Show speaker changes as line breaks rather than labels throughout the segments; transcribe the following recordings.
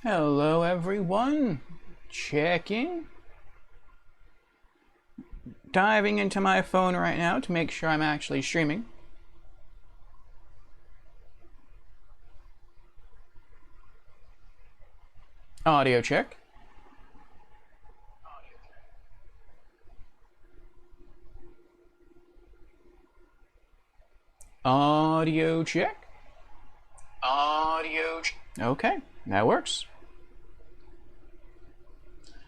Hello everyone, checking. Diving into my phone right now to make sure I'm actually streaming. Audio check. Audio check. Audio check. Okay, that works.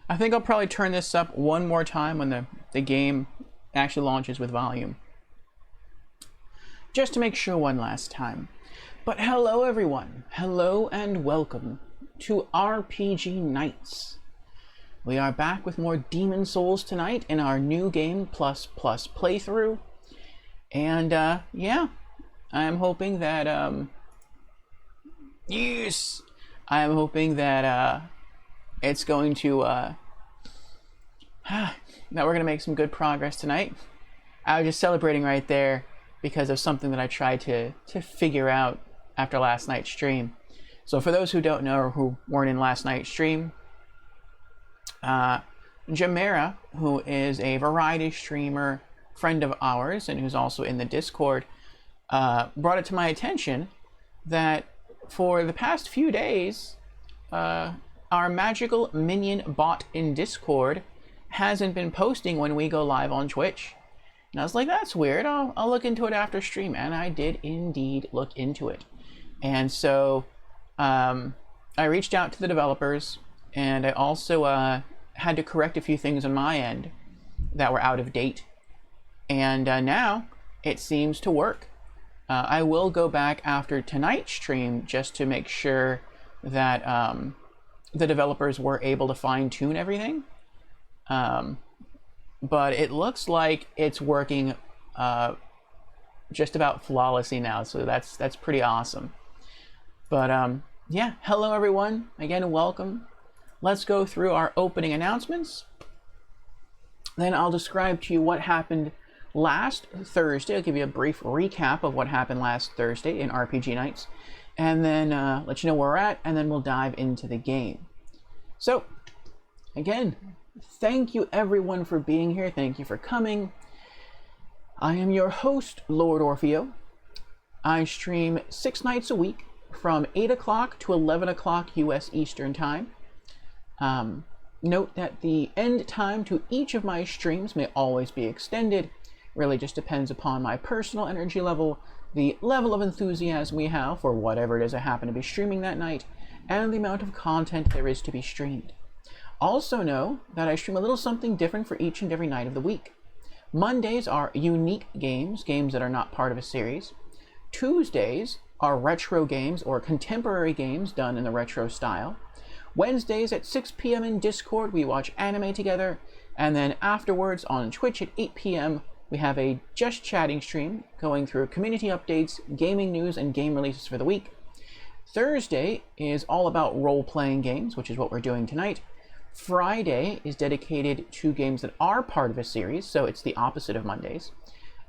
I think I'll probably turn this up one more time when the game actually launches with volume. Just to make sure one last time. But hello everyone, hello and welcome to RPG Nights. We are back with more Demon's Souls tonight in our new game plus playthrough. And yeah, I'm hoping that yes, I'm hoping that it's going to that we're gonna make some good progress tonight. I was just celebrating right there because of something that I tried to figure out after last night's stream. So for those who don't know or who weren't in last night's stream, Jamera, who is a variety streamer friend of ours and who's also in the Discord, brought it to my attention that for the past few days, our magical minion bot in Discord hasn't been posting when we go live on Twitch. And I was like, that's weird. I'll look into it after stream. And I did indeed look into it. And so I reached out to the developers, and I also had to correct a few things on my end that were out of date. And now it seems to work. I will go back after tonight's stream just to make sure that the developers were able to fine-tune everything. But it looks like it's working just about flawlessly now, so that's pretty awesome. But yeah, hello everyone, again welcome. Let's go through our opening announcements. Then I'll describe to you what happened last Thursday. I'll give you a brief recap of what happened last Thursday in RPG Nights, and then let you know where we're at, and then we'll dive into the game. So, again, thank you everyone for being here. Thank you for coming. I am your host, Lord Orpheo. I stream 6 nights a week from 8 o'clock to 11 o'clock US Eastern Time. Note that the end time to each of my streams may always be extended. Really just depends upon my personal energy level, the level of enthusiasm we have for whatever it is I happen to be streaming that night, and the amount of content there is to be streamed. Also know that I stream a little something different for each and every night of the week. Mondays are unique games that are not part of a series. Tuesdays are retro games or contemporary games done in the retro style. Wednesdays at 6 p.m. in Discord, we watch anime together, and then afterwards on Twitch at 8 p.m., we have a Just Chatting stream going through community updates, gaming news, and game releases for the week. Thursday is all about role-playing games, which is what we're doing tonight. Friday is dedicated to games that are part of a series, so it's the opposite of Mondays.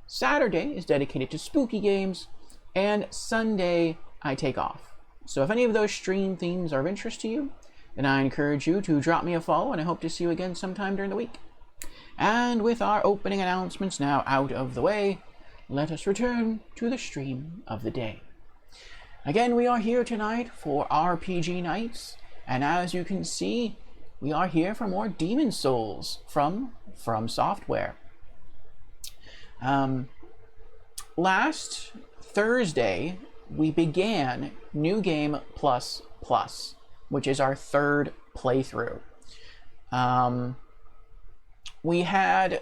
Saturday is dedicated to spooky games, and Sunday I take off. So if any of those stream themes are of interest to you, then I encourage you to drop me a follow, and I hope to see you again sometime during the week. And with our opening announcements now out of the way, let us return to the stream of the day. Again, we are here tonight for RPG Nights, and as you can see, we are here for more Demon's Souls from Software. Last Thursday, we began New Game Plus Plus, which is our third playthrough. We had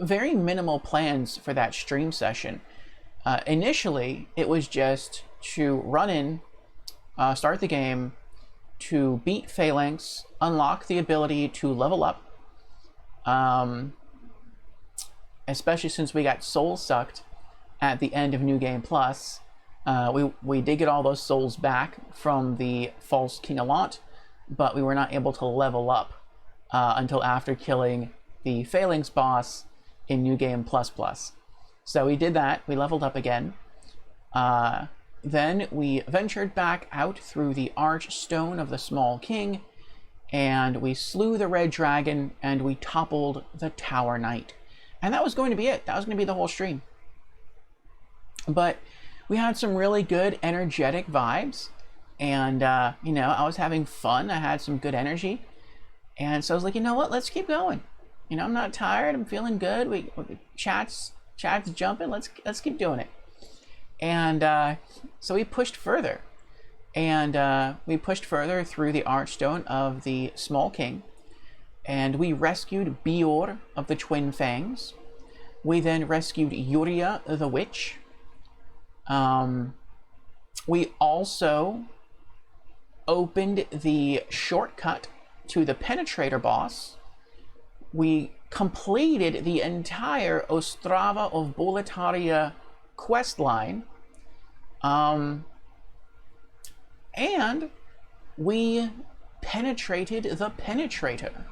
very minimal plans for that stream session. Initially, it was just to run in, start the game, to beat Phalanx, unlock the ability to level up, especially since we got soul sucked at the end of New Game Plus. We did get all those souls back from the false King Allant, but we were not able to level up until after killing the Phalanx boss in New Game Plus Plus. So we did that, we leveled up again, then we ventured back out through the Archstone of the Small King, and we slew the Red Dragon, and we toppled the Tower Knight. And that was going to be it. That was going to be the whole stream. But we had some really good energetic vibes, and you know, I was having fun. I had some good energy, and so I was like, you know what, let's keep going. You know, I'm not tired. I'm feeling good. We chats jumping. Let's keep doing it. And so we pushed further, and we pushed further through the Archstone of the Small King, and we rescued Bior of the Twin Fangs. We then rescued Yuria the Witch. We also opened the shortcut to the Penetrator boss. We completed the entire Ostrava of Boletaria quest line. And we penetrated the Penetrator.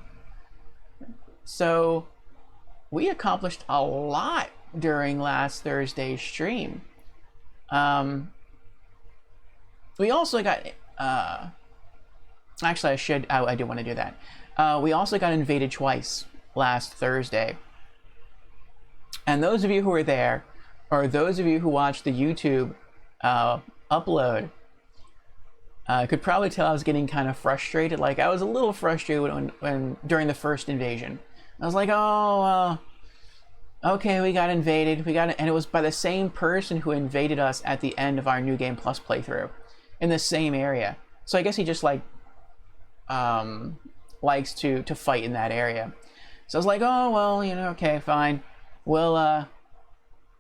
So we accomplished a lot during last Thursday's stream. We also got actually I do want to do that. We also got invaded twice last Thursday, and those of you who were there, or those of you who watched the YouTube upload, could probably tell I was getting kind of frustrated. Like, I was a little frustrated when during the first invasion. I was like, oh, okay, we got invaded. And it was by the same person who invaded us at the end of our New Game Plus playthrough, in the same area. So I guess he just like likes to fight in that area. So I was like, oh well, you know, okay, fine. We'll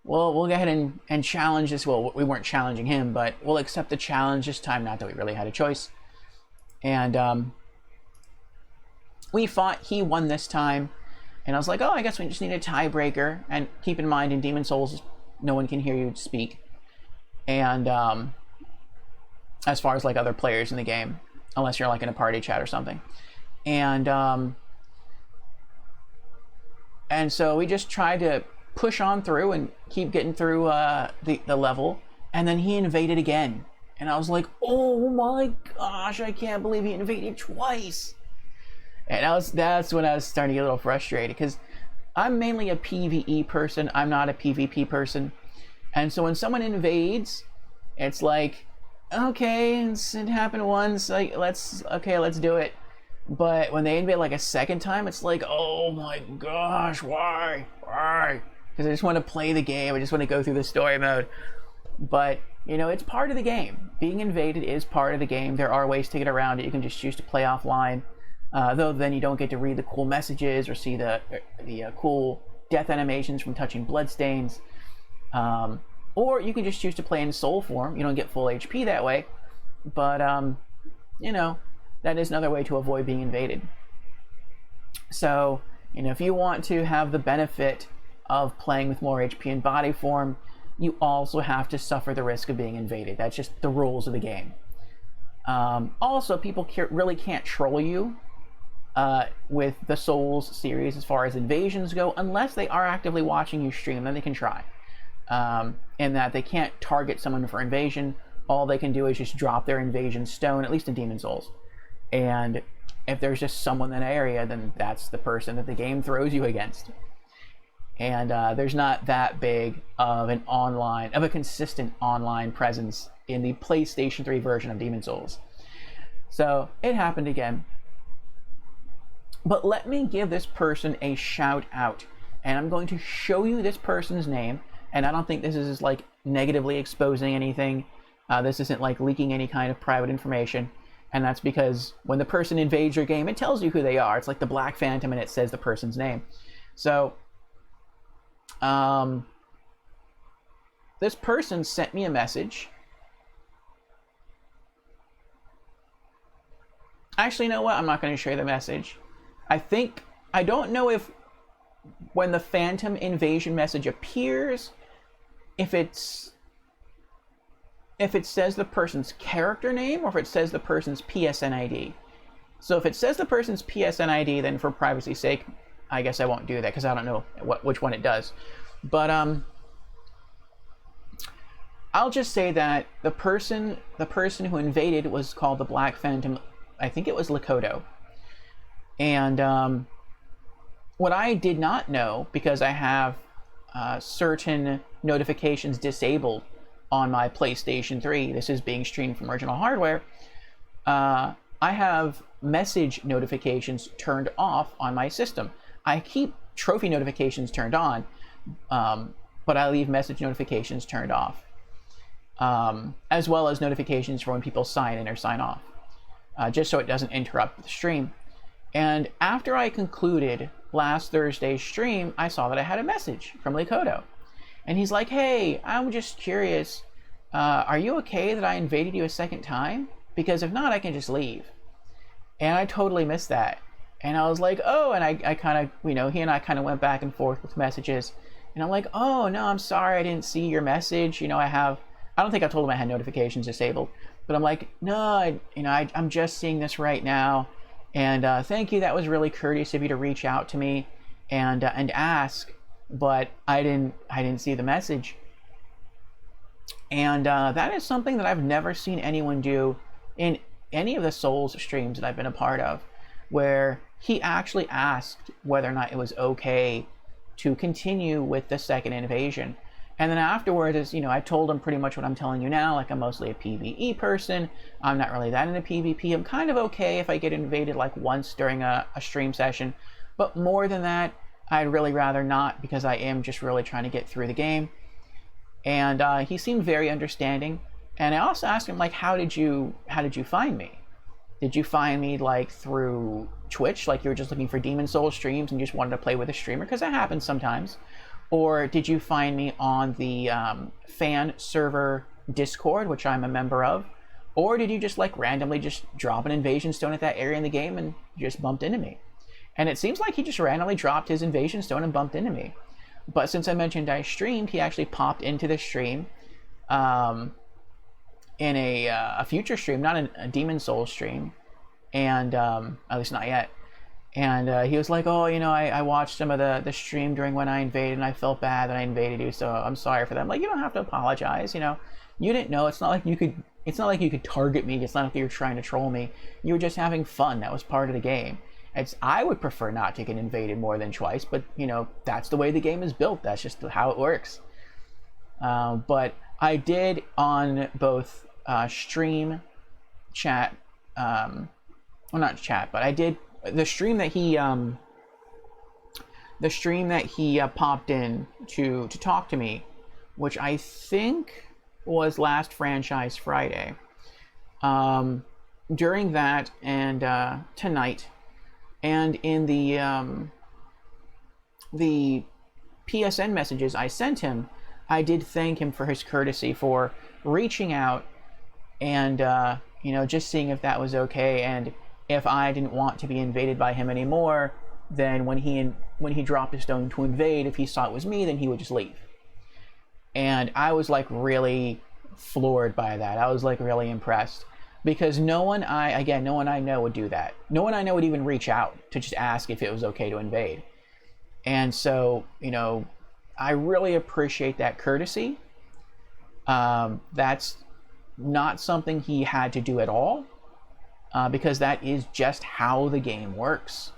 go ahead and challenge this. Well, we weren't challenging him, but we'll accept the challenge this time. Not that we really had a choice. And we fought. He won this time. And I was like, oh, I guess we just need a tiebreaker. And keep in mind, in Demon Souls, no one can hear you speak. And as far as like other players in the game, unless you're like in a party chat or something. And so we just tried to push on through and keep getting through the level. And then he invaded again. And I was like, oh my gosh, I can't believe he invaded twice. And that's when I was starting to get a little frustrated, because I'm mainly a PvE person. I'm not a PvP person. And so when someone invades, it's like, okay, it happened once, like, let's do it. But when they invade like a second time, it's like, oh my gosh, why? Because I just want to play the game. I just want to go through the story mode. But, you know, it's part of the game. Being invaded is part of the game. There are ways to get around it. You can just choose to play offline. Though then you don't get to read the cool messages or see the cool death animations from touching bloodstains. Or you can just choose to play in soul form. You don't get full HP that way. But, you know, that is another way to avoid being invaded. So, you know, if you want to have the benefit of playing with more HP in body form, you also have to suffer the risk of being invaded. That's just the rules of the game. Also, people really can't troll you with the Souls series as far as invasions go, unless they are actively watching you stream. Then they can try. In that they can't target someone for invasion. All they can do is just drop their invasion stone, at least in Demon Souls. And if there's just someone in an area, then that's the person that the game throws you against. And there's not that big of a consistent online presence in the PlayStation 3 version of Demon Souls. So it happened again. But let me give this person a shout out. And I'm going to show you this person's name. And I don't think this is like negatively exposing anything. This isn't like leaking any kind of private information. And that's because when the person invades your game, it tells you who they are. It's like the Black Phantom, and it says the person's name. So this person sent me a message. Actually, you know what? I'm not going to share the message. I don't know if when the Phantom Invasion message appears, if it says the person's character name or if it says the person's PSN ID. So if it says the person's PSN ID, then for privacy's sake, I guess I won't do that because I don't know which one it does. But I'll just say that the person who invaded was called the Black Phantom. I think it was Lakoto. And what I did not know, because I have certain notifications disabled on my PlayStation 3, this is being streamed from original hardware, I have message notifications turned off on my system. I keep trophy notifications turned on, but I leave message notifications turned off, as well as notifications for when people sign in or sign off, just so it doesn't interrupt the stream. And after I concluded last Thursday's stream, I saw that I had a message from Lakoto. And he's like, hey, I'm just curious, are you okay that I invaded you a second time? Because if not, I can just leave. And I totally missed that. And I was like, oh, and I kind of, he and I kind of went back and forth with messages. And I'm like, oh, no, I'm sorry, I didn't see your message. I don't think I told him I had notifications disabled. But I'm like, no, I'm just seeing this right now. And thank you, that was really courteous of you to reach out to me and ask. But I didn't see the message. And that is something that I've never seen anyone do in any of the Souls streams that I've been a part of, where he actually asked whether or not it was okay to continue with the second invasion. And then afterwards, I told him pretty much what I'm telling you now, like I'm mostly a PvE person. I'm not really that into PvP. I'm kind of okay if I get invaded like once during a stream session. But more than that, I'd really rather not, because I am just really trying to get through the game. And he seemed very understanding. And I also asked him, like, how did you find me? Did you find me like through Twitch, like you were just looking for Demon Souls streams and just wanted to play with a streamer? Because that happens sometimes. Or did you find me on the fan server Discord, which I'm a member of? Or did you just like randomly just drop an invasion stone at that area in the game and just bumped into me? And it seems like he just randomly dropped his invasion stone and bumped into me. But since I mentioned I streamed, he actually popped into the stream in a future stream, not a Demon Souls stream, and at least not yet. And he was like, oh, I watched some of the stream during when I invaded, and I felt bad that I invaded you, so I'm sorry for that. I'm like, you don't have to apologize. You didn't know. It's not like you could target me. It's not like you were trying to troll me. You were just having fun. That was part of the game. I would prefer not to get invaded more than twice, but that's the way the game is built. That's just how it works. But I did on both stream, chat, well, not chat, but I did the stream that he popped in to talk to me, which I think was last Franchise Friday. During that and tonight, and in the PSN messages I sent him, I did thank him for his courtesy for reaching out and just seeing if that was okay, and if I didn't want to be invaded by him anymore, then when he dropped a stone to invade, if he saw it was me, then he would just leave. And I was like really floored by that. I was like really impressed, because no one I know would do that. No one I know would even reach out to just ask if it was okay to invade. And so, I really appreciate that courtesy. That's not something he had to do at all, because that is just how the game works.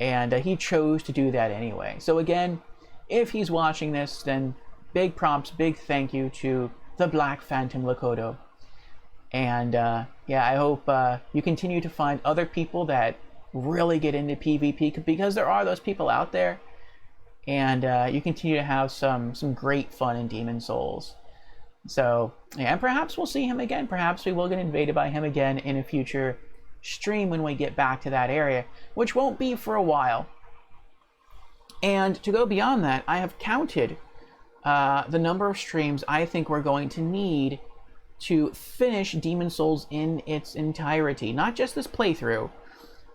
And he chose to do that anyway. So again, if he's watching this, then big props, big thank you to the Black Phantom Lakoto. And I hope you continue to find other people that really get into PvP, because there are those people out there. And you continue to have some great fun in Demon Souls. So, and perhaps we'll see him again. Perhaps we will get invaded by him again in a future stream when we get back to that area, which won't be for a while. And to go beyond that, I have counted the number of streams I think we're going to need to finish Demon Souls in its entirety. Not just this playthrough,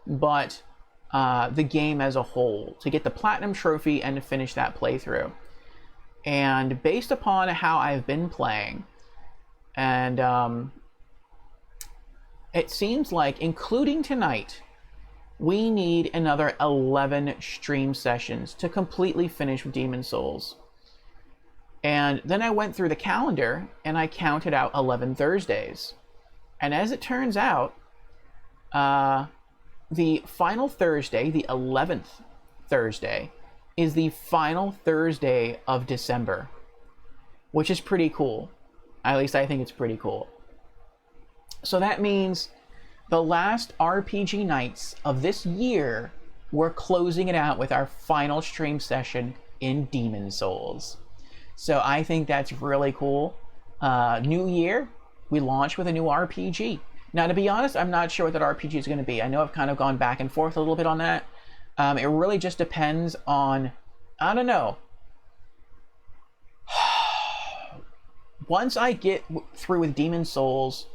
but the game as a whole, to get the Platinum Trophy and to finish that playthrough. And based upon how I've been playing, and it seems like, including tonight, we need another 11 stream sessions to completely finish Demon Souls. And then I went through the calendar and I counted out 11 Thursdays. And as it turns out, the final Thursday, the 11th Thursday, is the final Thursday of December, which is pretty cool. At least I think it's pretty cool. So that means the last RPG nights of this year, we're closing it out with our final stream session in Demon Souls. So I think that's really cool. New year, we launch with a new RPG. Now, to be honest, I'm not sure what that RPG is going to be. I know I've kind of gone back and forth a little bit on that. It really just depends on, I don't know. Once I get through with Demon Souls,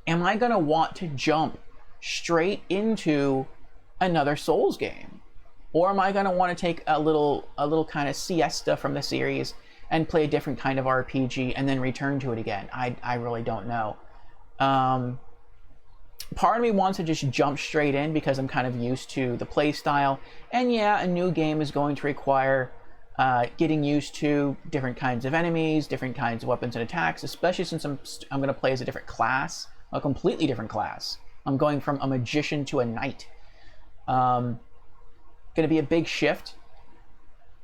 am I going to want to jump straight into another Souls game? Or am I going to want to take a little kind of siesta from the series and play a different kind of RPG and then return to it again? I really don't know. Part of me wants to just jump straight in because I'm kind of used to the play style. And yeah, a new game is going to require getting used to different kinds of enemies, different kinds of weapons and attacks, especially since I'm going to play as a different class, a completely different class. I'm going from a magician to a knight. Going to be a big shift,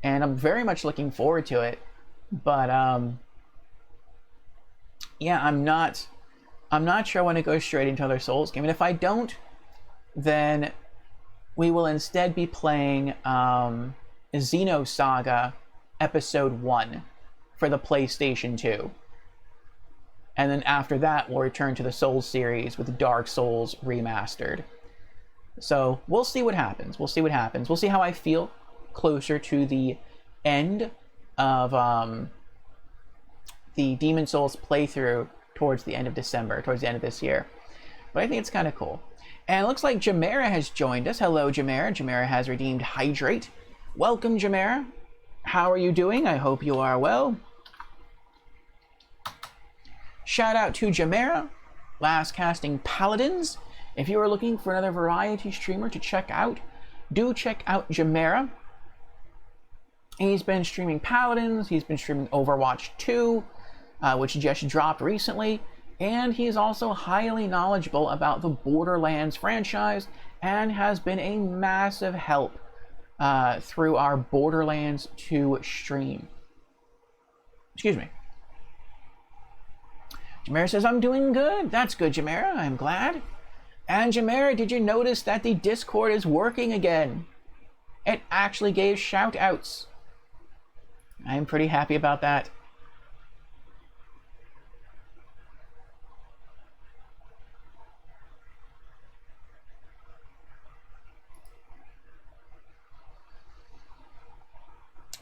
and I'm very much looking forward to it. But yeah, I'm not sure I want to go straight into another Souls game. And if I don't, then we will instead be playing Xenosaga Episode 1 for the PlayStation 2. And then after that, we'll return to the Souls series with Dark Souls Remastered. So we'll see what happens. We'll see what happens. We'll see how I feel closer to the end of the Demon Souls playthrough towards the end of December, towards the end of this year. But I think it's kind of cool. And it looks like Jamera has joined us. Hello, Jamera. Jamera has redeemed Hydrate. Welcome, Jamera. How are you doing? I hope you are well. Shout out to Jamera, Last Casting Paladins. If you are looking for another variety streamer to check out, do check out Jamera. He's been streaming Paladins, he's been streaming Overwatch 2, which just dropped recently, and he's also highly knowledgeable about the Borderlands franchise and has been a massive help through our Borderlands 2 stream. Excuse me. Jamera says, I'm doing good. That's good, Jamera. I'm glad. And Jamera, did you notice that the Discord is working again? It actually gave shout outs. I'm pretty happy about that.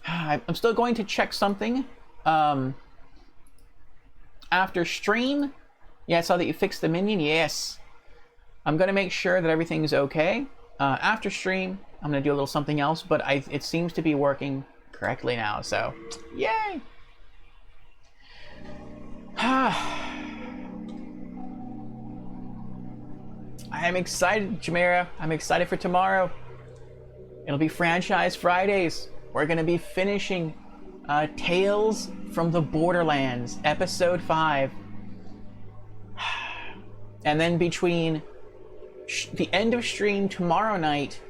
I'm still going to check something after stream. Yeah, I saw that you fixed the minion. Yes. I'm going to make sure that everything's okay. After stream, I'm going to do a little something else, but it seems to be working correctly now, so yay! I'm excited, Jamera. I'm excited for tomorrow. It'll be Franchise Fridays. We're going to be finishing Tales from the Borderlands, Episode 5. And then between the end of stream tomorrow night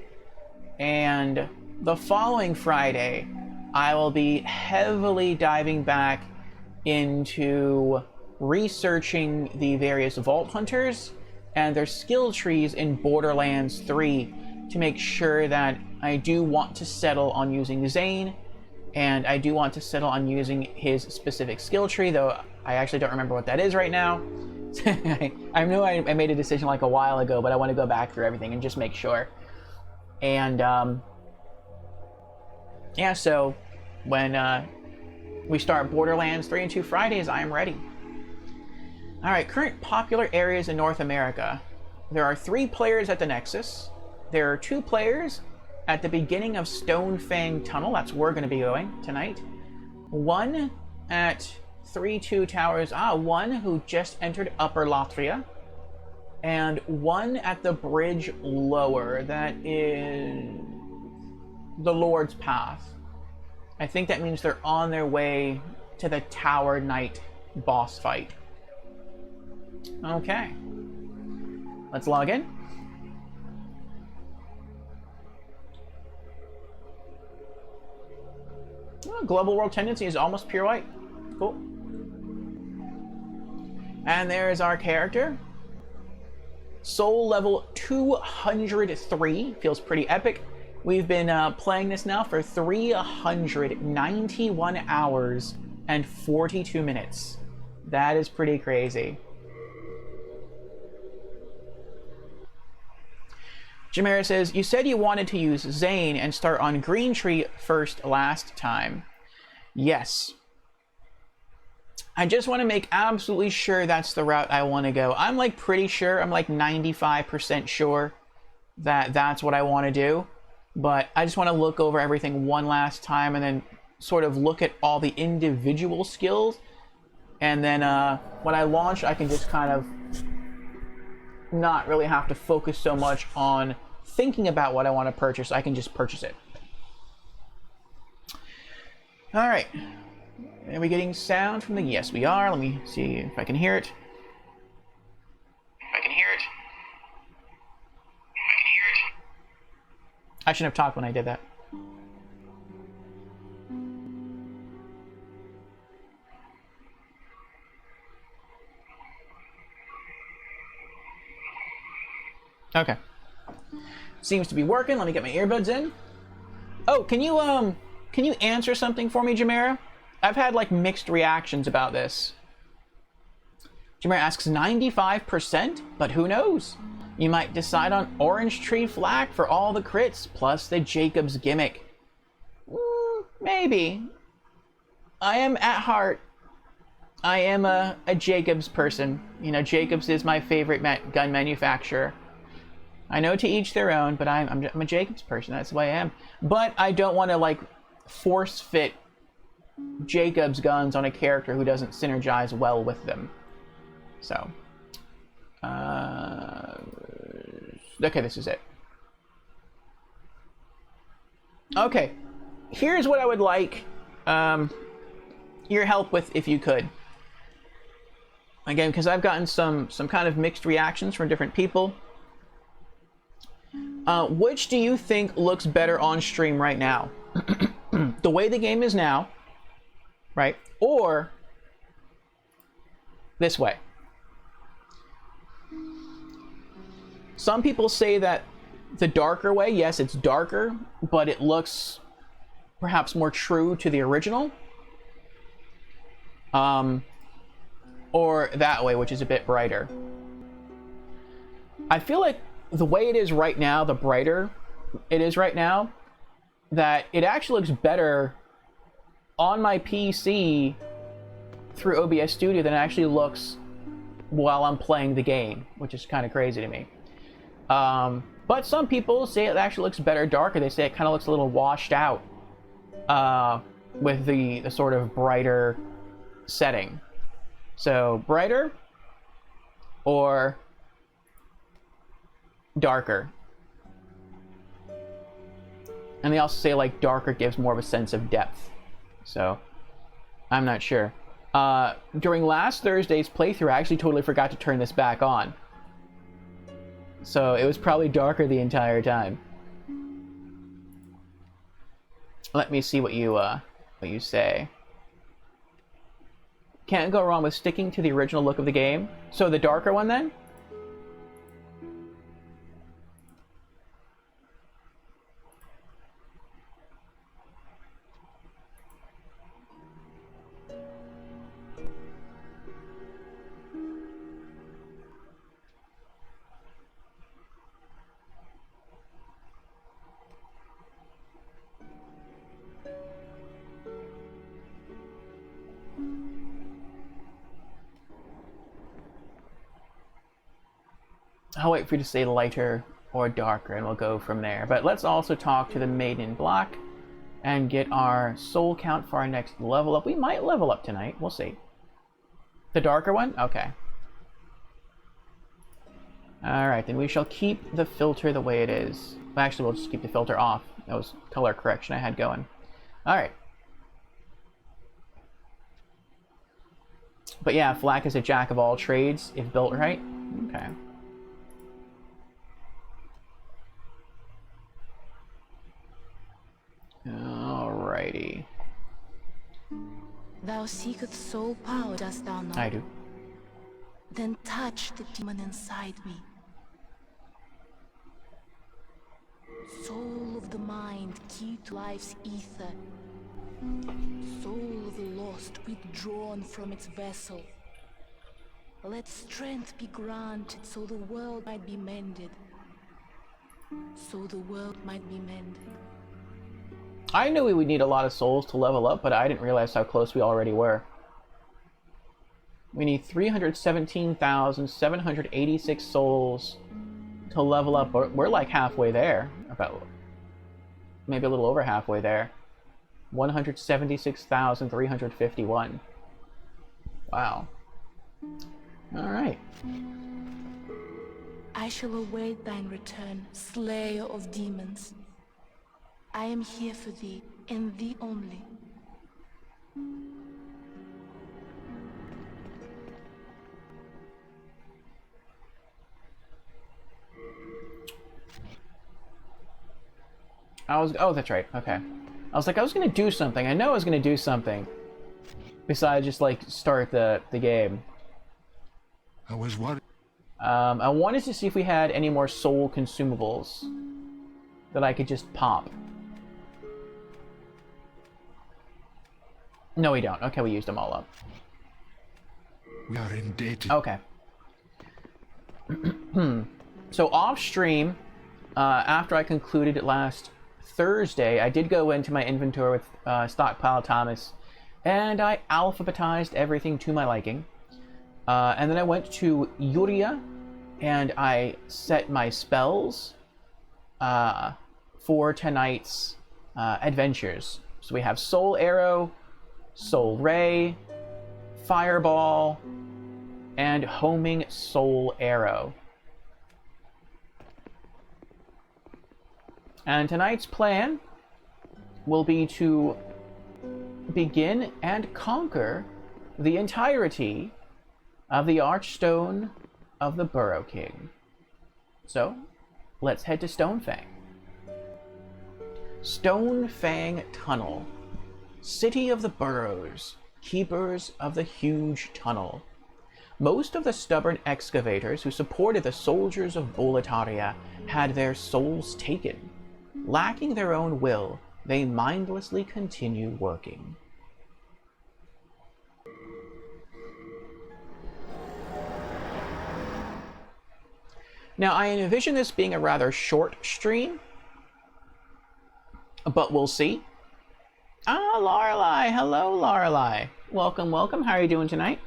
and the following Friday, I will be heavily diving back into researching the various Vault Hunters and their skill trees in Borderlands 3 to make sure that I do want to settle on using Zane, and I do want to settle on using his specific skill tree, though I actually don't remember what that is right now. I know I made a decision like a while ago, but I want to go back through everything and just make sure. And yeah, so when we start Borderlands 3 and 2 Fridays, I am ready. Alright, current popular areas in North America. There are 3 players at the Nexus. There are 2 players at the beginning of Stonefang Tunnel. That's where we're going to be going tonight. 1 at 3-2 Towers. 1 who just entered Upper Lothria. And 1 at the bridge lower. That is the Lord's Path. I think that means they're on their way to the Tower Knight boss fight. Okay. Let's log in. Oh, global world tendency is almost pure white. Cool. And there's our character. Soul level 203. Feels pretty epic. We've been playing this now for 391 hours and 42 minutes. That is pretty crazy. Jamera says, you said you wanted to use Zane and start on Green Tree first last time. Yes. I just want to make absolutely sure that's the route I want to go. I'm like pretty sure, I'm like 95% sure that that's what I want to do. But I just want to look over everything one last time and then sort of look at all the individual skills. And then when I launch, I can just kind of not really have to focus so much on thinking about what I want to purchase. I can just purchase it. All right. Are we getting sound from the... Yes, we are. Let me see if I can hear it. I shouldn't have talked when I did that. Okay. Seems to be working. Let me get my earbuds in. Oh, can you answer something for me, Jamera? I've had like mixed reactions about this. Jamera asks 95%, but who knows? You might decide on Orange Tree Flak for all the crits, plus the Jacobs gimmick. Maybe. I am at heart. I am a Jacobs person. You know, Jacobs is my favorite gun manufacturer. I know to each their own, but I'm a Jacobs person. That's the way I am. But I don't want to like force fit Jacobs guns on a character who doesn't synergize well with them. So, okay, this is it. Okay, here's what I would like your help with, if you could. Again, because I've gotten some kind of mixed reactions from different people. Which do you think looks better on stream right now? The way the game is now, right? Or this way? Some people say that the darker way, yes, it's darker, but it looks perhaps more true to the original. Or that way, which is a bit brighter. I feel like the way it is right now, the brighter it is right now, that it actually looks better on my PC through OBS Studio than it actually looks while I'm playing the game, which is kind of crazy to me. But some people say it actually looks better darker. They say it kind of looks a little washed out with the sort of brighter setting. So brighter or darker. And they also say like darker gives more of a sense of depth. So I'm not sure. During last Thursday's playthrough, I actually totally forgot to turn this back on. So it was probably darker the entire time. Let me see what you say. Can't go wrong with sticking to the original look of the game. So the darker one then? I'll wait for you to say lighter or darker and we'll go from there. But let's also talk to the Maiden in Black and get our soul count for our next level up. We might level up tonight. We'll see. The darker one? Okay. Alright, then we shall keep the filter the way it is. Actually, we'll just keep the filter off. That was color correction I had going. Alright. But yeah, Flak is a jack of all trades if built right. Okay. Alrighty.
Thou seekest soul power, dost thou not?
I do.
Then touch the demon inside me. Soul of the mind, key to life's ether. Soul of the lost, withdrawn from its vessel. Let strength be granted so the world might be mended. So the world might be mended.
I knew we would need a lot of souls to level up, but I didn't realize how close we already were. We need 317,786 souls to level up. We're like halfway there. About maybe a little over halfway there. 176,351. Wow. Alright.
I shall await thine return, slayer of demons. I am here for thee, and thee only.
Oh, that's right. Okay. I was like, I was gonna do something. I know I was gonna do something. Besides just, like, start the game.
I was what?
I wanted to see if we had any more soul consumables that I could just pop. No, we don't. Okay, we used them all up.
We are indebted.
Okay. So off stream, after I concluded it last Thursday, I did go into my inventory with Stockpile Thomas, and I alphabetized everything to my liking. And then I went to Yuria, and I set my spells for tonight's adventures. So we have Soul Arrow, Soul Ray, Fireball, and Homing Soul Arrow. And tonight's plan will be to begin and conquer the entirety of the Archstone of the Burrow King. So, let's head to Stonefang. Stonefang Tunnel. City of the Burrows, keepers of the huge tunnel. Most of the stubborn excavators who supported the soldiers of Boletaria had their souls taken. Lacking their own will, they mindlessly continue working. Now, I envision this being a rather short stream, but we'll see. Ah, Lorelei! Hello, Lorelei! Welcome, welcome. How are you doing tonight?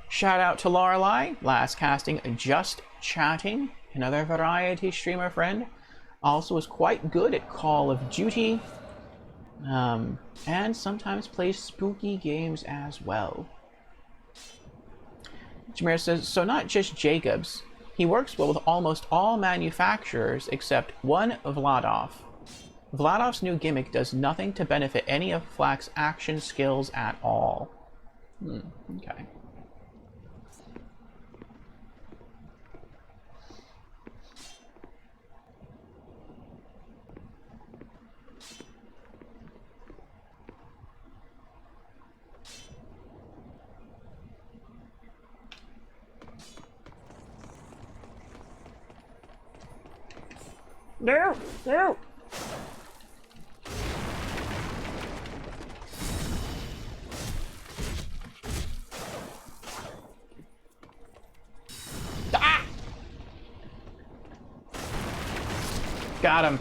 Shout out to Lorelei, last casting Just Chatting, another variety streamer friend. Also is quite good at Call of Duty, and sometimes plays spooky games as well. Jameer says, so not just Jacobs. He works well with almost all manufacturers except one, Vladov. Vladov's new gimmick does nothing to benefit any of Flak's action skills at all. Okay. No! No! Ah! Got him.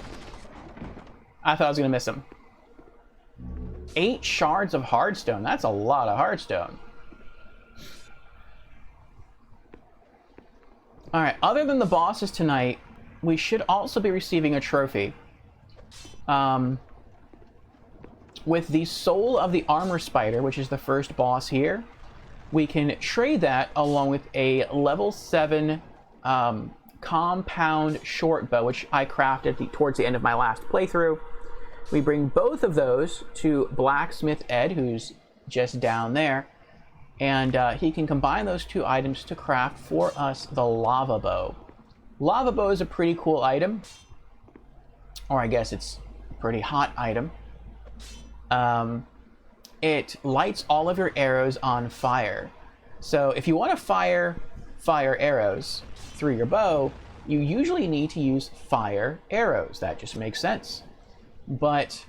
I thought I was gonna miss him. 8 shards of hardstone. That's a lot of hardstone. Alright, other than the bosses tonight, we should also be receiving a trophy. With the Soul of the Armor Spider, which is the first boss here, we can trade that along with a level 7 compound short bow, which I crafted towards the end of my last playthrough. we bring both of those to Blacksmith Ed, who's just down there, and he can combine those two items to craft for us the lava bow. Lava bow is a pretty cool item, or I guess it's a pretty hot item. It lights all of your arrows on fire. So if you want to fire arrows through your bow, you usually need to use fire arrows. That just makes sense. But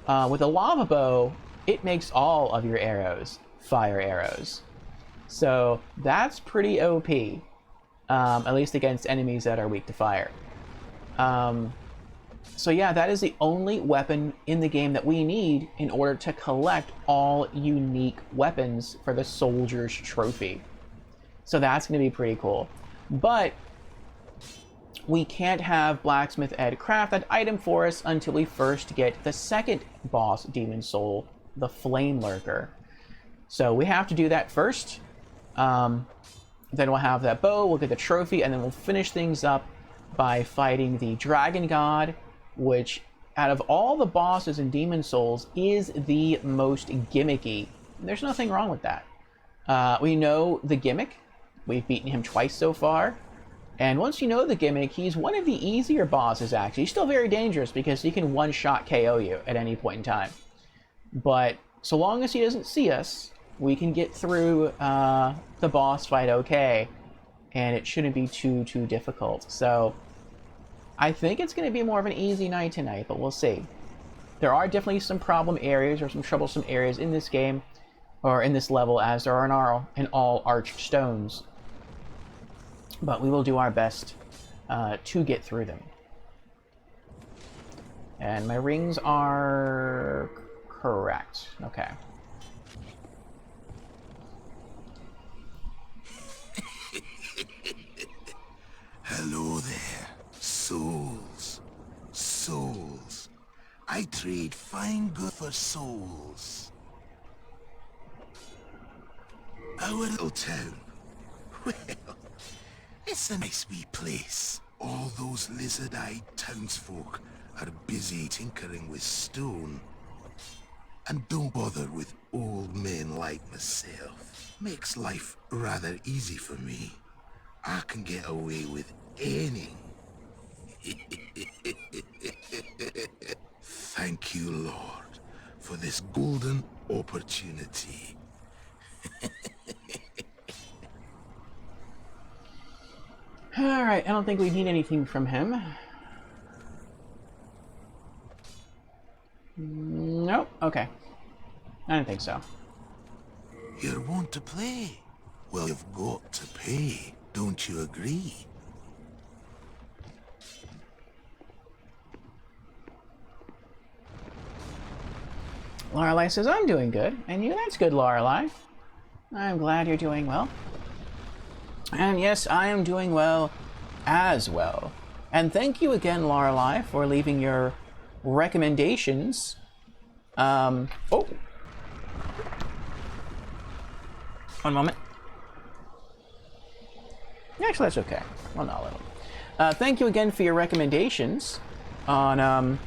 with a lava bow, it makes all of your arrows fire arrows. So that's pretty OP, at least against enemies that are weak to fire. So yeah, that is the only weapon in the game that we need in order to collect all unique weapons for the Soldier's Trophy. So that's going to be pretty cool. But we can't have Blacksmith Ed craft that item for us until we first get the second boss demon soul, the Flame Lurker. So we have to do that first. Then we'll have that bow, we'll get the trophy, and then we'll finish things up by fighting the Dragon God, which, out of all the bosses in Demon Souls, is the most gimmicky. There's nothing wrong with that. We know the gimmick. We've beaten him twice so far. And once you know the gimmick, he's one of the easier bosses, actually. He's still very dangerous because he can one-shot KO you at any point in time. But so long as he doesn't see us, we can get through the boss fight okay. And it shouldn't be too difficult. So I think it's going to be more of an easy night tonight, but we'll see. There are definitely some problem areas or some troublesome areas in this game, or in this level, as there are in all Arched Stones. But we will do our best to get through them. And my rings are correct. Okay.
Hello there, souls. Souls. I trade fine good for souls. Our little town. Well, it's a nice wee place. All those lizard-eyed townsfolk are busy tinkering with stone. And don't bother with old men like myself. Makes life rather easy for me. I can get away with anything. Thank you, Lord, for this golden opportunity.
Alright, I don't think we need anything from him. Nope, okay. I don't think so.
You're want to play? Well, you've got to pay. Don't you agree?
Lorelei says, I'm doing good. And you? That's good, Lorelei. I'm glad you're doing well. And yes, I am doing well as well. And thank you again, Lorelei, for leaving your recommendations. Oh. One moment. Actually, that's okay. Well, not a little. Thank you again for your recommendations on,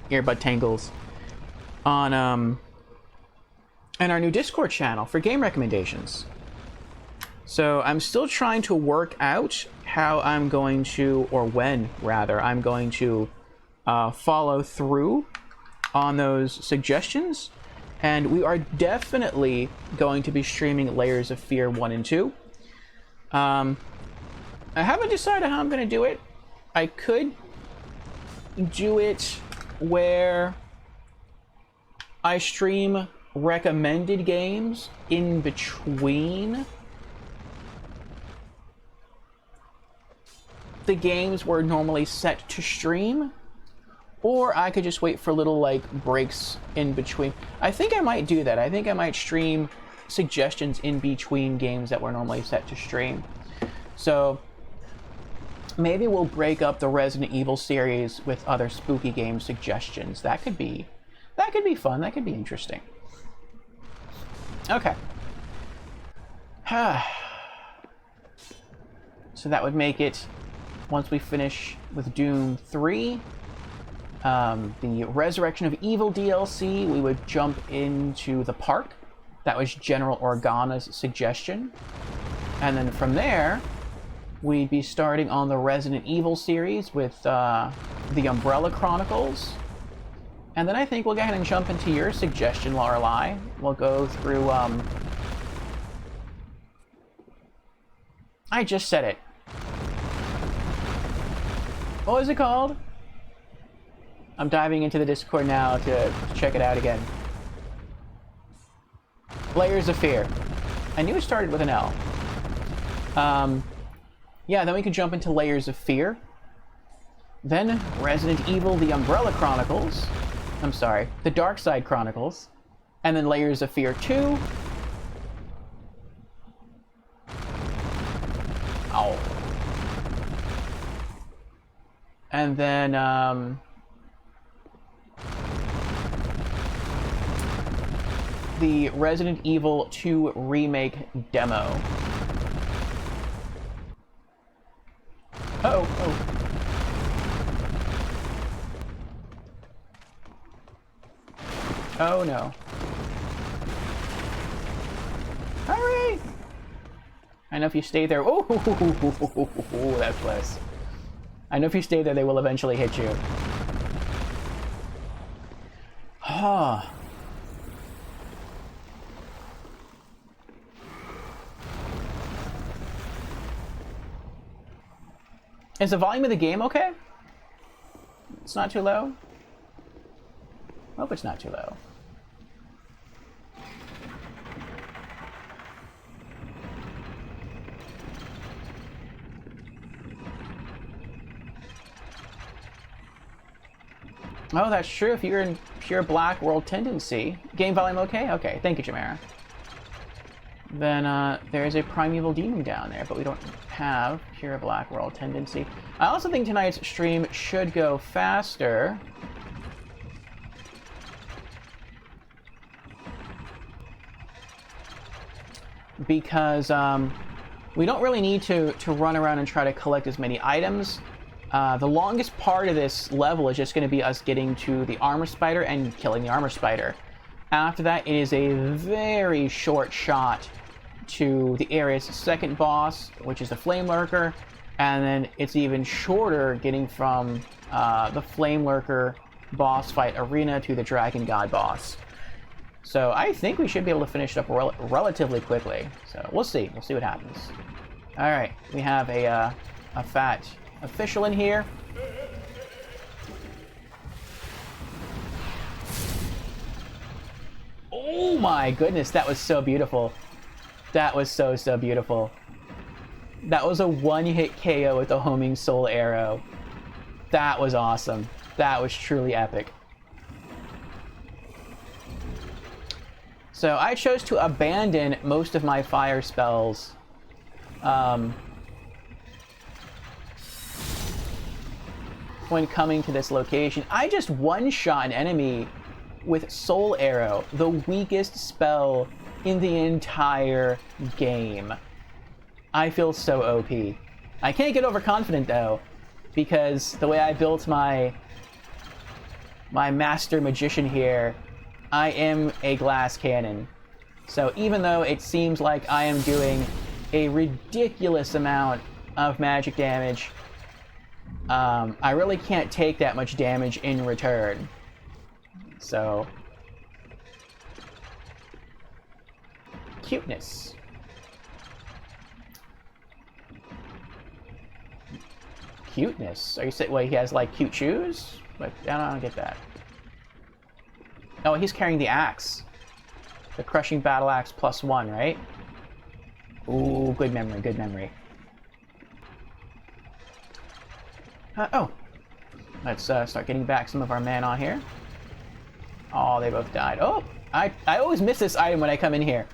earbud tangles. On, and our new Discord channel for game recommendations. So I'm still trying to work out how I'm going to, or when, rather, I'm going to follow through on those suggestions. And we are definitely going to be streaming Layers of Fear 1 and 2. I haven't decided how I'm going to do it. I could do it where I stream recommended games in between the games we're normally set to stream, or I could just wait for little like breaks in between. I think I might do that. I think I might stream suggestions in between games that we're normally set to stream. So maybe we'll break up the Resident Evil series with other spooky game suggestions. That could be fun. That could be interesting. Okay. So that would make it, once we finish with Doom 3, the Resurrection of Evil DLC, we would jump into the park. That was General Organa's suggestion. And then from there, we'd be starting on the Resident Evil series with the Umbrella Chronicles. And then I think we'll go ahead and jump into your suggestion, Lorelei. We'll go through, I just said it. What was it called? I'm diving into the Discord now to check it out again. Layers of Fear. I knew it started with an L. Yeah, then we could jump into Layers of Fear. Then Resident Evil, the Umbrella Chronicles. I'm sorry, the Dark Side Chronicles. And then Layers of Fear 2. Ow. And then, the Resident Evil 2 Remake demo. Oh. Oh no. Hurry! I know if you stay there... Oh, that's close. I know if you stay there, they will eventually hit you. Ah. Is the volume of the game okay? It's not too low? Hope it's not too low. Oh, that's true. If you're in pure black world tendency. Game volume okay? Okay, thank you, Jamera. Then there is a primeval demon down there, but we don't have pure black world tendency. I also think tonight's stream should go faster. Because we don't really need to run around and try to collect as many items. The longest part of this level is just going to be us getting to the armor spider and killing the armor spider. After that, it is a very short shot to the area's second boss, which is the Flame Lurker, and then it's even shorter getting from the Flame Lurker boss fight arena to the Dragon God boss. So I think we should be able to finish it up relatively quickly. So we'll see. We'll see what happens. All right, we have a fat official in here. Oh my goodness, that was so beautiful. That was so beautiful. That was a one-hit KO with the homing soul arrow. That was awesome. That was truly epic. So I chose to abandon most of my fire spells. When coming to this location, I just one-shot an enemy with Soul Arrow, the weakest spell in the entire game. I feel so OP. I can't get overconfident though, because the way I built my Master Magician here, I am a glass cannon. So even though it seems like I am doing a ridiculous amount of magic damage, I really can't take that much damage in return. So... cuteness. Cuteness? Are you saying, wait, he has like cute shoes? But I don't get that. Oh, he's carrying the axe. The crushing battle axe +1, right? Ooh, good memory, good memory. Oh, let's start getting back some of our mana here. Oh, they both died. Oh, I always miss this item when I come in here.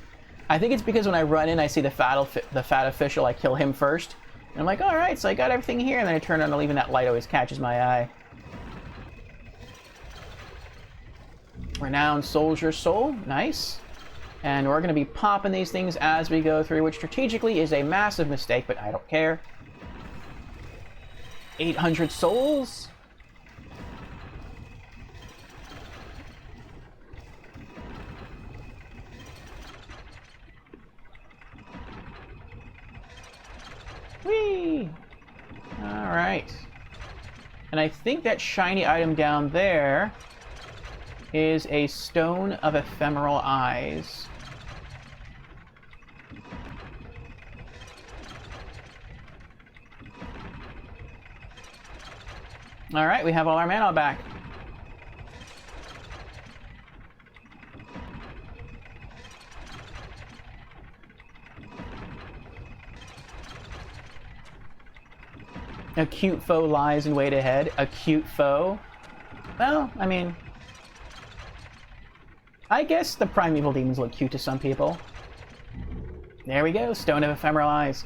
I think it's because when I run in, I see the fat official, I kill him first. And I'm like, all right, so I got everything here, and then I turn on and leaving that light always catches my eye. Renowned Soldier Soul, nice. And we're going to be popping these things as we go through, which strategically is a massive mistake, but I don't care. 800 souls. Whee! Alright. And I think that shiny item down there is a Stone of Ephemeral Eyes. Alright, we have all our mana back. A cute foe lies in wait ahead. A cute foe? Well, I mean, I guess the primeval demons look cute to some people. There we go, Stone of Ephemeral Eyes.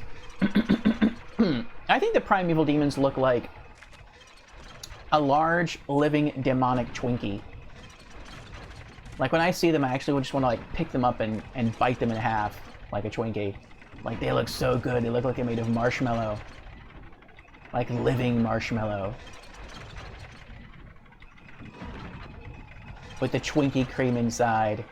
I think the primeval demons look like a large, living, demonic Twinkie. Like, when I see them, I actually just want to, like, pick them up and bite them in half, like a Twinkie. Like, they look so good. They look like they're made of marshmallow. Like living marshmallow. With the Twinkie cream inside.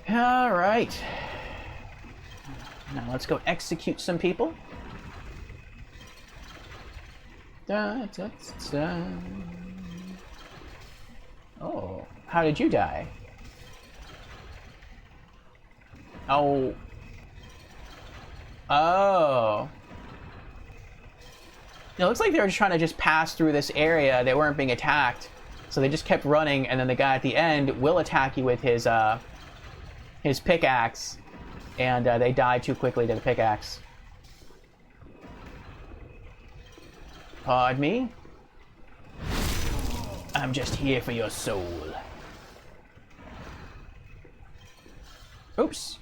Alright. Now let's go execute some people. Da, da, da. Oh, how did you die? Oh. Oh. It looks like they were just trying to just pass through this area. They weren't being attacked. So they just kept running, and then the guy at the end will attack you with his pickaxe. And they die too quickly to the pickaxe. Pardon me? I'm just here for your soul. Oops.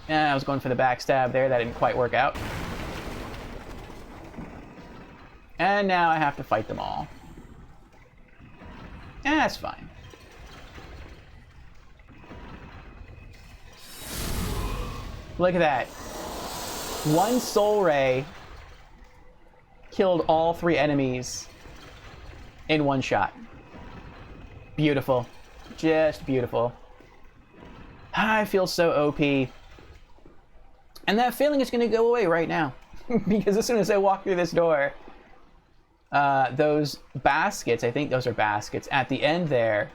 I was going for the backstab there. That didn't quite work out. And now I have to fight them all. That's fine. Look at that. One soul ray killed all 3 enemies in one shot. Beautiful. Just beautiful. I feel so OP. And that feeling is going to go away right now. Because as soon as I walk through this door, those baskets, I think those are baskets, at the end there,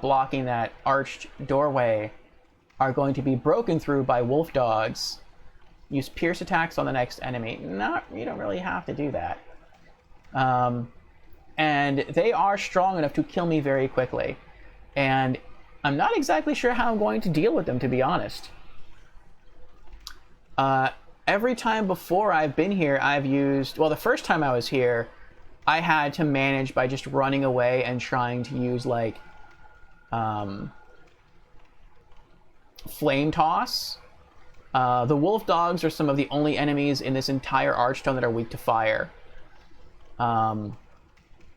blocking that arched doorway, are going to be broken through by wolf dogs. Use pierce attacks on the next enemy. You don't really have to do that. And they are strong enough to kill me very quickly. And I'm not exactly sure how I'm going to deal with them, to be honest. Every time before I've been here, I've used... Well, the first time I was here, I had to manage by just running away and trying to use, like, flame toss. The wolf dogs are some of the only enemies in this entire Archstone that are weak to fire.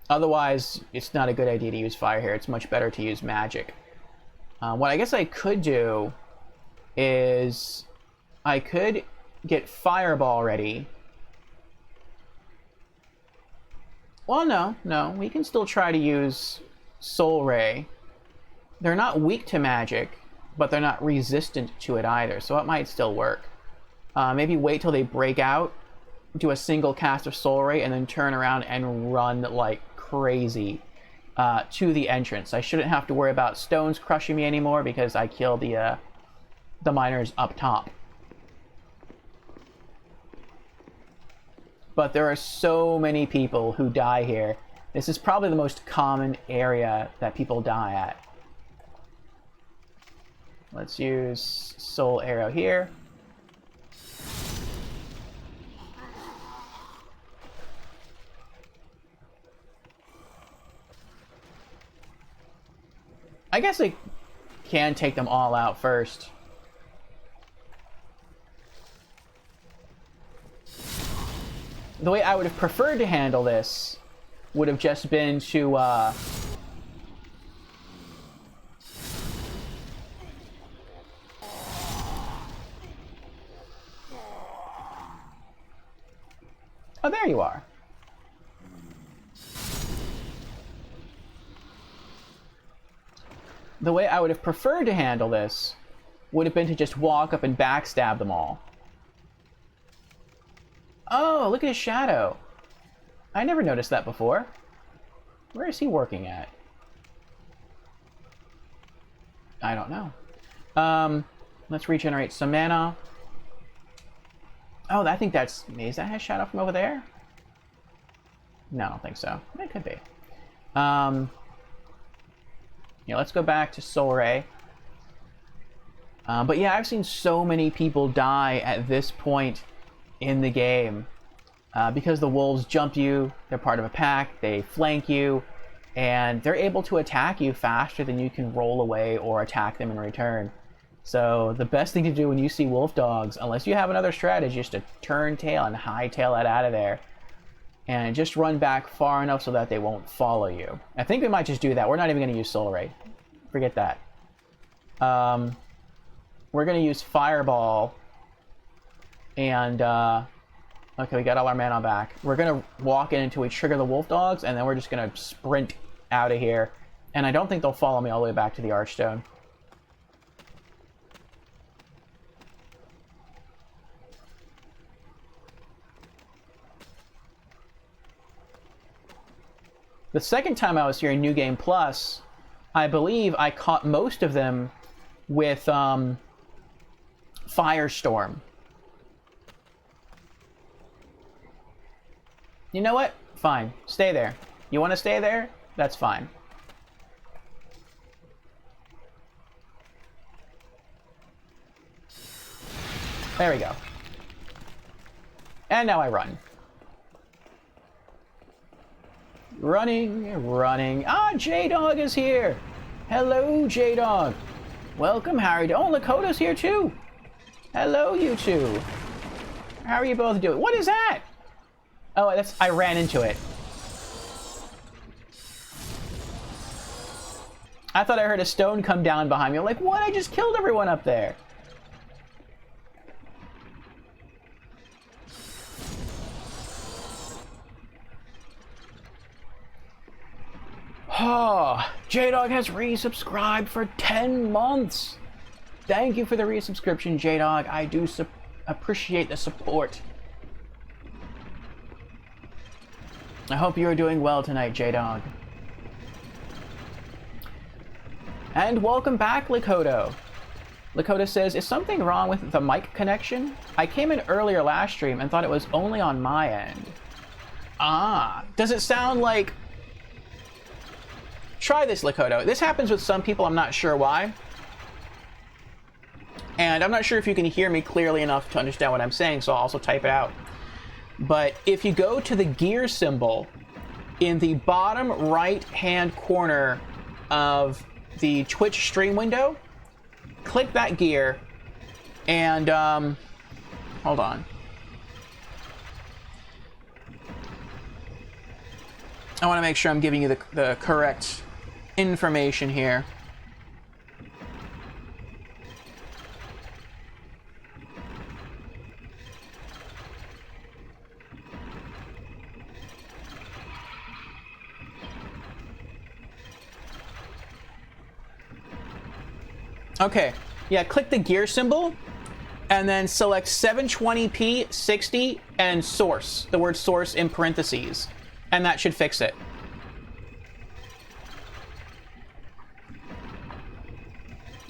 Otherwise, it's not a good idea to use fire here. It's much better to use magic. What I guess I could do is I could get Fireball ready. Well, no. We can still try to use Soul Ray. They're not weak to magic, but they're not resistant to it either, so it might still work. Maybe wait till they break out, do a single cast of Soul Ray, and then turn around and run like crazy to the entrance. I shouldn't have to worry about stones crushing me anymore because I killed the miners up top. But there are so many people who die here. This is probably the most common area that people die at. Let's use Soul Arrow here. I guess I can take them all out first. The way I would have preferred to handle this would have just been to, Oh, there you are. The way I would have preferred to handle this would have been to just walk up and backstab them all. Oh, look at his shadow. I never noticed that before. Where is he working at? I don't know. Let's regenerate some mana. Oh, I think that's... Is that his shadow from over there? No, I don't think so. It could be. Yeah, let's go back to Soul Ray. But yeah, I've seen so many people die at this point in the game. Because the wolves jump you, they're part of a pack, they flank you, and they're able to attack you faster than you can roll away or attack them in return. So the best thing to do when you see wolf dogs, unless you have another strategy, is to turn tail and hightail it out of there. And just run back far enough so that they won't follow you. I think we might just do that. We're not even going to use Soul Ray. Forget that. We're going to use Fireball. And, okay, we got all our mana back. We're going to walk in until we trigger the wolf dogs, and then we're just going to sprint out of here. And I don't think they'll follow me all the way back to the Archstone. The second time I was here in New Game Plus, I believe I caught most of them with Firestorm. You know what? Fine. Stay there. You want to stay there? That's fine. There we go. And now I run. Running. Ah, J-Dog is here. Hello, J-Dog. Welcome, Harry. Oh, Lakota's here too. Hello, you two. How are you both doing? What is that? Oh, I ran into it. I thought I heard a stone come down behind me. I'm like, what? I just killed everyone up there. Oh, J-Dog has resubscribed for 10 months. Thank you for the resubscription, J-Dog. I do appreciate the support. I hope you are doing well tonight, J-Dog. And welcome back, Lakota. Lakota says, is something wrong with the mic connection? I came in earlier last stream and thought it was only on my end. Ah, does it sound like... Try this, Lakota. This happens with some people, I'm not sure why. And I'm not sure if you can hear me clearly enough to understand what I'm saying, so I'll also type it out. But if you go to the gear symbol in the bottom right-hand corner of the Twitch stream window, click that gear, and, hold on. I want to make sure I'm giving you the correct information here. Okay, yeah, click the gear symbol and then select 720p, 60, and source, the word source in parentheses, and that should fix it.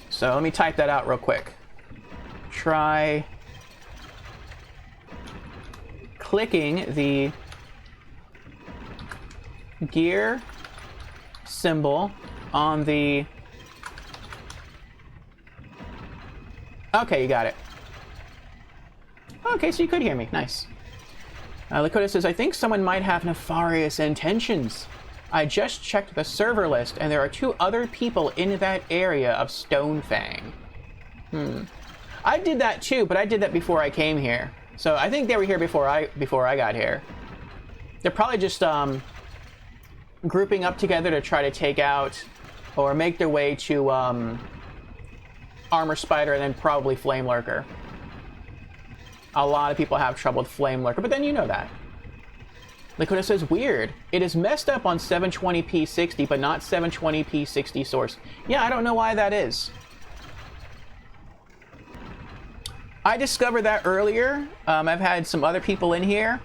So let me type that out real quick. Try clicking the gear symbol on the... Okay, you got it. Okay, so you could hear me. Nice. Lakota says, I think someone might have nefarious intentions. I just checked the server list, and there are 2 other people in that area of Stonefang. I did that too, but I did that before I came here. So I think they were here before I got here. They're probably just grouping up together to try to take out or make their way to Armor Spider and then probably Flame Lurker. A lot of people have trouble with Flame Lurker, but then you know that. Lakota says, weird. It is messed up on 720p 60, but not 720p 60 source. Yeah, I don't know why that is. I discovered that earlier. I've had some other people in here,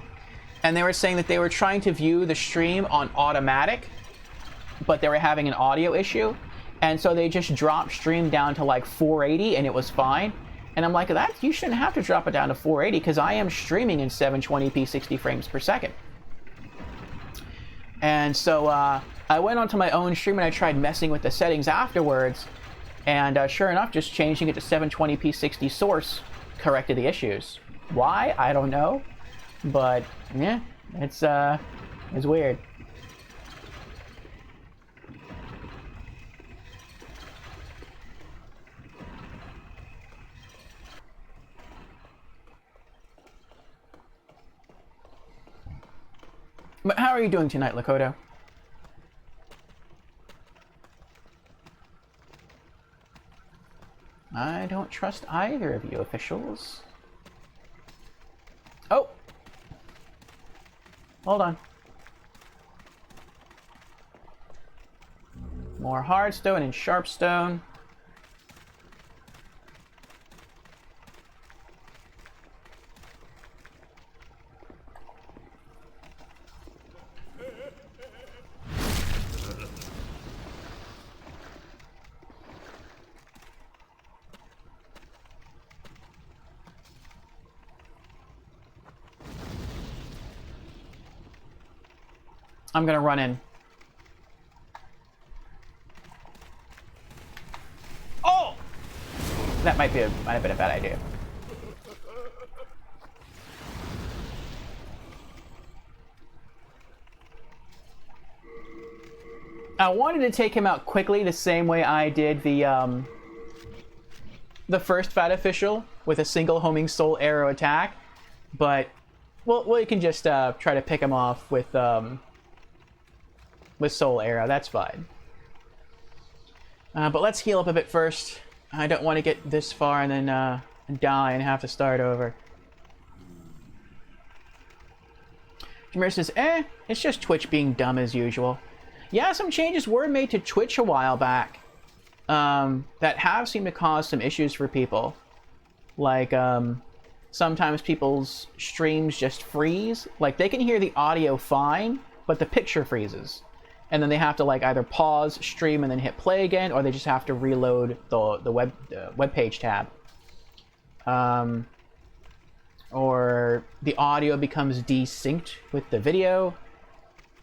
and they were saying that they were trying to view the stream on automatic, but they were having an audio issue, and so they just dropped stream down to like 480, and it was fine. And I'm like, that you shouldn't have to drop it down to 480, because I am streaming in 720p 60 frames per second. And so I went onto my own stream and I tried messing with the settings afterwards, and sure enough, just changing it to 720p 60 source corrected the issues. Why? I don't know, but yeah, it's weird. But how are you doing tonight, Lakota? I don't trust either of you officials. Oh! Hold on. More hardstone and sharpstone. I'm gonna run in. Oh! That might have been a bad idea. I wanted to take him out quickly the same way I did the first Fat Official with a single homing soul arrow attack, but we can just try to pick him off with soul arrow. That's fine. But let's heal up a bit first. I don't want to get this far and then die and have to start over. Jameer says, it's just Twitch being dumb as usual. Yeah, some changes were made to Twitch a while back that have seemed to cause some issues for people. Like, sometimes people's streams just freeze. Like, they can hear the audio fine, but the picture freezes. And then they have to like either pause stream and then hit play again, or they just have to reload the web page tab. Or the audio becomes desynced with the video.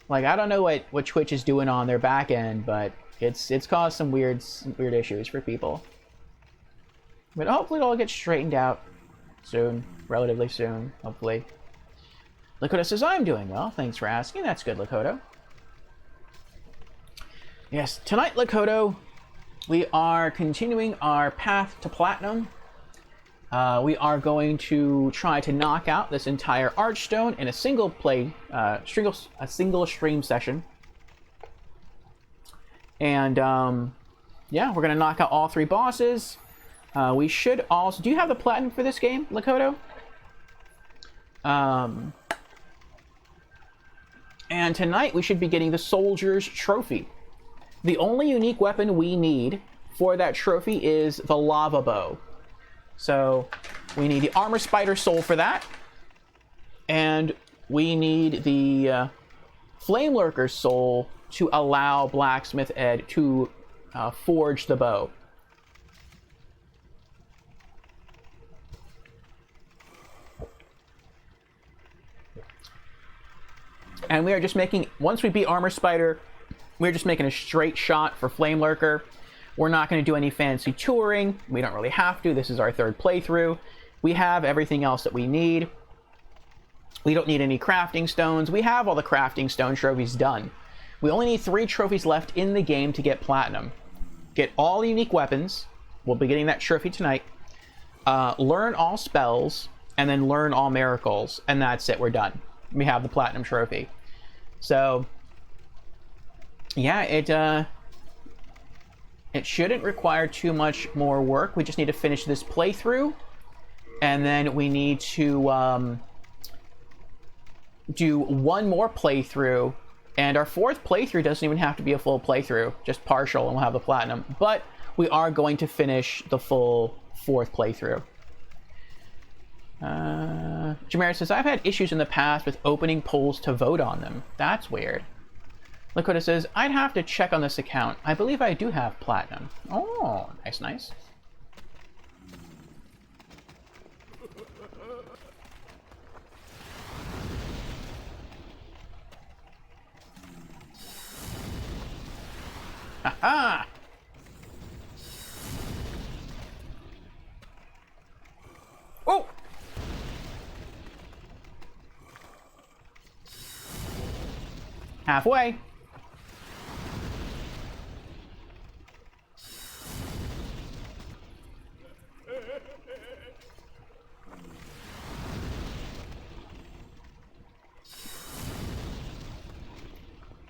Like, I don't know what Twitch is doing on their back end, but it's caused some weird issues for people. But hopefully it'll all get straightened out soon, relatively soon, hopefully. Lakota says, I'm doing well, thanks for asking. That's good, Lakota. Yes, tonight, Lakota, we are continuing our path to platinum. We are going to try to knock out this entire Archstone in a single stream session. And yeah, we're gonna knock out all 3 bosses. We should also. Do you have the platinum for this game, Lakota? And tonight we should be getting the Soldier's Trophy. The only unique weapon we need for that trophy is the Lava Bow. So we need the Armor Spider Soul for that. And we need the Flame Lurker Soul to allow Blacksmith Ed to forge the bow. And we are just making, once we beat Armor Spider, we're just making a straight shot for Flame Lurker. We're not going to do any fancy touring. We don't really have to. This is our 3rd playthrough. We have everything else that we need. We don't need any crafting stones. We have all the crafting stone trophies done. We only need 3 trophies left in the game to get platinum. Get all the unique weapons. We'll be getting that trophy tonight. Learn all spells, and then learn all miracles. And that's it. We're done. We have the platinum trophy. So yeah, it shouldn't require too much more work. We just need to finish this playthrough, and then we need to do one more playthrough, and our fourth playthrough doesn't even have to be a full playthrough, just partial, and we'll have the platinum. But we are going to finish the full fourth playthrough. Jamera says, I've had issues in the past with opening polls to vote on them. That's weird. Lakota says, I'd have to check on this account. I believe I do have platinum. Oh, nice, nice. Ha-ha! Oh! Halfway.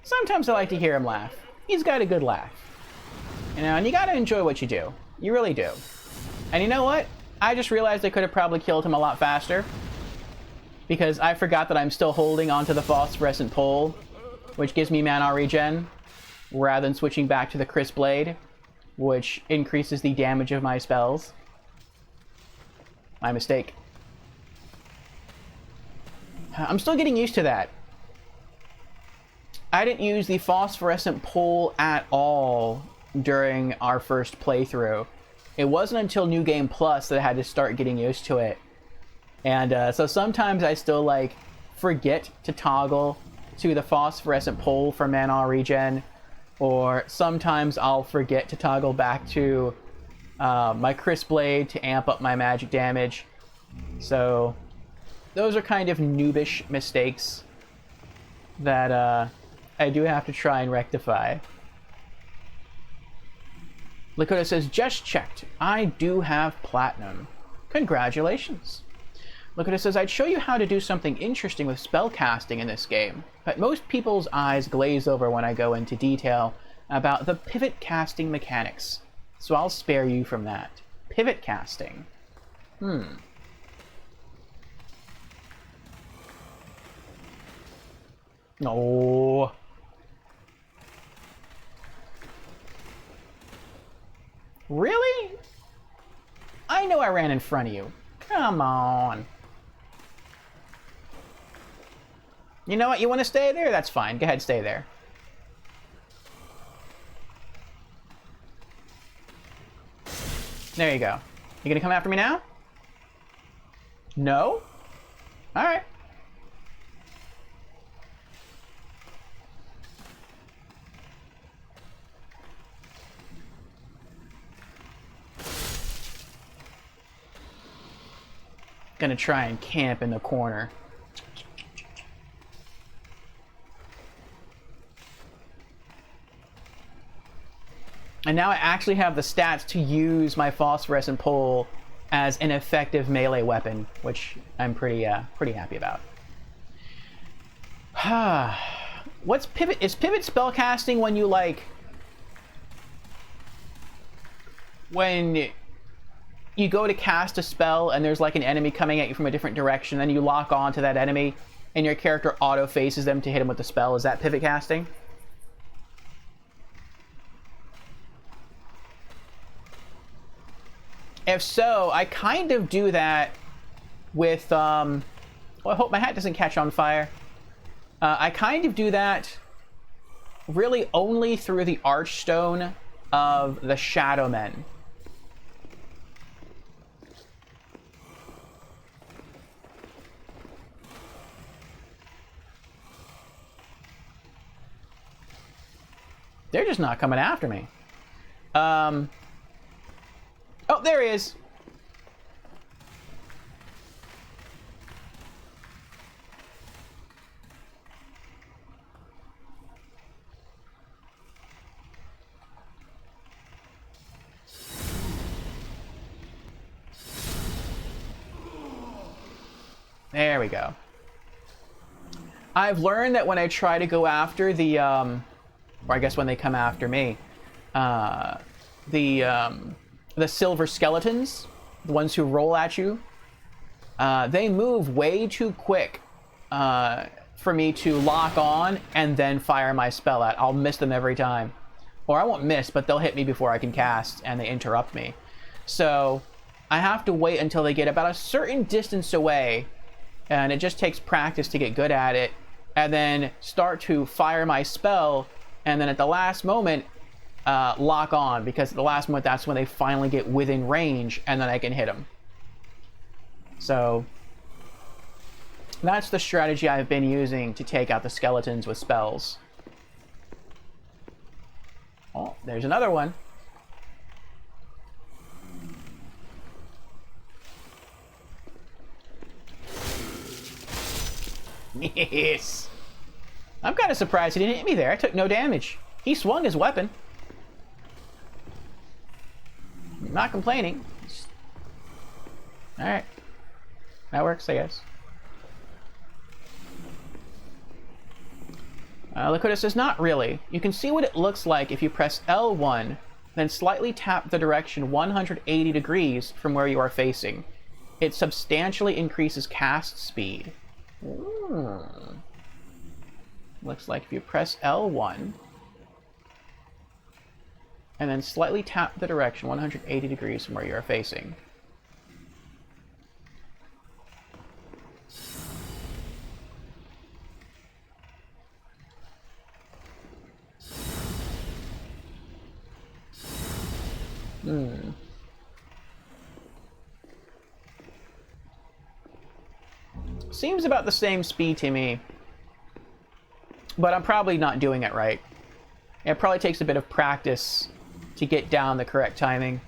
Sometimes I like to hear him laugh. He's got a good laugh. You know, and you gotta enjoy what you do. You really do. And you know what? I just realized I could have probably killed him a lot faster. Because I forgot that I'm still holding onto the phosphorescent pole, which gives me mana regen, rather than switching back to the Crisp Blade, which increases the damage of my spells. My mistake. I'm still getting used to that. I didn't use the phosphorescent pole at all during our first playthrough. It wasn't until New Game Plus that I had to start getting used to it. And so sometimes I still like forget to toggle to the phosphorescent pole for mana regen, or sometimes I'll forget to toggle back to my Crisp Blade to amp up my magic damage. So those are kind of noobish mistakes that I do have to try and rectify. Lakota says, just checked. I do have platinum. Congratulations. Lakota says, I'd show you how to do something interesting with spellcasting in this game, but most people's eyes glaze over when I go into detail about the pivot casting mechanics, so I'll spare you from that. Pivot casting. No. Really? I know I ran in front of you. Come on. You know what? You want to stay there? That's fine. Go ahead, stay there. There you go. You gonna come after me now? No? Alright. Gonna try and camp in the corner. And now I actually have the stats to use my phosphorescent pole as an effective melee weapon, which I'm pretty happy about. What's pivot? Is pivot spellcasting when you like when you go to cast a spell and there's like an enemy coming at you from a different direction, then you lock on to that enemy and your character auto faces them to hit him with the spell? Is that pivot casting? If so, I kind of do that with, well, I hope my hat doesn't catch on fire. I kind of do that really only through the Archstone of the Shadowmen. They're just not coming after me. Oh, there he is. There we go. I've learned that when I try to go after the or I guess when they come after me, the silver skeletons, the ones who roll at you, they move way too quick for me to lock on and then fire my spell at. I'll miss them every time. Or I won't miss, but they'll hit me before I can cast, and they interrupt me. So I have to wait until they get about a certain distance away, and it just takes practice to get good at it, and then start to fire my spell, and then at the last moment, lock on, because at the last moment, that's when they finally get within range, and then I can hit them. So that's the strategy I've been using to take out the skeletons with spells. Oh, there's another one. Yes! I'm kind of surprised he didn't hit me there. I took no damage. He swung his weapon. I'm not complaining. Alright. That works, I guess. Lakota says, not really. You can see what it looks like if you press L1, then slightly tap the direction 180 degrees from where you are facing. It substantially increases cast speed. Looks like if you press L1, and then slightly tap the direction 180 degrees from where you are facing. Seems about the same speed to me, but I'm probably not doing it right. It probably takes a bit of practice to get down the correct timing.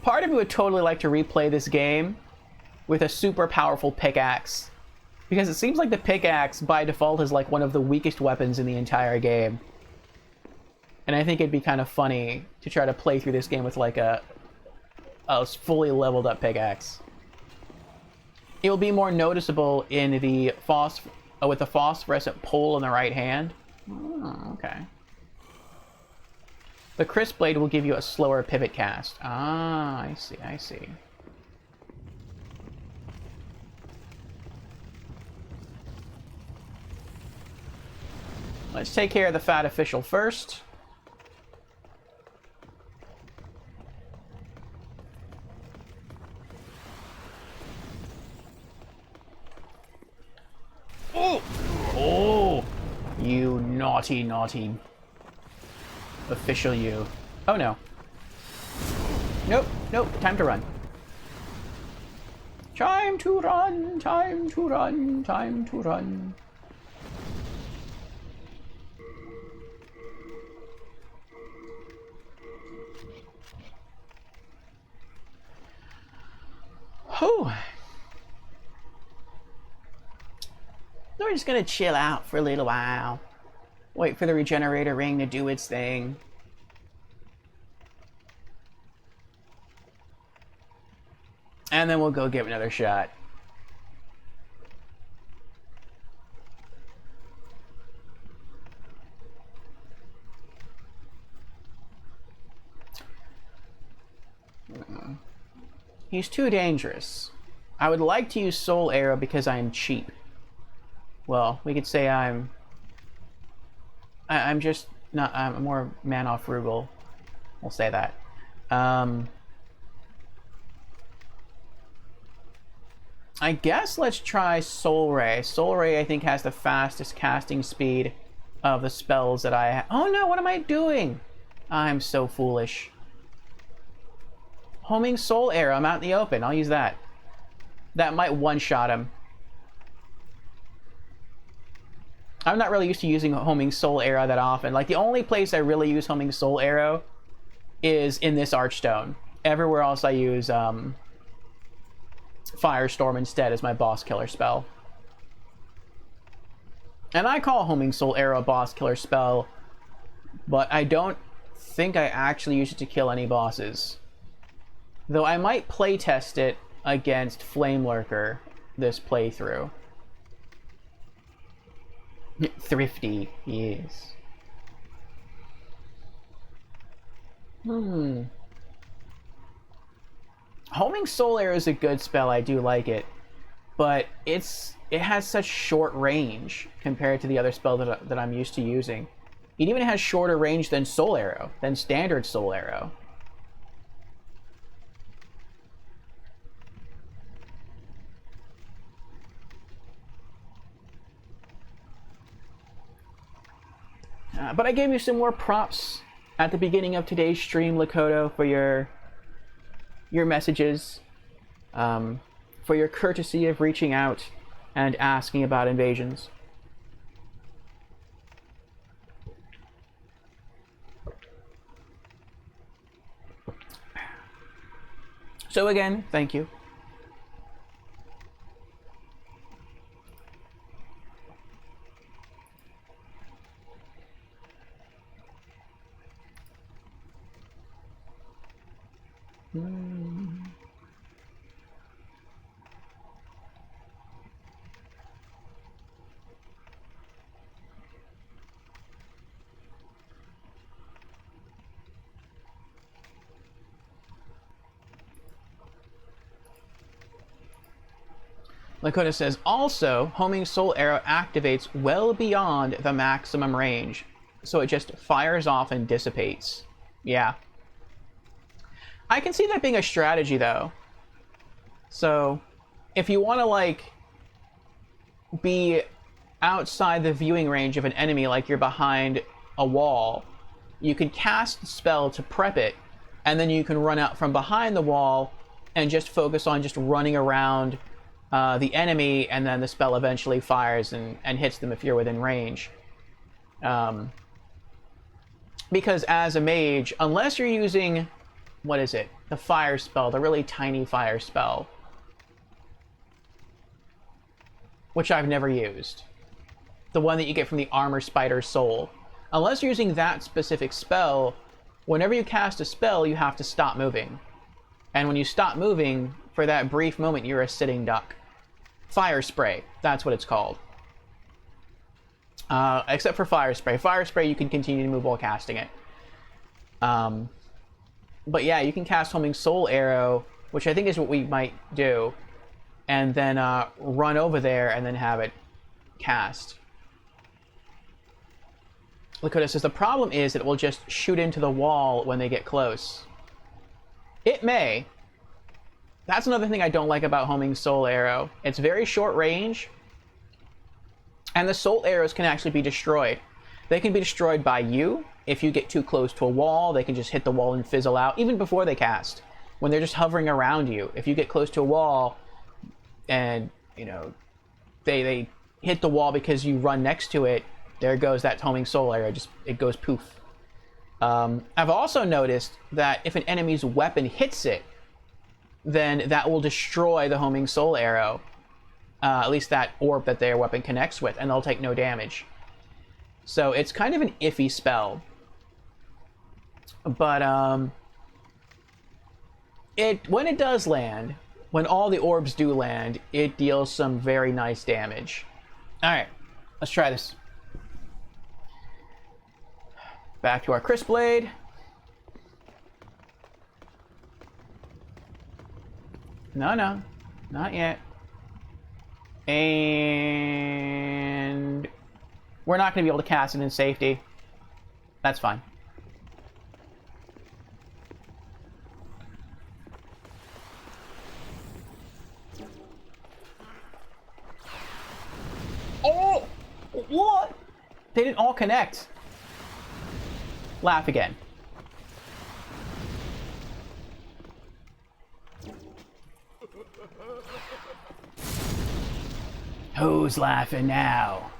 Part of me would totally like to replay this game with a super powerful pickaxe, because it seems like the pickaxe by default is like one of the weakest weapons in the entire game. And I think it'd be kind of funny to try to play through this game with like a fully leveled up pickaxe. It will be more noticeable in the with the phosphorescent pole in the right hand. Oh, okay. The crisp blade will give you a slower pivot cast. Ah, I see, I see. Let's take care of the fat official first. Oh! Oh! You naughty, naughty official you. Oh no. Nope, nope, time to run. Time to run, time to run, time to run. Whew. We're just gonna chill out for a little while. Wait for the regenerator ring to do its thing. And then we'll go give another shot. He's too dangerous. I would like to use Soul Arrow because I am cheap. Well, we could say I'm just not. I'm more mana frugal. We'll say that. I guess let's try Soul Ray. Soul Ray, I think, has the fastest casting speed of the spells that I have. Oh no! What am I doing? I'm so foolish. Homing Soul Arrow. I'm out in the open. I'll use that. That might one-shot him. I'm not really used to using Homing Soul Arrow that often. Like, the only place I really use Homing Soul Arrow is in this Archstone. Everywhere else I use Firestorm instead as my boss killer spell. And I call Homing Soul Arrow a boss killer spell, but I don't think I actually use it to kill any bosses. Though I might playtest it against Flame Lurker this playthrough. Thrifty, he is. Homing Soul Arrow is a good spell, I do like it. But it has such short range compared to the other spell that I'm used to using. It even has shorter range than Soul Arrow, than standard Soul Arrow. But I gave you some more props at the beginning of today's stream, Lakoto, for your messages, for your courtesy of reaching out and asking about invasions. So again, thank you. Lakota says, also, homing Soul Arrow activates well beyond the maximum range, so it just fires off and dissipates. Yeah. I can see that being a strategy, though. So, if you want to, like, be outside the viewing range of an enemy, like you're behind a wall, you can cast the spell to prep it, and then you can run out from behind the wall and just focus on just running around the enemy, and then the spell eventually fires and hits them if you're within range. Because as a mage, unless you're using, what is it? The fire spell, the really tiny fire spell. Which I've never used. The one that you get from the Armor Spider Soul. Unless you're using that specific spell, whenever you cast a spell, you have to stop moving. And when you stop moving, for that brief moment, you're a sitting duck. Fire Spray, that's what it's called. Except for Fire Spray. Fire Spray, you can continue to move while casting it. But yeah, you can cast Homing Soul Arrow, which I think is what we might do, and then run over there and then have it cast. Lakota says, the problem is that it will just shoot into the wall when they get close. It may. That's another thing I don't like about Homing Soul Arrow. It's very short range, and the Soul Arrows can actually be destroyed. They can be destroyed by you. If you get too close to a wall, they can just hit the wall and fizzle out, even before they cast. When they're just hovering around you, if you get close to a wall, and, you know, they hit the wall because you run next to it, there goes that Homing Soul Arrow, it goes poof. I've also noticed that if an enemy's weapon hits it, then that will destroy the Homing Soul Arrow, at least that orb that their weapon connects with, and they'll take no damage. So it's kind of an iffy spell. But when it does land, when all the orbs do land, it deals some very nice damage. Alright, let's try this. Back to our Crisp Blade. No, not yet. And we're not going to be able to cast it in safety. That's fine. Oh! What? They didn't all connect. Laugh again. Who's laughing now?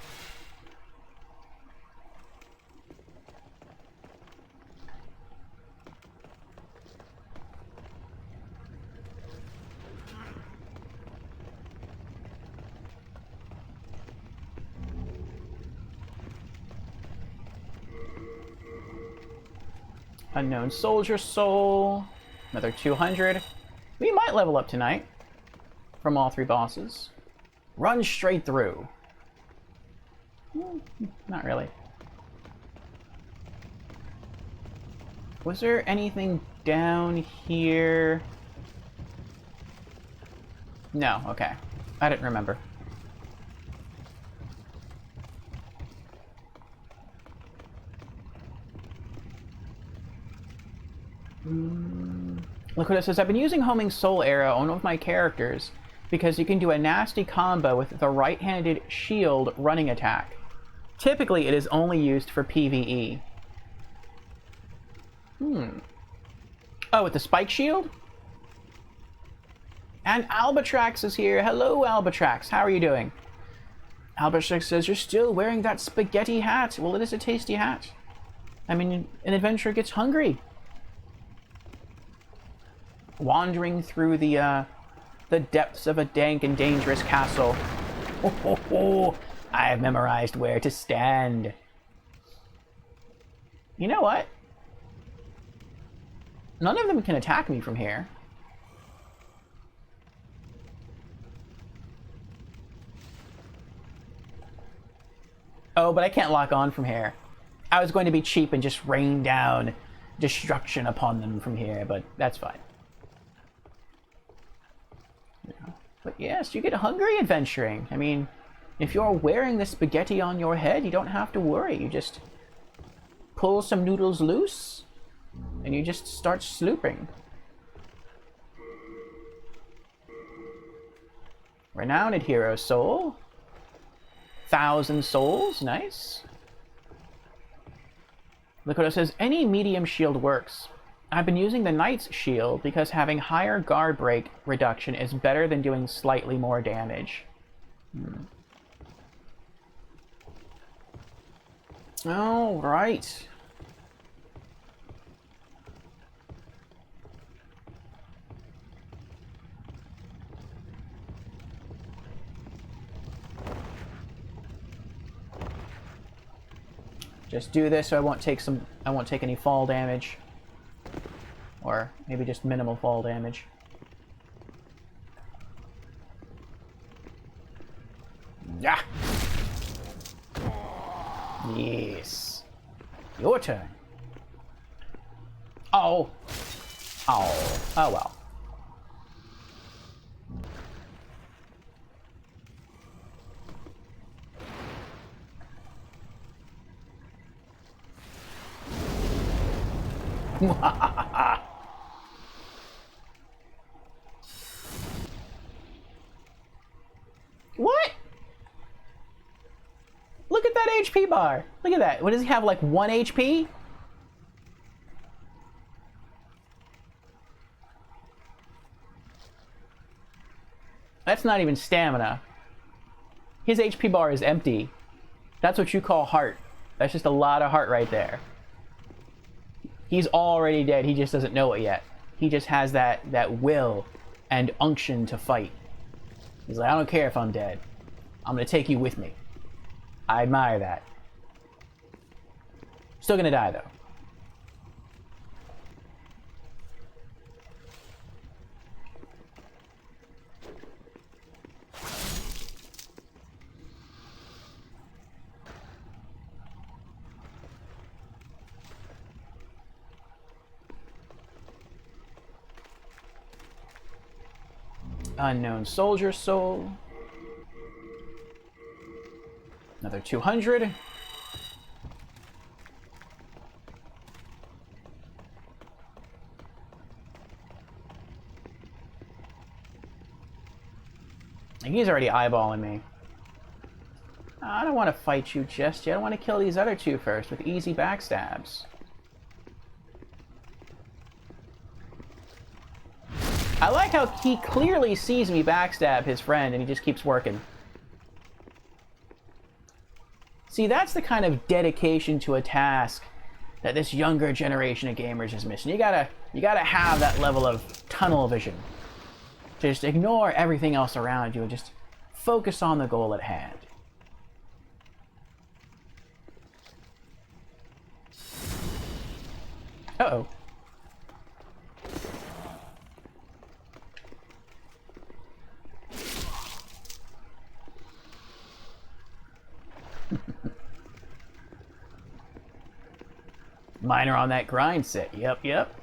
Unknown Soldier Soul. Another 200. We might level up tonight from all three bosses. Run straight through. Not really. Was there anything down here? No, okay. I didn't remember. Look what it says. I've been using Homing Soul Arrow on one of my characters because you can do a nasty combo with the right-handed shield running attack. Typically, it is only used for PvE. Oh, with the spike shield? And Albatrax is here. Hello, Albatrax. How are you doing? Albatrax says, you're still wearing that spaghetti hat. Well, it is a tasty hat. I mean, an adventurer gets hungry. Wandering through the depths of a dank and dangerous castle. I have memorized where to stand. You know what? None of them can attack me from here. Oh, but I can't lock on from here. I was going to be cheap and just rain down destruction upon them from here, but that's fine. But yes, you get hungry adventuring. I mean, if you're wearing the spaghetti on your head, you don't have to worry. You just pull some noodles loose, and you just start slooping. Renowned Hero Soul. 1,000 souls, nice. Look what it says, any medium shield works. I've been using the Knight's shield because having higher guard break reduction is better than doing slightly more damage. All right. Just do this so I won't take any fall damage. Or maybe just minimal fall damage. Yeah. Yes. Your turn. Oh. Oh. Oh well. What? Look at that HP bar. Look at that. What does he have, like 1 HP? That's not even stamina. His HP bar is empty. That's what you call heart. That's just a lot of heart right there. He's already dead. He just doesn't know it yet. He just has that will and unction to fight. He's like, I don't care if I'm dead. I'm gonna take you with me. I admire that. Still gonna die, though. Unknown Soldier Soul. Another 200. And he's already eyeballing me. I don't want to fight you just yet. I want to kill these other two first with easy backstabs. I like how he clearly sees me backstab his friend and he just keeps working. See, that's the kind of dedication to a task that this younger generation of gamers is missing. You gotta have that level of tunnel vision. Just ignore everything else around you and just focus on the goal at hand. Uh-oh. Miner on that grind set. Yep, yep.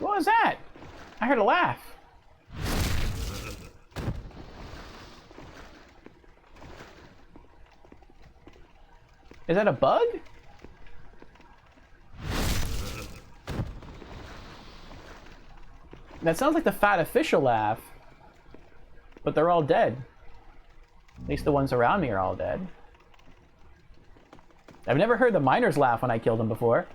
What was that? I heard a laugh. Is that a bug? That sounds like the fat official laugh. But they're all dead. At least the ones around me are all dead. I've never heard the miners laugh when I killed them before.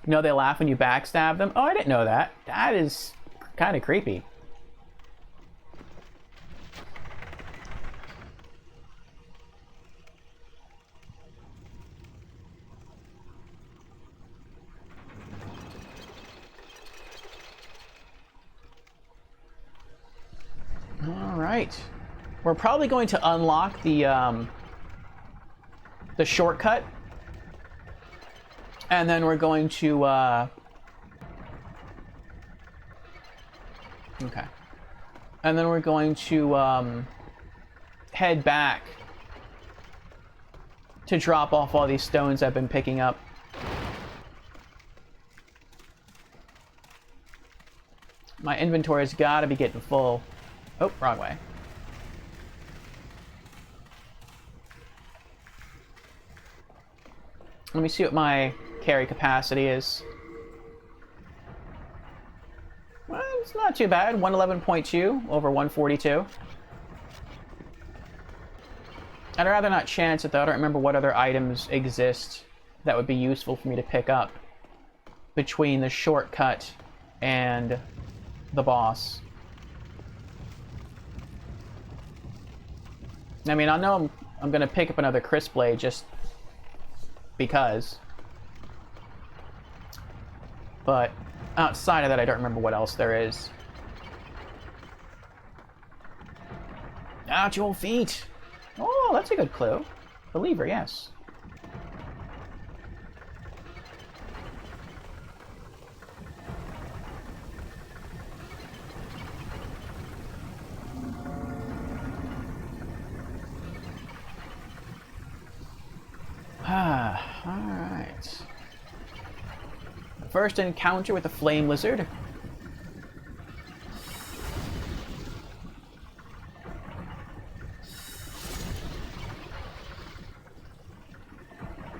You know they laugh when you backstab them? Oh, I didn't know that. That is kind of creepy. All right. We're probably going to unlock the shortcut. And then we're going to, okay. And then we're going to, head back to drop off all these stones I've been picking up. My inventory's gotta be getting full. Oh, wrong way. Let me see what my carry capacity is. Well, it's not too bad. 111.2 over 142. I'd rather not chance it, though. I don't remember what other items exist that would be useful for me to pick up between the shortcut and the boss. I mean, I know I'm going to pick up another Crisp Blade just because. But outside of that, I don't remember what else there is. Out your feet! Oh, that's a good clue. Believer, yes. Ah, alright. First encounter with the flame lizard.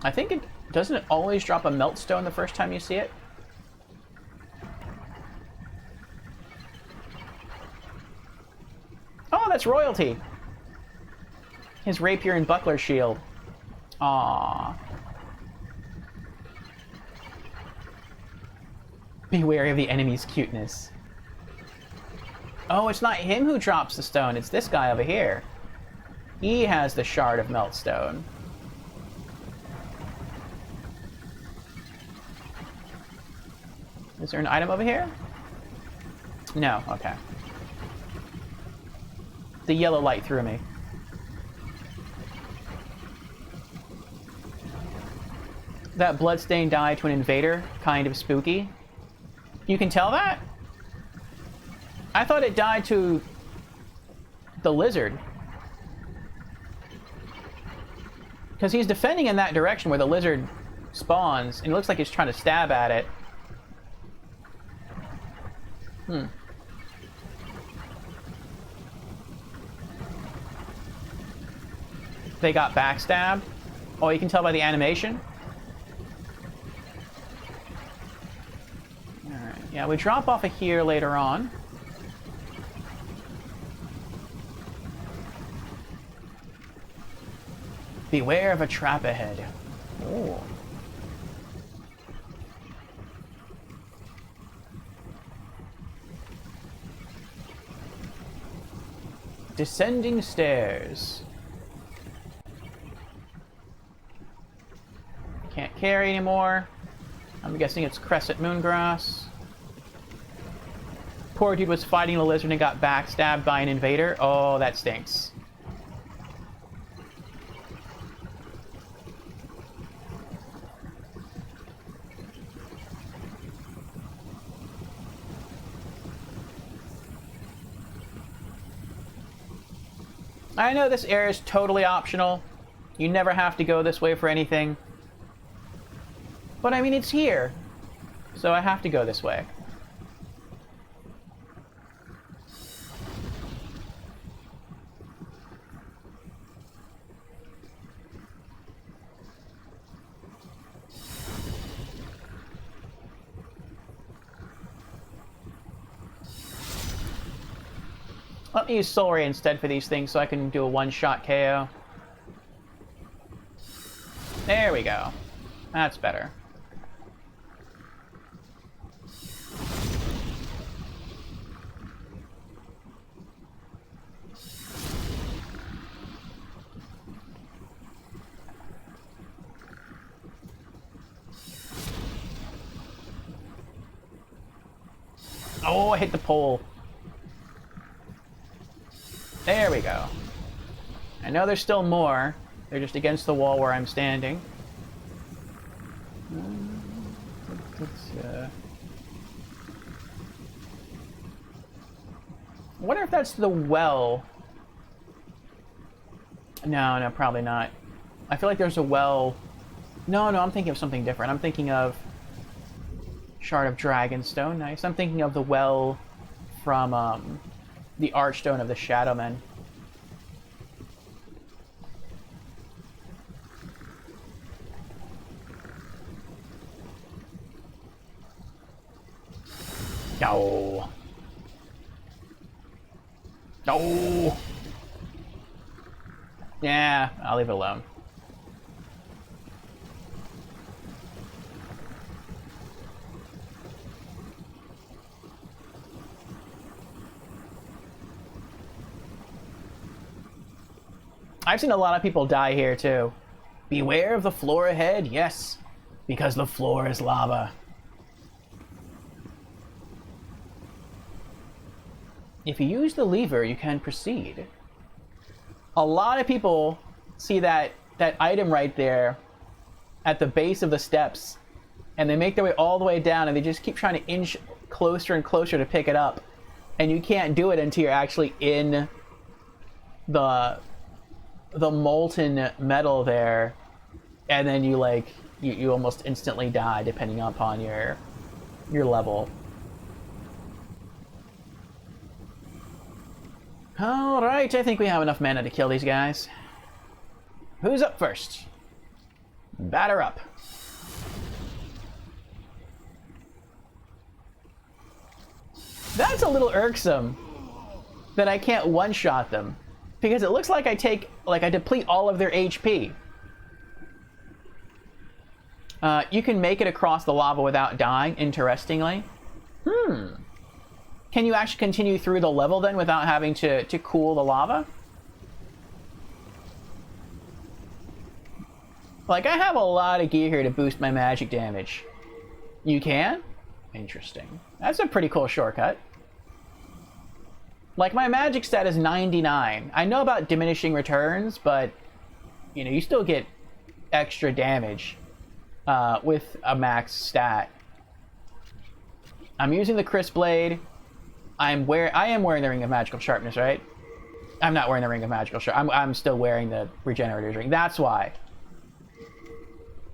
I think it doesn't it always drop a meltstone the first time you see it? Oh, that's royalty. His rapier and buckler shield. Aww. Be wary of the enemy's cuteness. Oh, it's not him who drops the stone, it's this guy over here. He has the shard of meltstone. Is there an item over here? No, okay. The yellow light threw me. That bloodstained eye to an invader, kind of spooky. You can tell that? I thought it died to the lizard. Because he's defending in that direction where the lizard spawns, and it looks like he's trying to stab at it. They got backstabbed. Oh, you can tell by the animation? Alright, yeah, we drop off of here later on. Beware of a trap ahead. Oh. Descending stairs. Can't carry anymore. I'm guessing it's Crescent Moongrass. Poor dude was fighting the lizard and got backstabbed by an invader. Oh, that stinks. I know this area is totally optional. You never have to go this way for anything. But I mean, it's here. So I have to go this way. Let me use Soul Ray instead for these things so I can do a one-shot KO. There we go. That's better. Oh, I hit the pole. There we go. I know there's still more. They're just against the wall where I'm standing. I wonder if that's the well. No, probably not. I feel like there's a well. No, I'm thinking of something different. I'm thinking of Shard of Dragonstone. Nice. I'm thinking of the well from the Archstone of the Shadowmen. No. No. Yeah, I'll leave it alone. I've seen a lot of people die here too. Beware of the floor ahead, yes, because the floor is lava. If you use the lever, you can proceed. A lot of people see that item right there at the base of the steps, and they make their way all the way down, and they just keep trying to inch closer and closer to pick it up. And you can't do it until you're actually in the molten metal there, and then you you almost instantly die depending upon your level. Alright, I think we have enough mana to kill these guys. Who's up first? Batter up. That's a little irksome that I can't one-shot them, because it looks like I deplete all of their HP. You can make it across the lava without dying, interestingly. Can you actually continue through the level then without having to cool the lava? Like, I have a lot of gear here to boost my magic damage. You can? Interesting. That's a pretty cool shortcut. Like, my magic stat is 99. I know about diminishing returns, but, you know, you still get extra damage with a max stat. I'm using the Crisp Blade. I am wearing the Ring of Magical Sharpness, right? I'm not wearing the Ring of Magical Sharpness. I'm still wearing the Regenerator's Ring. That's why.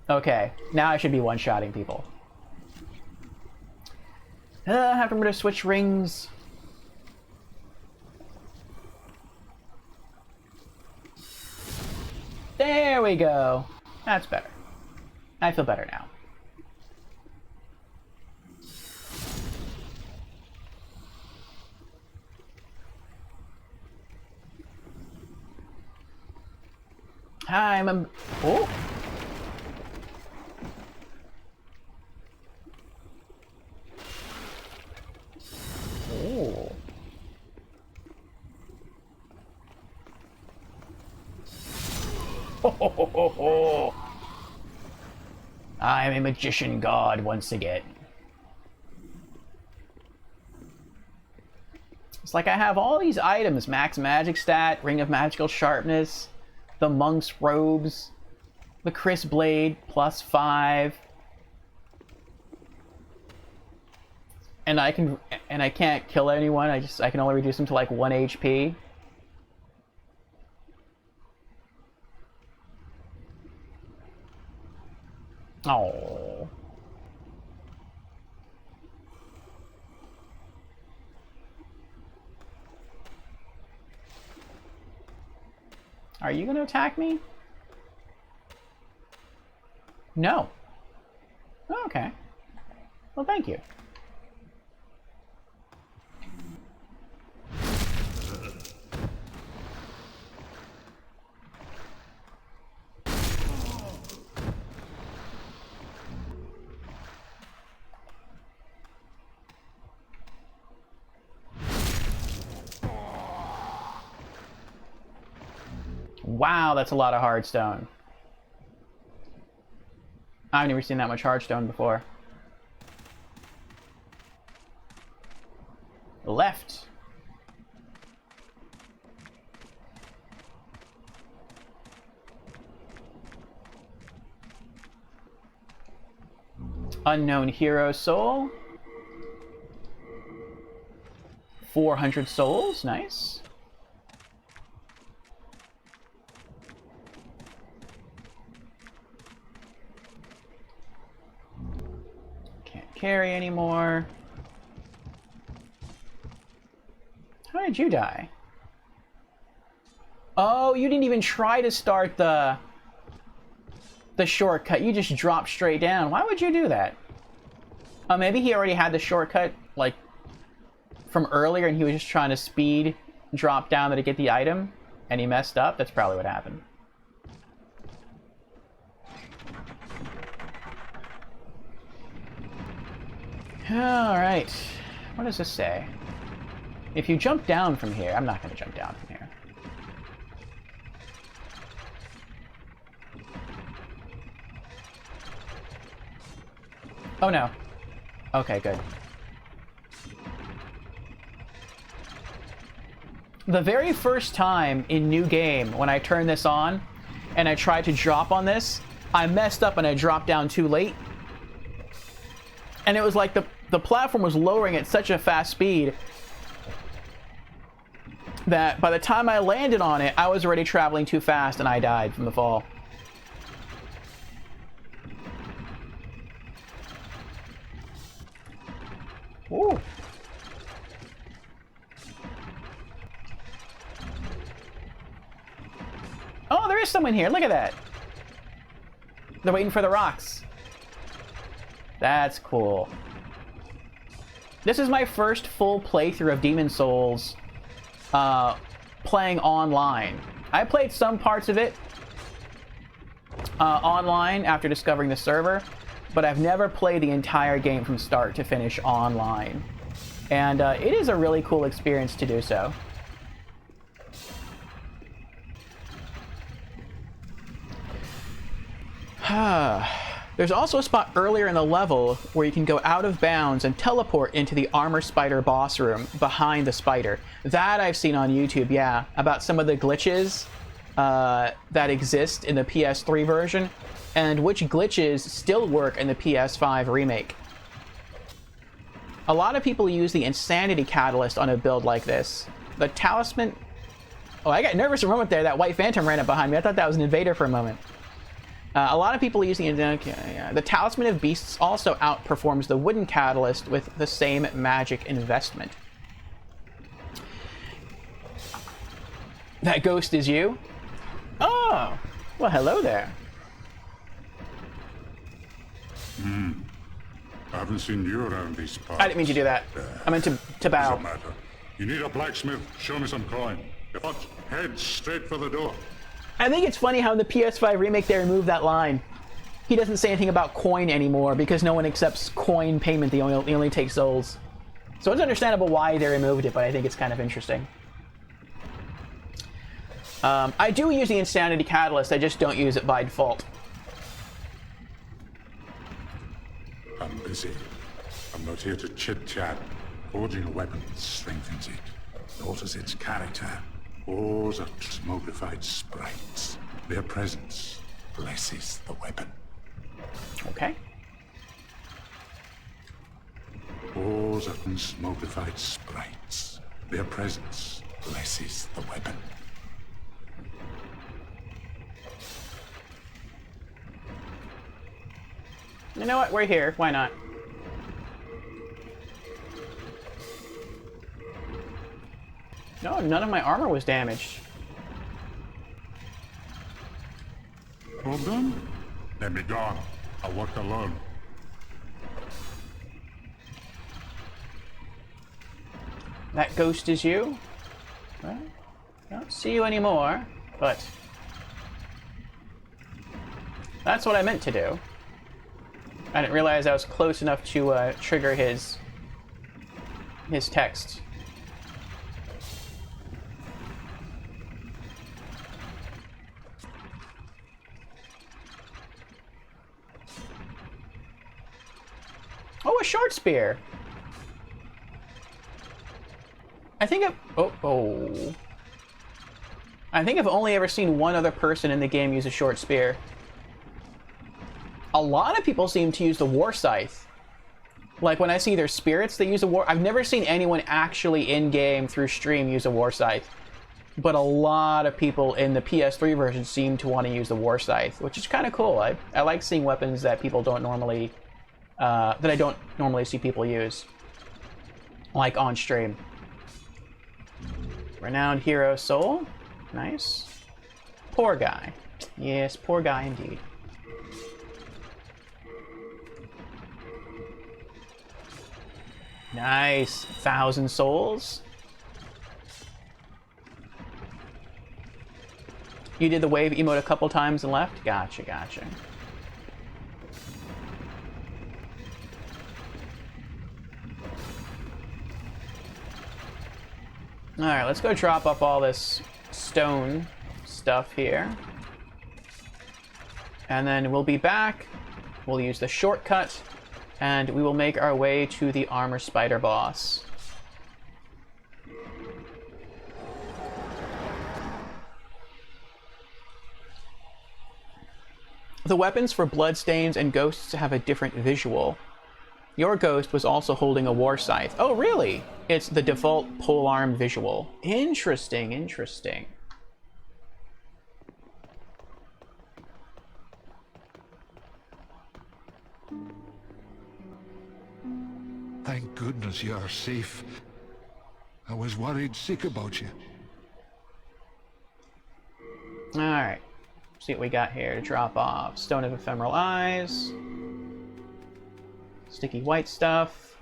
Okay, now I should be one-shotting people. I have to remember to switch rings. There we go. That's better. I feel better now. Oh! Oh. I am a magician god once again. It's like I have all these items: max magic stat, ring of magical sharpness, the monk's robes, the Chris blade +5, and I can't kill anyone. I can only reduce them to like 1 HP. Oh. Are you gonna attack me? No. Oh, okay. Well, thank you. Wow, that's a lot of hardstone. I've never seen that much hardstone before. Left. Unknown hero soul. 400 souls, nice. Carry anymore. How did you die? Oh, you didn't even try to start the shortcut. You just dropped straight down. Why would you do that? Oh, maybe he already had the shortcut like from earlier and he was just trying to speed drop down to get the item and he messed up. That's probably what happened. Alright, what does this say? If you jump down from here, I'm not going to jump down from here. Oh no. Okay, good. The very first time in New Game, when I turned this on, and I tried to drop on this, I messed up and I dropped down too late. And it was like the platform was lowering at such a fast speed that by the time I landed on it, I was already traveling too fast and I died from the fall. Ooh. Oh, there is someone here. Look at that. They're waiting for the rocks. That's cool. This is my first full playthrough of Demon's Souls playing online. I played some parts of it online after discovering the server, but I've never played the entire game from start to finish online. And it is a really cool experience to do so. There's also a spot earlier in the level where you can go out of bounds and teleport into the armor spider boss room behind the spider. That I've seen on YouTube, yeah, about some of the glitches that exist in the PS3 version and which glitches still work in the PS5 remake. A lot of people use the Insanity Catalyst on a build like this. The Talisman... Oh, I got nervous for a moment there. That White Phantom ran up behind me. I thought that was an invader for a moment. A lot of people using the Talisman of Beasts also outperforms the Wooden Catalyst with the same magic investment. That ghost is you? Oh, well, hello there.
I haven't seen you around these parts.
I didn't mean to do that. I meant to bow.
Doesn't matter. You need a blacksmith. Show me some coin. If not, head straight for the door.
I think it's funny how in the PS5 remake they removed that line. He doesn't say anything about coin anymore because no one accepts coin payment. They only take souls. So it's understandable why they removed it, but I think it's kind of interesting. I do use the Insanity Catalyst, I just don't use it by default.
I'm busy. I'm not here to chit-chat. Forging a weapon strengthens it. Alters its character. Wars are smogrified sprites. Their presence blesses the weapon.
Okay.
Wars are smogrified sprites. Their presence blesses the weapon.
You know what? We're here. Why not? No, none of my armor was damaged.
All done? Then be gone. I'll work alone.
That ghost is you? Well, I don't see you anymore, but... that's what I meant to do. I didn't realize I was close enough to trigger his text. Oh, a short spear. I think I think I've only ever seen one other person in the game use a short spear. A lot of people seem to use the war scythe. Like when I see their spirits, they use a war. I've never seen anyone actually in game through stream use a war scythe, but a lot of people in the PS3 version seem to want to use the war scythe, which is kind of cool. I like seeing weapons that people don't normally, that I don't normally see people use, like on stream. Renowned hero soul, nice. Poor guy, yes, poor guy indeed. Nice. 1,000 souls. You did the wave emote a couple times and left? Gotcha, gotcha. Alright, let's go drop up all this stone stuff here. And then we'll be back. We'll use the shortcut. And we will make our way to the armor spider boss. The weapons for bloodstains and ghosts have a different visual. Your ghost was also holding a war scythe. Oh, really? It's the default polearm visual. Interesting, interesting.
Thank goodness you're safe. I was worried sick about you.
Alright. See what we got here to drop off. Stone of Ephemeral Eyes. Sticky white stuff.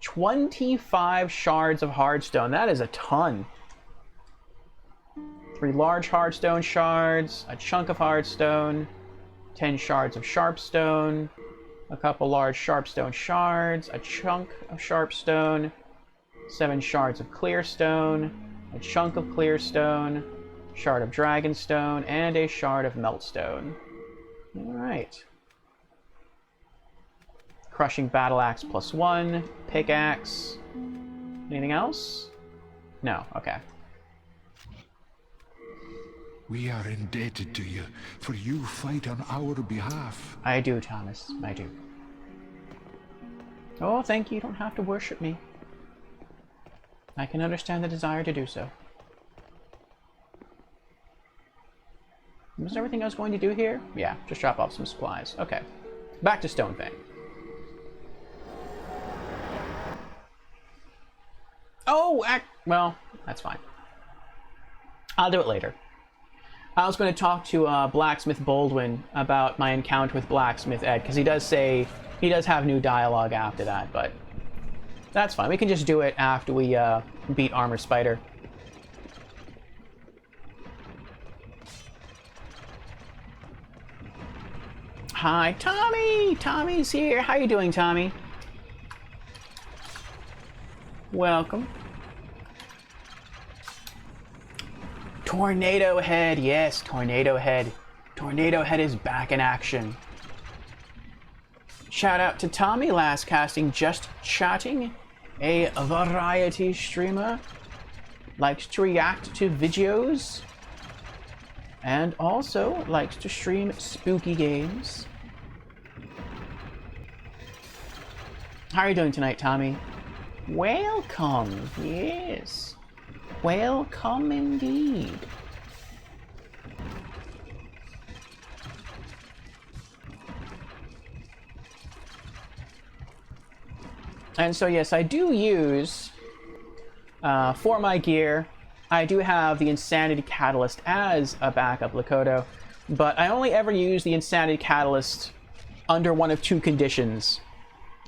25 shards of hardstone. That is a ton. 3 large hardstone shards. A chunk of hardstone. 10 shards of sharpstone. A couple large sharpstone shards, a chunk of sharpstone, 7 shards of clearstone, a chunk of clearstone, shard of dragonstone, and a shard of meltstone. Alright. Crushing battle axe +1, pickaxe. Anything else? No, okay.
We are indebted to you, for you fight on our behalf.
I do, Thomas, I do. Oh, thank you, you don't have to worship me. I can understand the desire to do so. Was everything I was going to do here? Yeah, just drop off some supplies. Okay. Back to Stonefang. Oh, well, that's fine. I'll do it later. I was going to talk to Blacksmith Baldwin about my encounter with Blacksmith Ed, because he does have new dialogue after that, but that's fine. We can just do it after we beat Armor Spider. Hi, Tommy! Tommy's here. How you doing, Tommy? Welcome. Tornado Head, yes, Tornado Head. Tornado Head is back in action. Shout out to Tommy, last casting Just Chatting, a variety streamer. Likes to react to videos. And also likes to stream spooky games. How are you doing tonight, Tommy? Welcome, yes. Welcome indeed. And so yes, I do use, for my gear, I do have the Insanity Catalyst as a backup Lakota, but I only ever use the Insanity Catalyst under one of two conditions.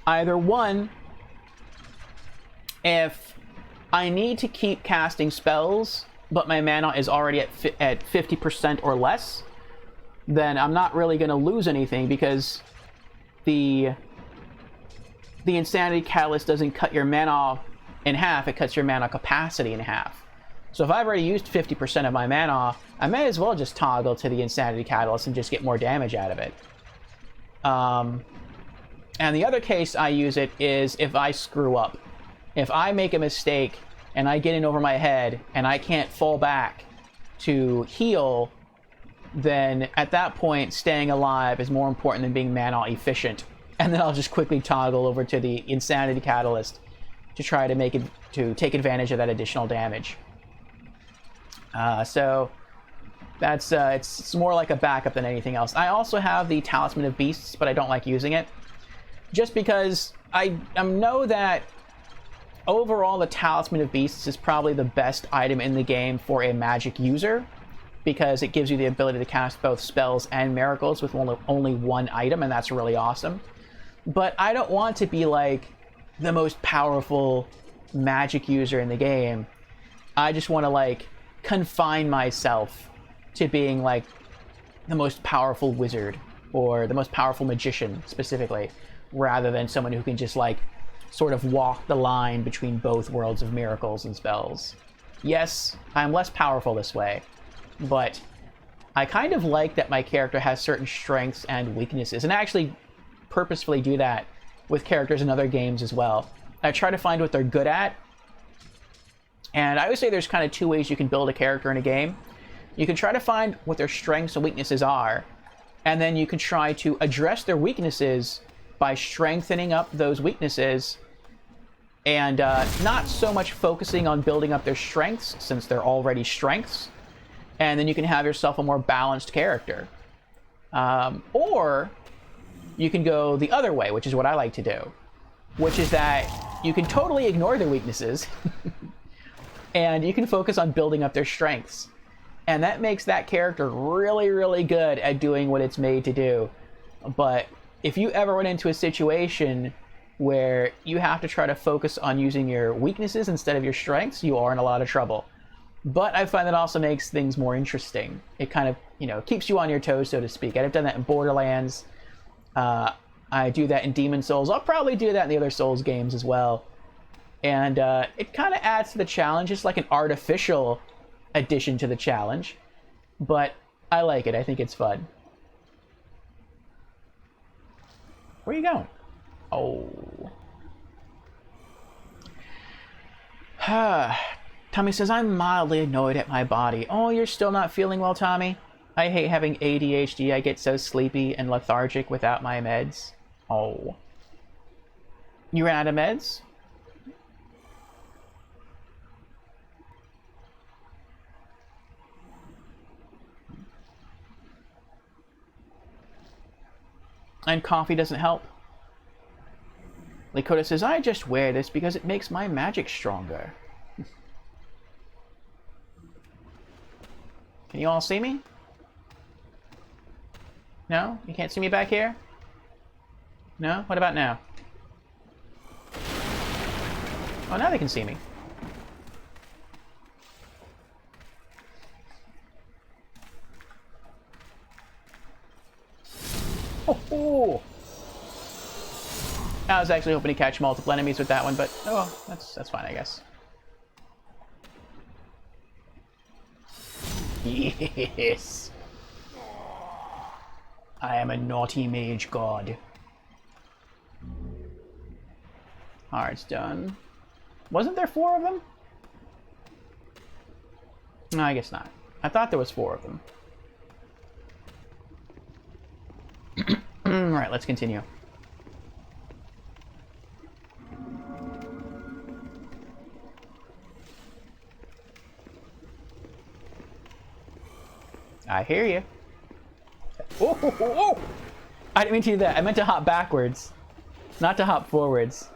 Either one, if I need to keep casting spells, but my mana is already at 50% or less, then I'm not really going to lose anything because the Insanity Catalyst doesn't cut your mana in half, it cuts your mana capacity in half. So if I've already used 50% of my mana, I may as well just toggle to the Insanity Catalyst and just get more damage out of it. And the other case I use it is if I screw up. If I make a mistake and I get in over my head and I can't fall back to heal, then at that point staying alive is more important than being mana efficient. And then I'll just quickly toggle over to the Insanity Catalyst to try to take advantage of that additional damage. So that's it's more like a backup than anything else. I also have the Talisman of Beasts, but I don't like using it, just because I know that overall the Talisman of Beasts is probably the best item in the game for a magic user, because it gives you the ability to cast both spells and miracles with only one item, and that's really awesome. But I don't want to be like the most powerful magic user in the game. I just want to like confine myself to being like the most powerful wizard or the most powerful magician specifically, rather than someone who can just like sort of walk the line between both worlds of miracles and spells. Yes, I'm less powerful this way, but I kind of like that my character has certain strengths and weaknesses, and I actually purposefully do that with characters in other games as well. I try to find what they're good at, and I always say there's kind of two ways you can build a character in a game. You can try to find what their strengths and weaknesses are, and then you can try to address their weaknesses by strengthening up those weaknesses and not so much focusing on building up their strengths, since they're already strengths, and then you can have yourself a more balanced character. Or you can go the other way, which is what I like to do, which is that you can totally ignore their weaknesses and you can focus on building up their strengths. And that makes that character really, really good at doing what it's made to do. But if you ever run into a situation where you have to try to focus on using your weaknesses instead of your strengths, you are in a lot of trouble. But I find that also makes things more interesting. It kind of, keeps you on your toes, so to speak. I've done that in Borderlands. I do that in Demon Souls. I'll probably do that in the other Souls games as well. And it kind of adds to the challenge. It's like an artificial addition to the challenge. But I like it. I think it's fun. Where are you going? Oh. Tommy says, I'm mildly annoyed at my body. Oh, you're still not feeling well, Tommy? I hate having ADHD. I get so sleepy and lethargic without my meds. Oh. You ran out of meds? And coffee doesn't help? Lakota says, I just wear this because it makes my magic stronger. Can you all see me? No? You can't see me back here? No? What about now? Oh, now they can see me. Oh! I was actually hoping to catch multiple enemies with that one, but oh well, that's fine, I guess. Yes. I am a naughty mage god. Alright, it's done. Wasn't there 4 of them? No, I guess not. I thought there was 4 of them. Alright, let's continue. I hear you. Oh, oh, oh, oh! I didn't mean to do that. I meant to hop backwards, not to hop forwards.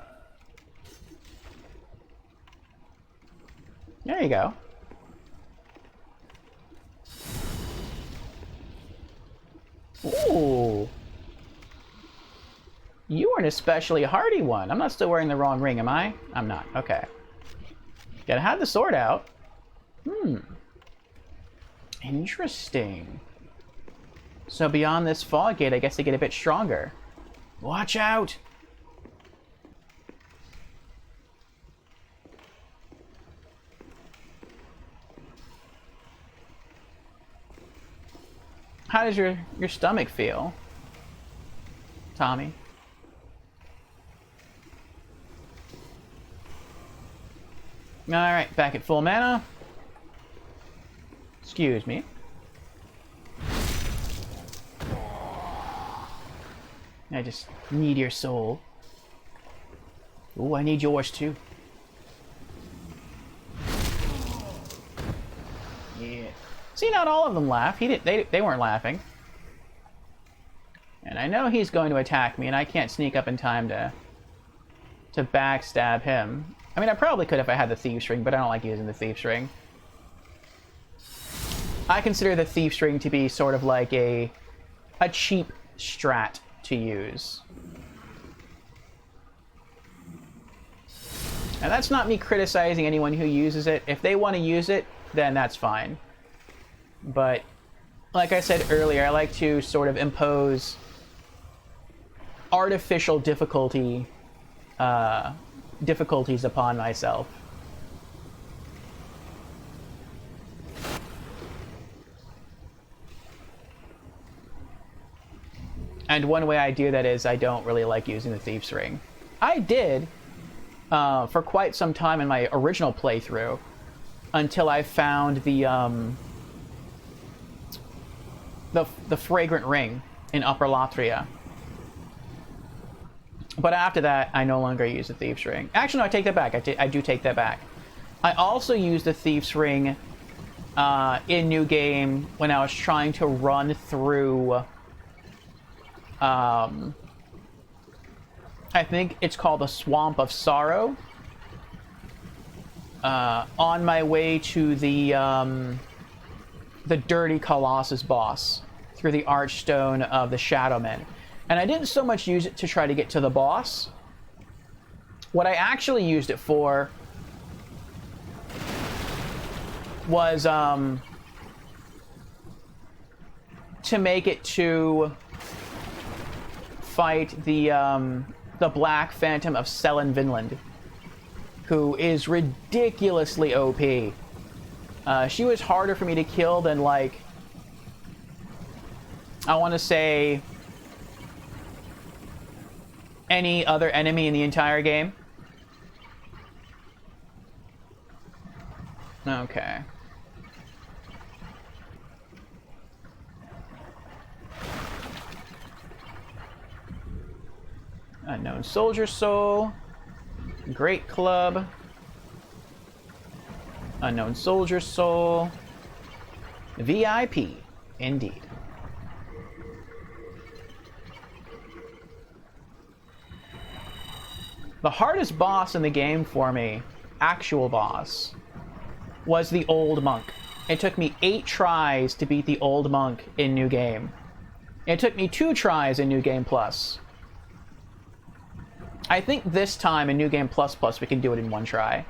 There you go. Ooh. You are an especially hardy one. I'm not still wearing the wrong ring, am I? I'm not. Okay. Gotta have the sword out. Interesting. So beyond this fog gate, I guess they get a bit stronger. Watch out! How does your stomach feel, Tommy? Alright, back at full mana. Excuse me. I just need your soul. Ooh, I need yours too. Yeah. See, not all of them laugh. They weren't laughing. And I know he's going to attack me, and I can't sneak up in time to backstab him. I mean, I probably could if I had the Thieves' Ring, but I don't like using the Thieves' Ring. I consider the Thieves' Ring to be sort of like a cheap strat to use. And that's not me criticizing anyone who uses it. If they want to use it, then that's fine. But, like I said earlier, I like to sort of impose artificial difficulties upon myself. And one way I do that is I don't really like using the Thieves' Ring. I did for quite some time in my original playthrough until I found the Fragrant Ring in Upper Latria. But after that, I no longer use the Thieves' Ring. Actually, no, I take that back. I do take that back. I also used the Thieves' Ring in New Game when I was trying to run through... I think it's called the Swamp of Sorrow. On my way to the Dirty Colossus boss through the Archstone of the Shadowmen. And I didn't so much use it to try to get to the boss. What I actually used it for was to make it to fight the Black Phantom of Selen Vinland, who is ridiculously OP. She was harder for me to kill than, like, I want to say any other enemy in the entire game. Okay. Unknown Soldier Soul. Great Club. Unknown Soldier Soul. VIP. Indeed. The hardest boss in the game for me, actual boss, was the Old Monk. It took me 8 tries to beat the Old Monk in New Game. It took me 2 tries in New Game Plus. I think this time in New Game Plus Plus we can do it in 1 try.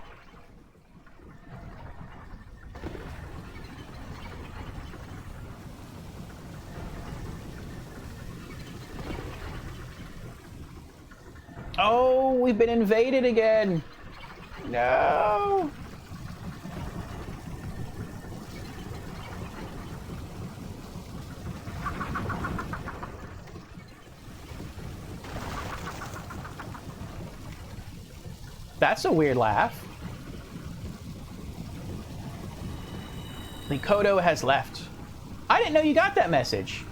Oh, we've been invaded again. No. That's a weird laugh. Likoto has left. I didn't know you got that message.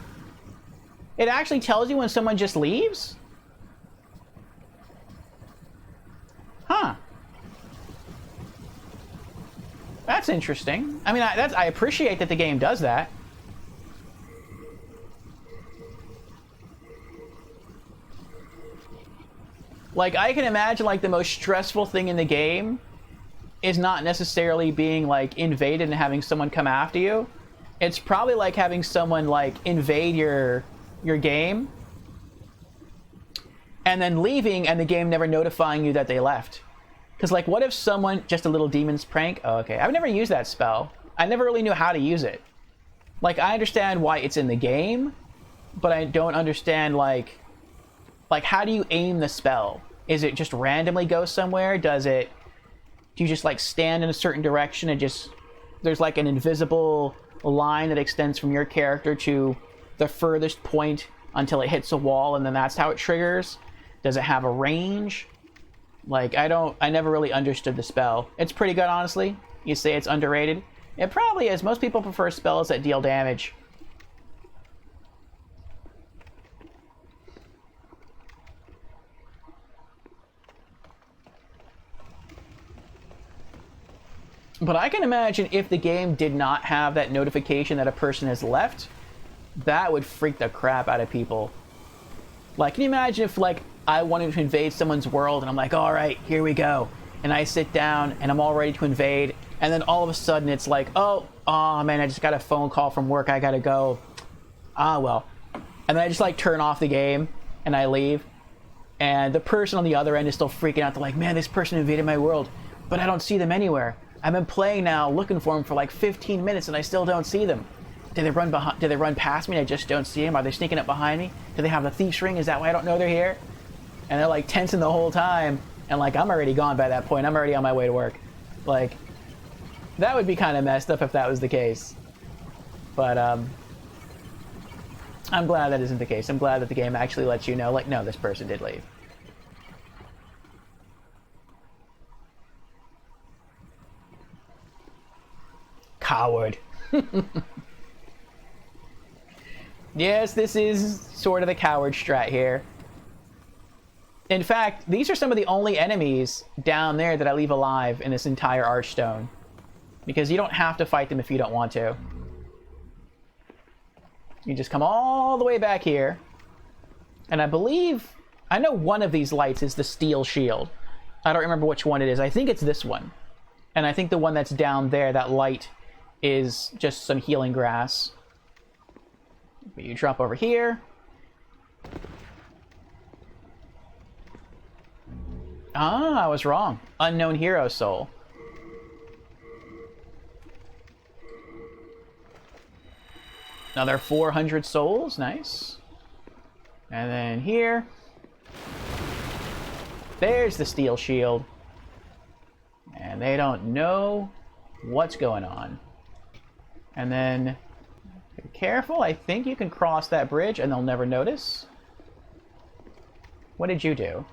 It actually tells you when someone just leaves? Huh. That's interesting. I mean, I appreciate that the game does that. Like, I can imagine, like, the most stressful thing in the game is not necessarily being, like, invaded and having someone come after you. It's probably like having someone, like, invade your game and then leaving and the game never notifying you that they left. Because, like, what if someone... Just a little demon's prank? Oh, okay. I've never used that spell. I never really knew how to use it. Like, I understand why it's in the game, but I don't understand, like, how do you aim the spell? Is it just randomly go somewhere? Do you just, like, stand in a certain direction and just... There's, like, an invisible line that extends from your character to the furthest point until it hits a wall, and then that's how it triggers? Does it have a range? Like, I never really understood the spell. It's pretty good, honestly. You say it's underrated. It probably is. Most people prefer spells that deal damage. But I can imagine if the game did not have that notification that a person has left, that would freak the crap out of people. Like, can you imagine if, like, I wanted to invade someone's world and I'm like, all right, here we go. And I sit down and I'm all ready to invade. And then all of a sudden it's like, oh man, I just got a phone call from work. I gotta go. Ah, well. And then I just, like, turn off the game and I leave. And the person on the other end is still freaking out. They're like, man, this person invaded my world, but I don't see them anywhere. I've been playing now, looking for them for like 15 minutes, and I still don't see them. Did they run past me and I just don't see them? Are they sneaking up behind me? Do they have the thief's ring? Is that why I don't know they're here? And they're like tensing the whole time, and like I'm already gone by that point. I'm already on my way to work. Like, that would be kind of messed up if that was the case. But I'm glad that isn't the case. I'm glad that the game actually lets you know, like, no, this person did leave. Coward. Yes, this is sort of the coward strat here. In fact, these are some of the only enemies down there that I leave alive in this entire Archstone. Because you don't have to fight them if you don't want to. You just come all the way back here. And I know one of these lights is the steel shield. I don't remember which one it is. I think it's this one. And I think the one that's down there, that light, is just some healing grass. But you drop over here. Ah, I was wrong. Unknown hero soul. Another 400 souls, nice. And then here. There's the steel shield. And they don't know what's going on. And then, be careful, I think you can cross that bridge and they'll never notice. What did you do?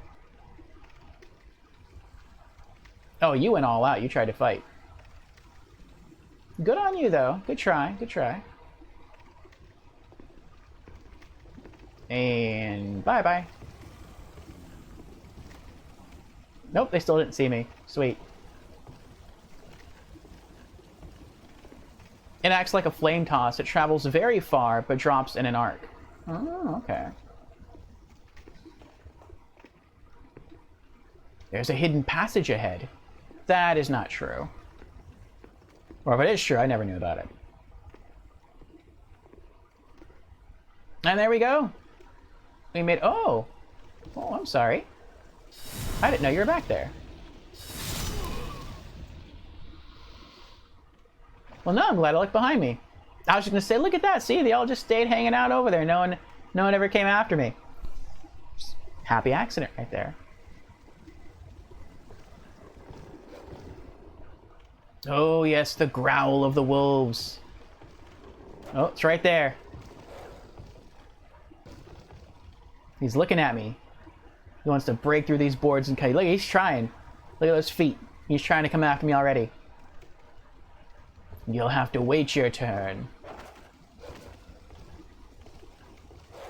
Oh, you went all out. You tried to fight. Good on you, though. Good try. Good try. And bye-bye. Nope, they still didn't see me. Sweet. It acts like a flame toss. It travels very far, but drops in an arc. Oh, okay. There's a hidden passage ahead. That is not true. Or if it is true, I never knew about it. And there we go. We made... Oh! Oh, I'm sorry. I didn't know you were back there. Well, no, I'm glad I looked behind me. I was just going to say, look at that. See, they all just stayed hanging out over there. No one ever came after me. Happy accident right there. Oh, yes, the growl of the wolves. Oh, it's right there. He's looking at me. He wants to break through these boards and cut. Look, he's trying. Look at those feet. He's trying to come after me already. You'll have to wait your turn.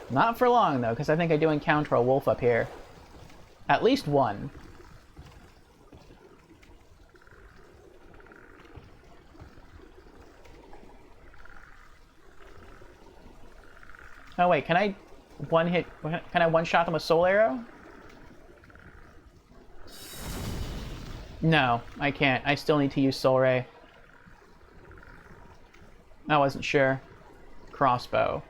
Not for long, though, because I think I do encounter a wolf up here. At least one. Oh, wait, can I one-shot them with Soul Arrow? No, I can't. I still need to use Soul Ray. I wasn't sure. Crossbow.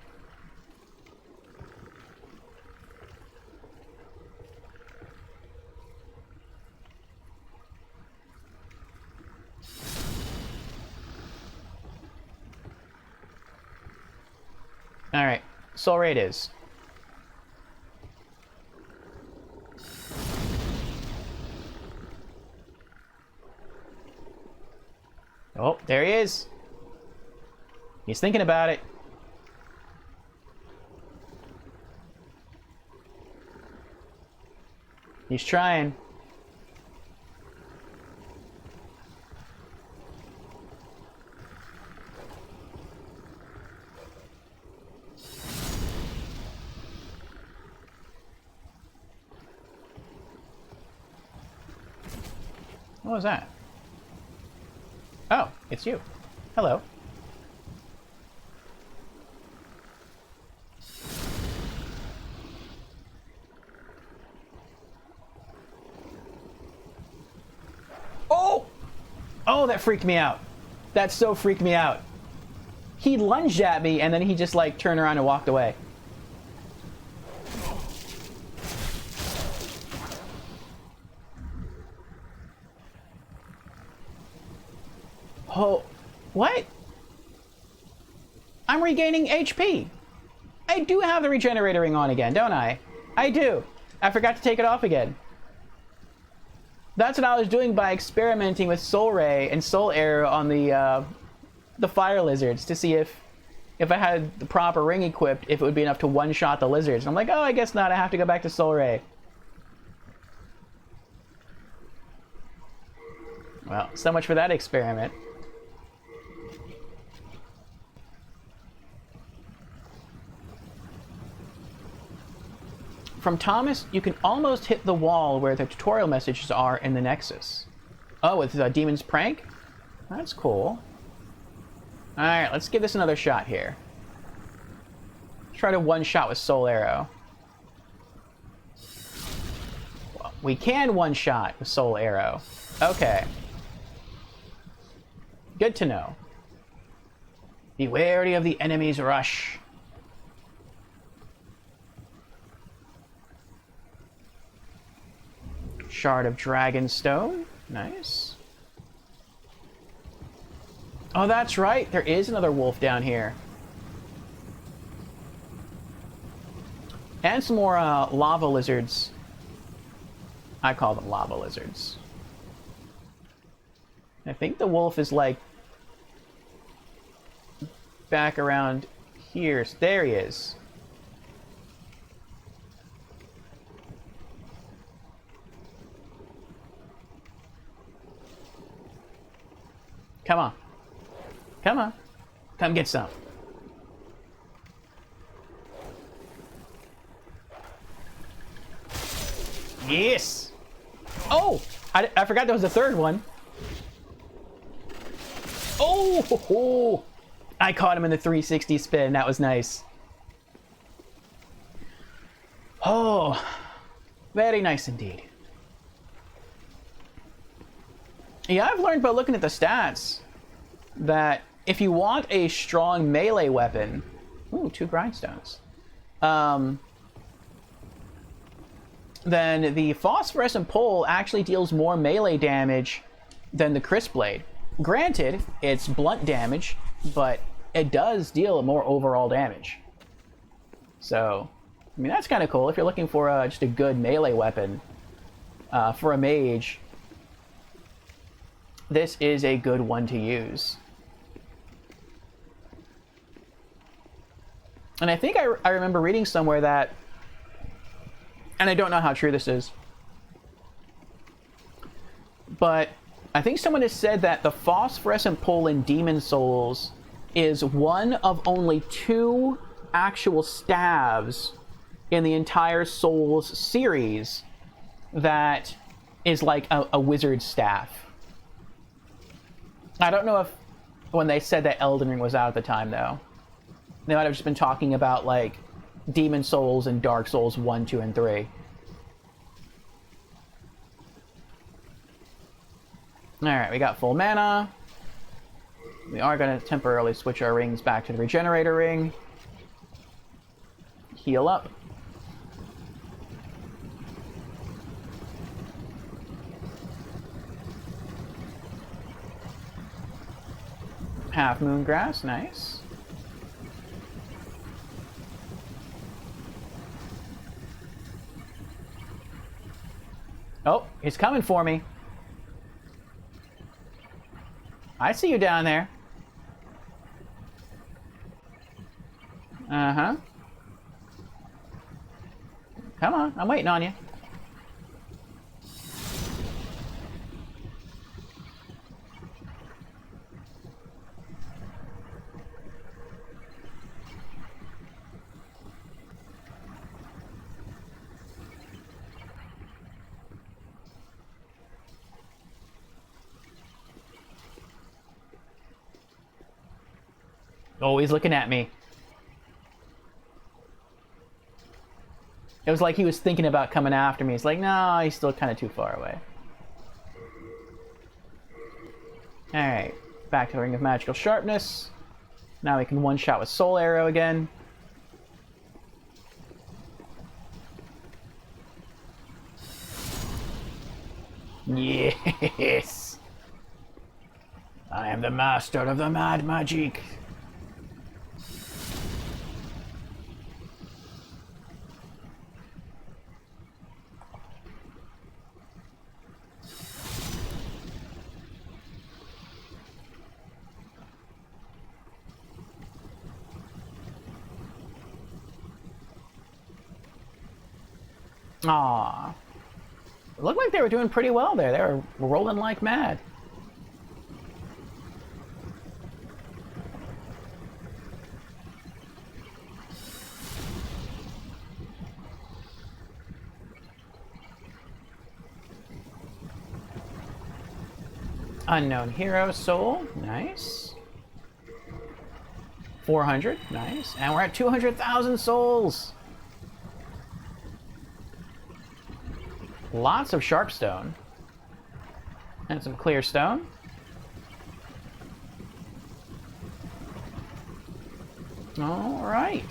Alright, Soul Ray it is. Oh, there he is. He's thinking about it. He's trying. What was that? Oh, it's you. Hello. Oh! Oh, that freaked me out. That so freaked me out. He lunged at me and then he just like turned around and walked away. Oh, what? I'm regaining HP. I do have the regenerator ring on again, don't I? I do. I forgot to take it off again. That's what I was doing by experimenting with Soul Ray and Soul Arrow on the fire lizards to see if I had the proper ring equipped, if it would be enough to one-shot the lizards. And I'm like, oh, I guess not. I have to go back to Soul Ray. Well, so much for that experiment. From Thomas, you can almost hit the wall where the tutorial messages are in the Nexus. Oh, with Demon's Prank? That's cool. Alright, let's give this another shot here. Let's try to one-shot with Soul Arrow. Well, we can one-shot with Soul Arrow. Okay. Good to know. Be wary of the enemy's rush. Shard of Dragonstone. Nice. Oh, that's right. There is another wolf down here. And some more lava lizards. I call them lava lizards. I think the wolf is like back around here. There he is. Come on. Come on. Come get some. Yes! Oh! I forgot there was a third one. Oh! Ho, ho. I caught him in the 360 spin. That was nice. Oh. Very nice indeed. Yeah, I've learned by looking at the stats that if you want a strong melee weapon... Ooh, 2 grindstones. Then the phosphorescent pole actually deals more melee damage than the crisp blade. Granted, it's blunt damage, but it does deal more overall damage. So, I mean, that's kind of cool. If you're looking for just a good melee weapon for a mage, this is a good one to use. And I think I remember reading somewhere that, and I don't know how true this is, but I think someone has said that the phosphorescent pole in Demon Souls is one of only 2 actual staves in the entire Souls series that is like a wizard staff. I don't know if when they said that Elden Ring was out at the time, though. They might have just been talking about, like, Demon Souls and Dark Souls 1, 2, and 3. Alright, we got full mana. We are going to temporarily switch our rings back to the Regenerator ring. Heal up. Half Moon Grass, nice. Oh, he's coming for me. I see you down there. Uh-huh. Come on, I'm waiting on you. Oh, he's looking at me. It was like he was thinking about coming after me. He's like, no, he's still kind of too far away. Alright, back to the Ring of Magical Sharpness. Now we can one-shot with Soul Arrow again. Yes! I am the master of the mad magic. Aww. It looked like they were doing pretty well there. They were rolling like mad. Unknown Hero Soul, nice. 400, nice. And we're at 200,000 souls. Lots of Sharpstone. And some Clear Stone. All right.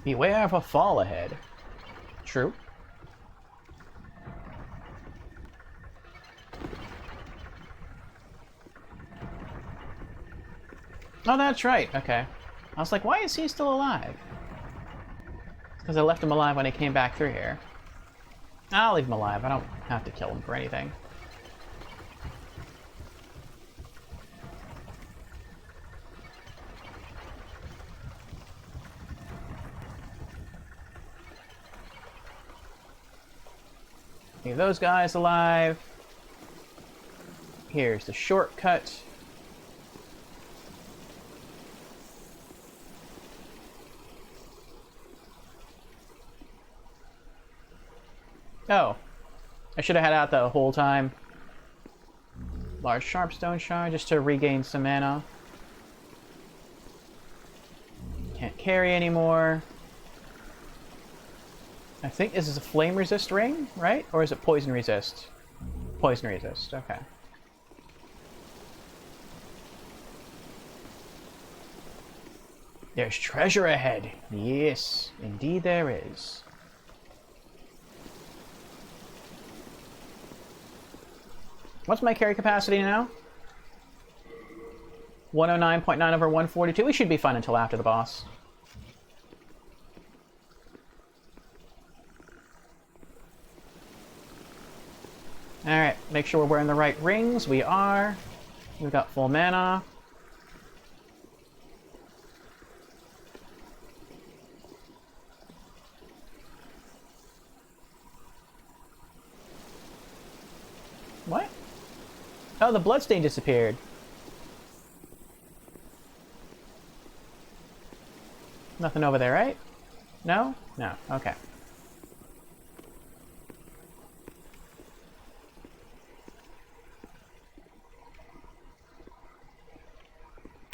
Beware of a fall ahead. True. Oh, that's right. Okay. I was like, why is he still alive? Because I left him alive when he came back through here. I'll leave him alive. I don't have to kill him for anything. Leave those guys alive. Here's the shortcut. Oh. I should have had out the whole time. Large Sharpstone Shard just to regain some mana. Can't carry anymore. I think this is a flame resist ring, right? Or is it poison resist? Poison resist, okay. There's treasure ahead. Yes, indeed there is. What's my carry capacity now? 109.9 over 142. We should be fine until after the boss. Alright, make sure we're wearing the right rings. We are. We've got full mana. What? Oh, the bloodstain disappeared. Nothing over there, right? No? No. Okay.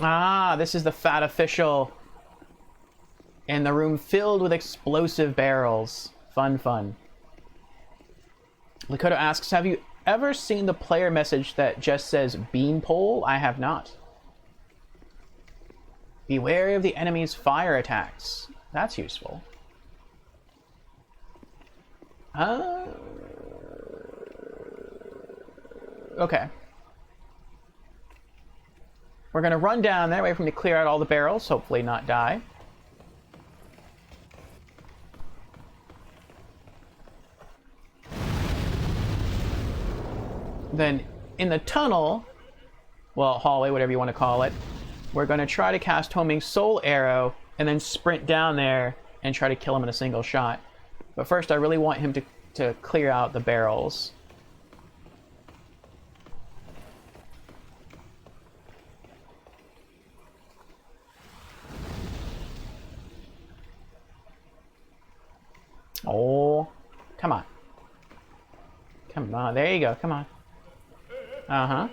Ah, this is the fat official. And the room filled with explosive barrels. Fun, fun. Lakota asks, have you ever seen the player message that just says beanpole? I have not. Be wary of the enemy's fire attacks. That's useful. Okay. We're going to run down there, wait for him to clear out all the barrels, hopefully not die. Then, in the tunnel, well, hallway, whatever you want to call it, we're going to try to cast Homing Soul Arrow, and then sprint down there and try to kill him in a single shot. But first, I really want him to clear out the barrels. Oh, come on. Come on, there you go, come on. Uh-huh.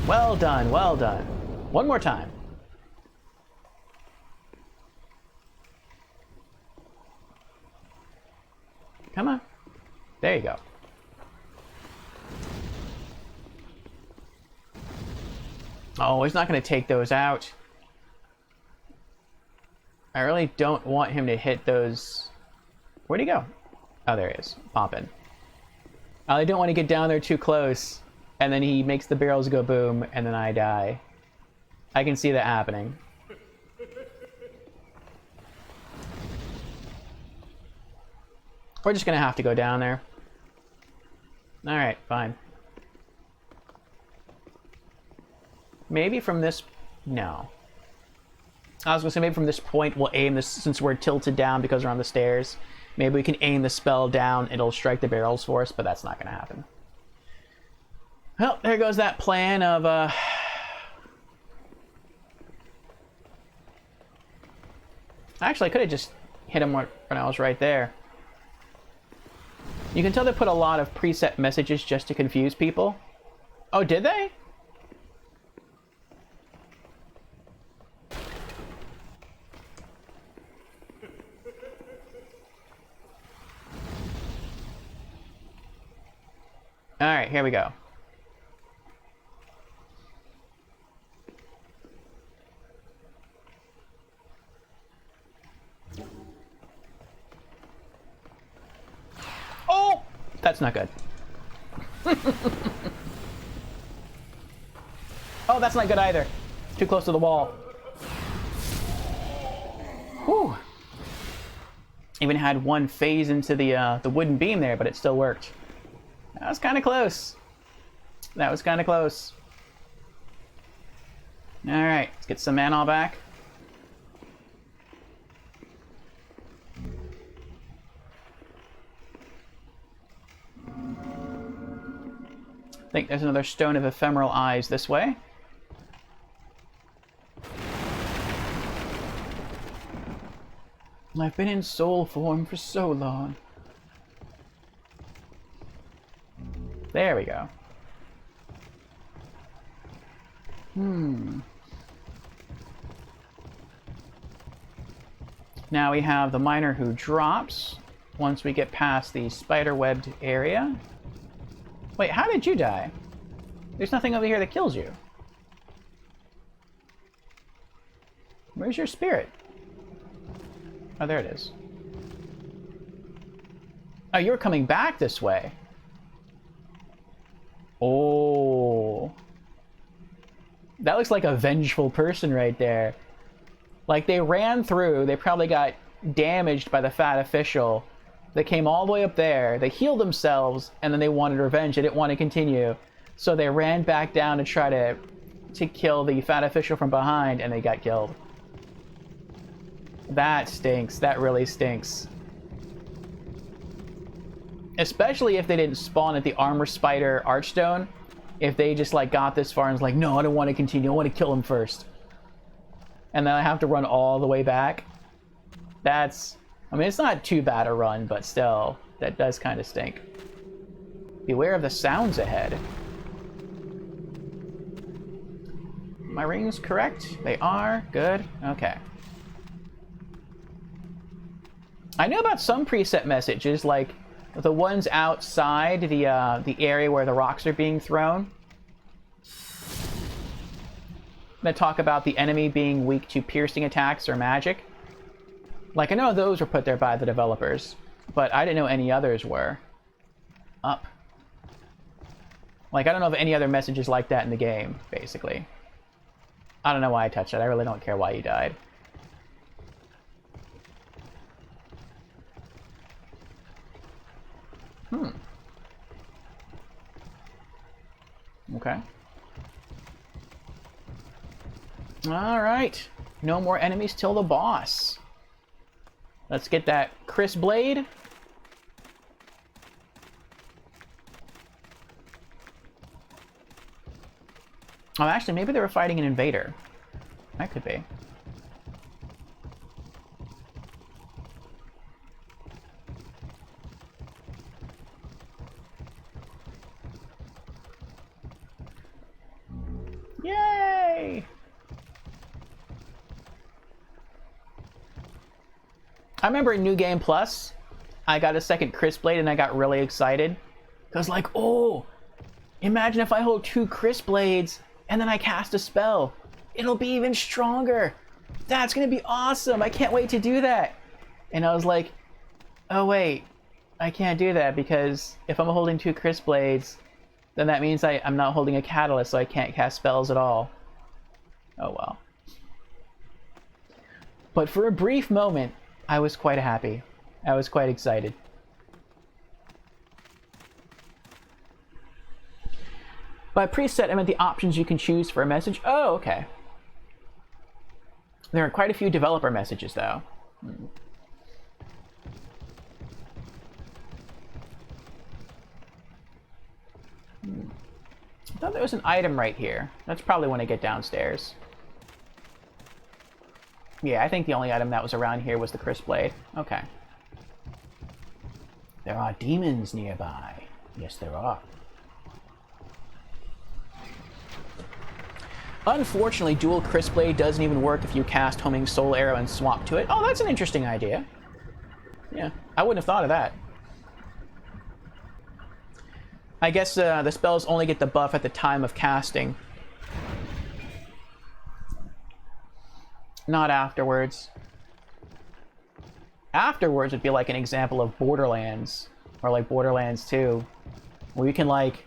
Well done, well done. One more time. Come on. There you go. Oh, he's not going to take those out. I really don't want him to hit those... Where'd he go? Oh, there he is. Poppin'. I don't want to get down there too close, and then he makes the barrels go boom, and then I die. I can see that happening. We're just gonna have to go down there. Alright, fine. Maybe from this... No. I was gonna say maybe from this point we'll aim this, since we're tilted down because we're on the stairs. Maybe we can aim the spell down, it'll strike the barrels for us, but that's not gonna happen. Well, there goes that plan of, Actually, I could have just hit him when I was right there. You can tell they put a lot of preset messages just to confuse people. Oh, did they? Alright, here we go. Oh! That's not good. Oh, that's not good either. Too close to the wall. Whew. Even had one phase into the wooden beam there, but it still worked. That was kind of close. That was kind of close. Alright, let's get some mana back. I think there's another Stone of Ephemeral Eyes this way. I've been in soul form for so long. There we go. Now we have the miner who drops once we get past the spider-webbed area. Wait, how did you die? There's nothing over here that kills you. Where's your spirit? Oh, there it is. Oh, you're coming back this way. Oh. That looks like a vengeful person right there. Like, they ran through, they probably got damaged by the fat official. They came all the way up there, they healed themselves, and then they wanted revenge. They didn't want to continue. So they ran back down to try to kill the fat official from behind, and they got killed. That stinks. That really stinks. Especially if they didn't spawn at the Armor Spider Archstone. If they just, like, got this far and was like, no, I don't want to continue. I want to kill him first. And then I have to run all the way back. That's... I mean, it's not too bad a run, but still, that does kind of stink. Beware of the sounds ahead. My rings correct? They are? Good. Okay. I know about some preset messages, like the ones outside the area where the rocks are being thrown, that talk about the enemy being weak to piercing attacks or magic. Like, I know those were put there by the developers, but I didn't know any others were. Up. Like, I don't know of any other messages like that in the game, basically. I don't know why I touched it. I really don't care why you died. Okay. Alright. No more enemies till the boss. Let's get that Chris Blade. Oh, actually, maybe they were fighting an invader. That could be. Yay! I remember in New Game Plus, I got a second Chris Blade and I got really excited. I was like, oh, imagine if I hold 2 Chris Blades and then I cast a spell. It'll be even stronger. That's gonna be awesome. I can't wait to do that. And I was like, oh wait, I can't do that because if I'm holding 2 Chris Blades, then that means I'm not holding a catalyst, so I can't cast spells at all. Oh well. But for a brief moment, I was quite happy. I was quite excited. By preset, I meant the options you can choose for a message. Oh, okay. There are quite a few developer messages, though. I thought there was an item right here. That's probably when I get downstairs. Yeah, I think the only item that was around here was the Chris Blade. Okay. There are demons nearby. Yes, there are. Unfortunately, dual Chris Blade doesn't even work if you cast Homing Soul Arrow and swap to it. Oh, that's an interesting idea. Yeah, I wouldn't have thought of that. I guess the spells only get the buff at the time of casting. Not afterwards. Afterwards would be like an example of Borderlands, or like Borderlands 2, where you can like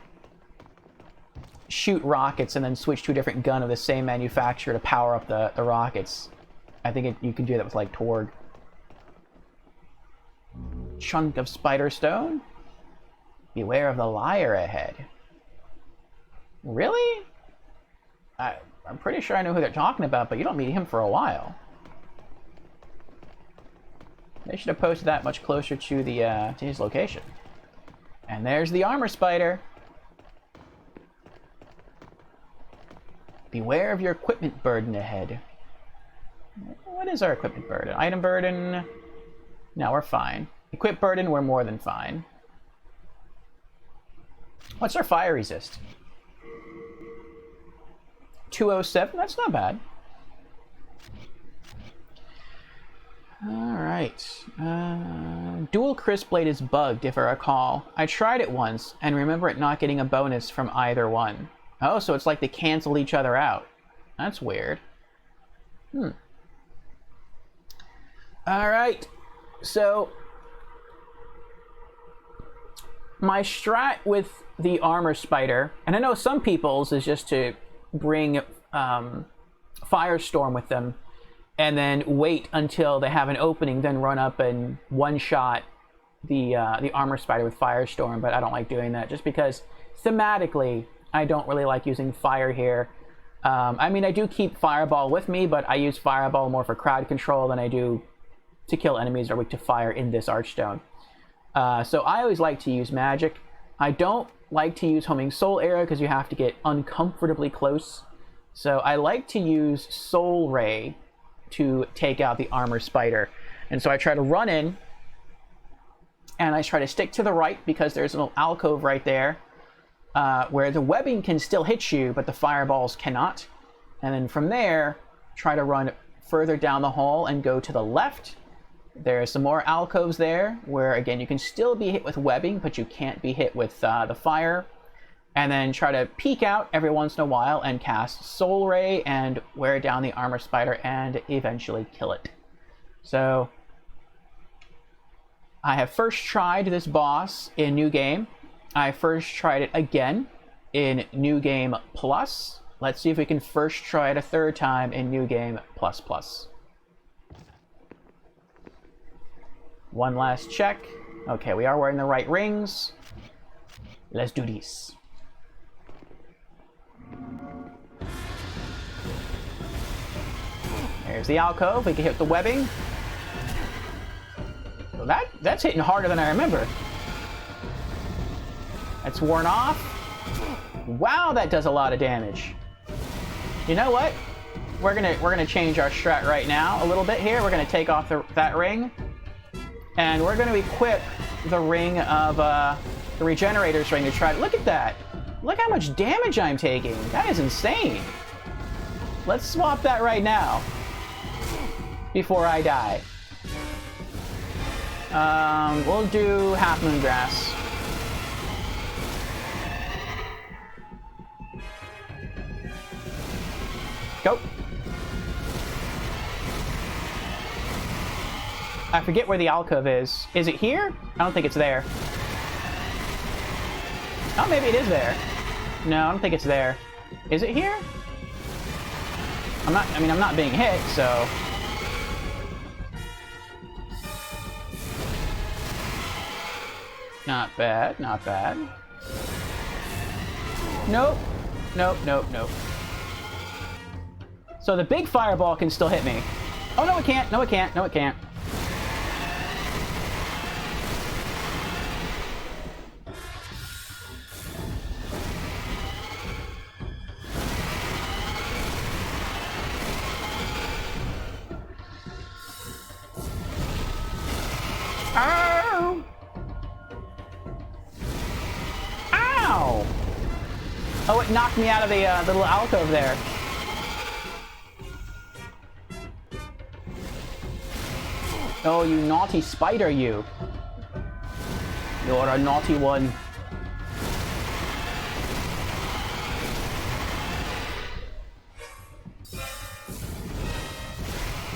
shoot rockets and then switch to a different gun of the same manufacturer to power up the rockets. I think you can do that with like Torg. Chunk of Spider Stone? Beware of the liar ahead. Really? I'm pretty sure I know who they're talking about, but you don't meet him for a while. They should have posted that much closer to the to his location. And there's the Armor Spider. Beware of your equipment burden ahead. What is our equipment burden? Item burden? No, we're fine. Equip burden, we're more than fine. What's our fire resist? 207, that's not bad. Alright. Dual Chris Blade is bugged, if I recall. I tried it once, and remember it not getting a bonus from either one. Oh, so it's like they canceled each other out. That's weird. Alright, so my strat with the armor spider, and I know some people's is just to bring Firestorm with them and then wait until they have an opening, then run up and one-shot the armor spider with Firestorm, but I don't like doing that just because thematically I don't really like using fire here. I mean, I do keep Fireball with me, but I use Fireball more for crowd control than I do to kill enemies that are weak to fire in this Archstone. So I always like to use magic. I don't like to use Homing Soul Arrow because you have to get uncomfortably close. So I like to use Soul Ray to take out the armor spider. And so I try to run in, and I try to stick to the right because there's a little alcove right there where the webbing can still hit you, but the fireballs cannot. And then from there, try to run further down the hall and go to the left. There are some more alcoves there where, again, you can still be hit with webbing, but you can't be hit with the fire. And then try to peek out every once in a while and cast Soul Ray and wear down the armor spider and eventually kill it. So I have first tried this boss in New Game. I first tried it again in New Game Plus. Let's see if we can first try it a third time in New Game Plus Plus. One last check. Okay, we are wearing the right rings. Let's do this. There's the alcove. We can hit the webbing. Well, that's hitting harder than I remember. That's worn off. Wow, that does a lot of damage. You know what? We're gonna change our strat right now a little bit here. We're gonna take off that ring, and we're gonna equip the ring of the Regenerator's ring to try. Look at that! Look how much damage I'm taking. That is insane. Let's swap that right now before I die. We'll do Half Moon Grass. Go. I forget where the alcove is. Is it here? I don't think it's there. Oh, maybe it is there. No, I don't think it's there. Is it here? I'm not being hit, so... Not bad, not bad. Nope. Nope, nope, nope. So the big fireball can still hit me. Oh, no, it can't. No, it can't. No, it can't. Ow! Ow! Oh, it knocked me out of the little alcove there. Oh, you naughty spider, you. You're a naughty one.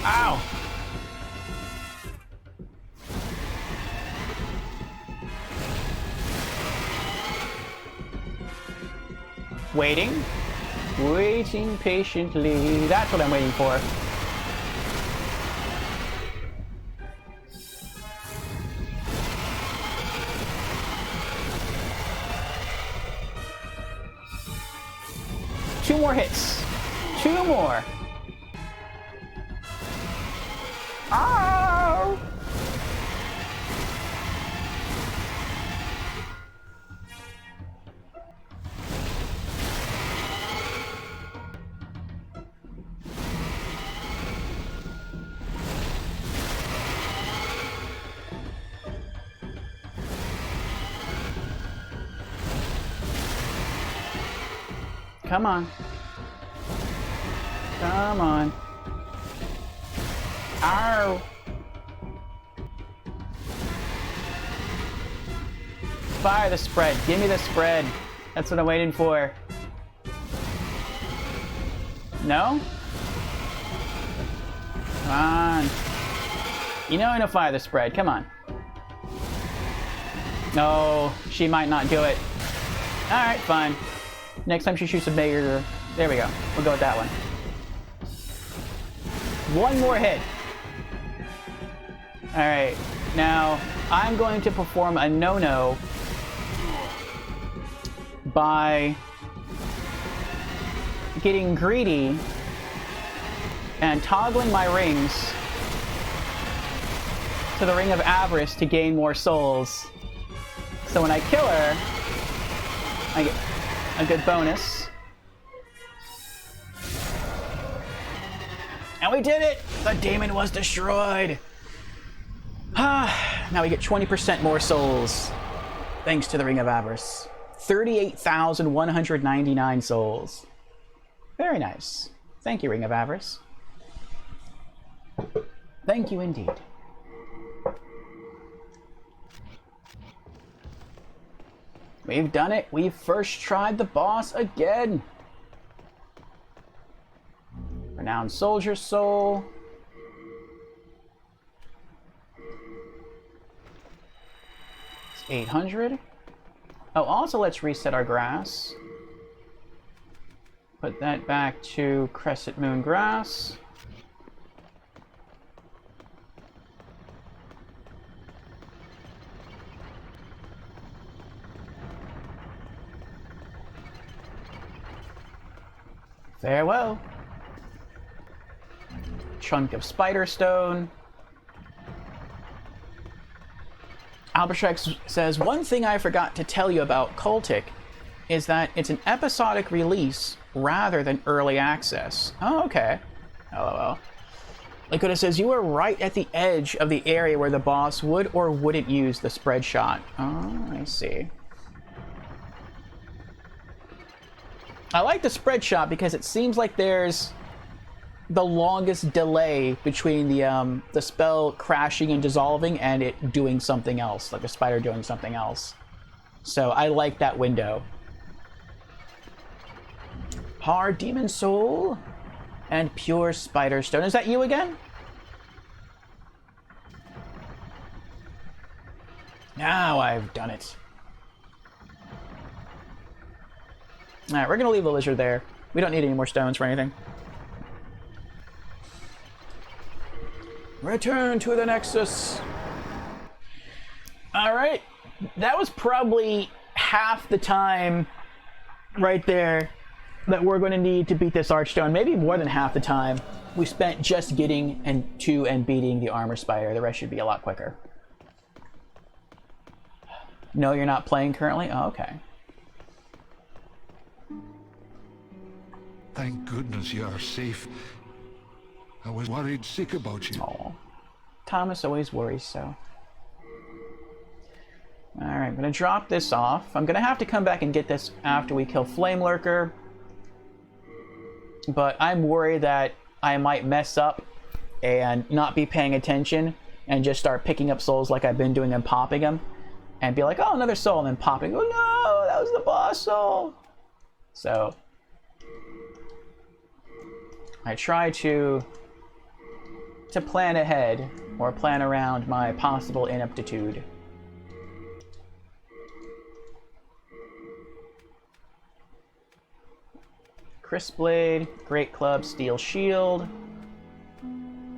Ow! Waiting. Waiting patiently. That's what I'm waiting for. Two more hits. Two more. Ow! Come on. Come on. Ow! Fire the spread. Give me the spread. That's what I'm waiting for. No? Come on. You know I'm gonna fire the spread. Come on. No, she might not do it. Alright, fine. Next time she shoots a bigger... There we go. We'll go with that one. One more hit. Alright. Now, I'm going to perform a no-no by getting greedy and toggling my rings to the Ring of Avarice to gain more souls. So when I kill her, I get a good bonus. And we did it! The demon was destroyed! Now we get 20% more souls. Thanks to the Ring of Avarice. 38,199 souls. Very nice. Thank you, Ring of Avarice. Thank you indeed. We've done it. We've first tried the boss again. Renowned Soldier Soul. It's 800. Oh, also let's reset our grass. Put that back to Crescent Moon grass. Farewell. Chunk of Spider Stone. Albertrex says, one thing I forgot to tell you about Cultic is that it's an episodic release rather than early access. Oh, okay. LOL. Lakota says, you were right at the edge of the area where the boss would or wouldn't use the spread shot. Oh, I see. I like the spread shot because it seems like there's the longest delay between the spell crashing and dissolving and it doing something else, like a spider doing something else. So I like that window. Hard Demon Soul and Pure Spider Stone. Is that you again? Now I've done it. Alright, we're gonna leave the lizard there. We don't need any more stones for anything. Return to the Nexus. Alright. That was probably half the time right there that we're going to need to beat this Archstone. Maybe more than half the time we spent just getting to and beating the Armor Spider. The rest should be a lot quicker. No, you're not playing currently? Oh, okay.
Thank goodness you are safe. I was worried sick about you.
Oh, Thomas always worries so. Alright, I'm going to drop this off. I'm going to have to come back and get this after we kill Flame Lurker. But I'm worried that I might mess up and not be paying attention and just start picking up souls like I've been doing and popping them. And be like, oh, another soul, and then popping. Oh no, that was the boss soul. So I try to plan ahead or plan around my possible ineptitude. Crisp Blade, Great Club, Steel Shield,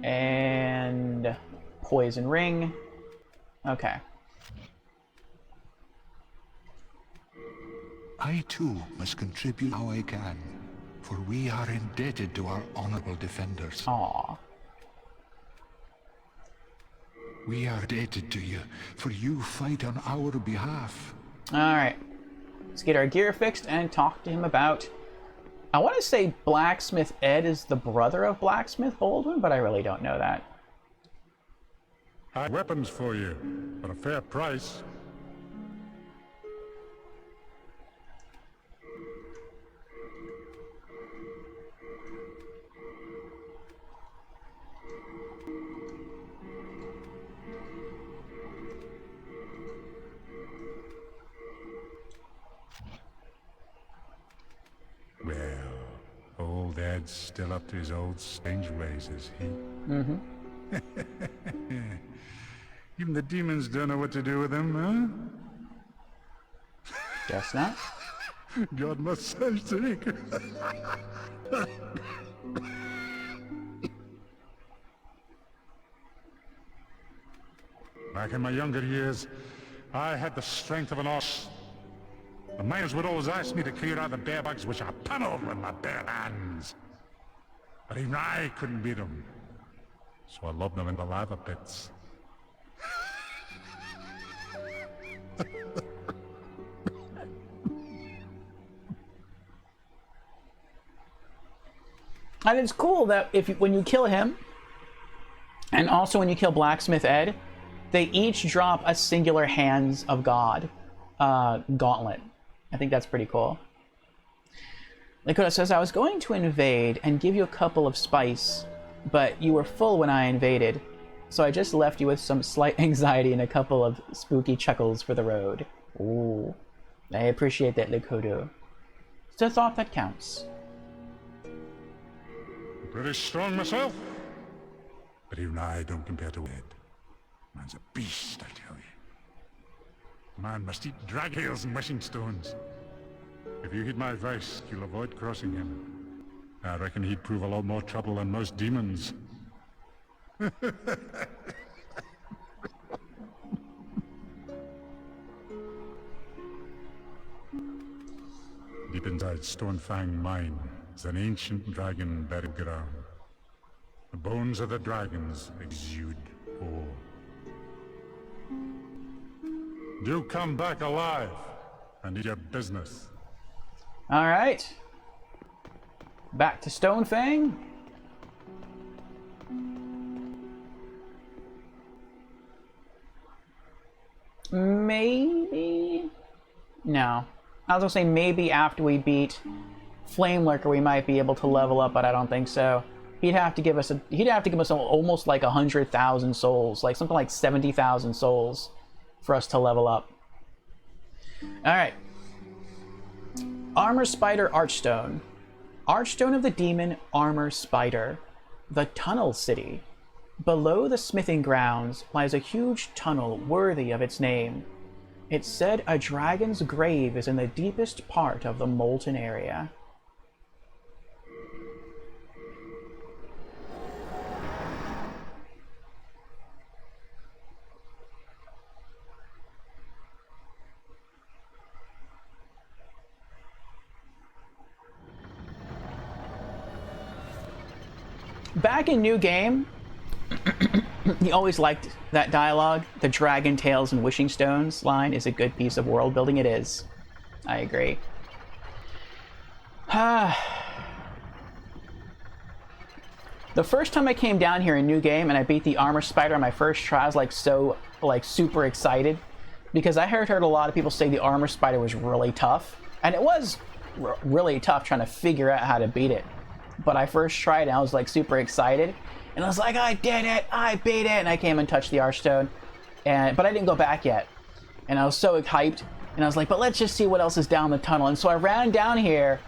and Poison Ring. Okay.
I too must contribute how I can, for we are indebted to our honorable defenders.
Aww.
We are indebted to you, for you fight on our behalf.
Alright. Let's get our gear fixed and talk to him about... I want to say Blacksmith Ed is the brother of Blacksmith Baldwin, but I really don't know that.
I have weapons for you, at a fair price. Well, old Ed's still up to his old strange ways, is he?
Mm-hmm.
Even the demons don't know what to do with him,
Guess not.
huh? God massage trick. Back in my younger years, I had the strength of an ox. The miners would always ask me to clear out the bear bugs which I pummeled with my bare hands. But even I couldn't beat them. So I lobbed them in the lava pits.
And it's cool that when you kill him, and also when you kill Blacksmith Ed, they each drop a singular Hands of God gauntlet. I think that's pretty cool. Lakota says, I was going to invade and give you a couple of spice, but you were full when I invaded, so I just left you with some slight anxiety and a couple of spooky chuckles for the road. Ooh, I appreciate that, Lakota. It's a thought that counts.
Pretty strong myself. But even I don't compare to Ed. Man's a beast, I tell you. Man must eat drag heels and wishing stones. If you heed my advice, you'll avoid crossing him. I reckon he'd prove a lot more trouble than most demons. Deep inside Stonefang Mine is an ancient dragon buried ground. The bones of the dragons exude awe. Do come back alive and do your business.
All right. Back to Stonefang. Maybe? No. I was gonna say maybe after we beat Flame Lurker we might be able to level up, but I don't think so. He'd have to give us almost like 100,000 souls, like something like 70,000 souls for us to level up. All right. Armor Spider Archstone. Archstone of the Demon Armor Spider. The Tunnel City. Below the smithing grounds lies a huge tunnel worthy of its name. It's said a dragon's grave is in the deepest part of the molten area. Back in New Game, he always liked that dialogue. The Dragon Tales and Wishing Stones line is a good piece of world building. It is. I agree. The first time I came down here in New Game and I beat the Armor Spider on my first try, I was super excited because I heard a lot of people say the Armor Spider was really tough, and it was really tough trying to figure out how to beat it. But I first tried and I was like super excited, and I was like, I did it, I beat it, and I came and touched the Archstone, but I didn't go back yet, and I was so hyped, and I was like, but let's just see what else is down the tunnel. And so I ran down here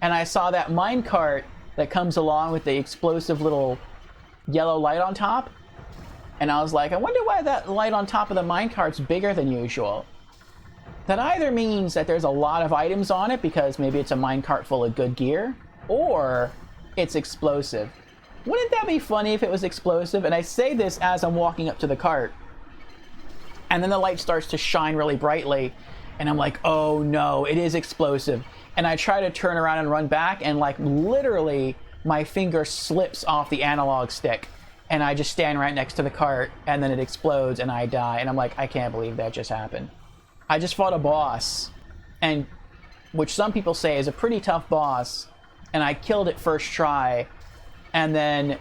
and I saw that minecart that comes along with the explosive little yellow light on top, and I was like, I wonder why that light on top of the minecart's bigger than usual. That either means that there's a lot of items on it because maybe it's a minecart full of good gear, or it's explosive. Wouldn't that be funny if it was explosive? And I say this as I'm walking up to the cart, and then the light starts to shine really brightly, and I'm like, oh no, it is explosive. And I try to turn around and run back, and like literally my finger slips off the analog stick, and I just stand right next to the cart, and then it explodes and I die. And I'm like, I can't believe that just happened. I just fought a boss, and which some people say is a pretty tough boss, and I killed it first try, and then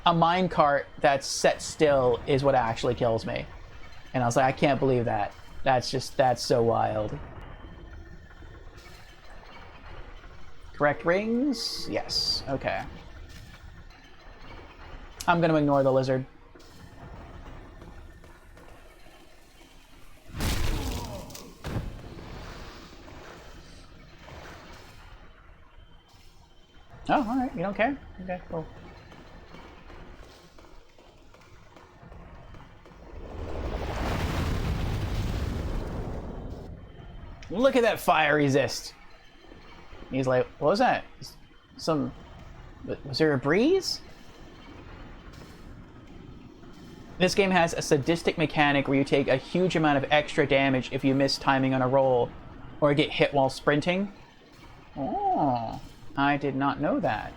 a minecart that's set still is what actually kills me. And I was like, I can't believe that. That's so wild. Correct rings? Yes. Okay. I'm gonna ignore the lizard. Oh, alright, you don't care? Okay, cool. Look at that fire resist. He's like, what was that? Was there a breeze? This game has a sadistic mechanic where you take a huge amount of extra damage if you miss timing on a roll or get hit while sprinting. Oh, I did not know that.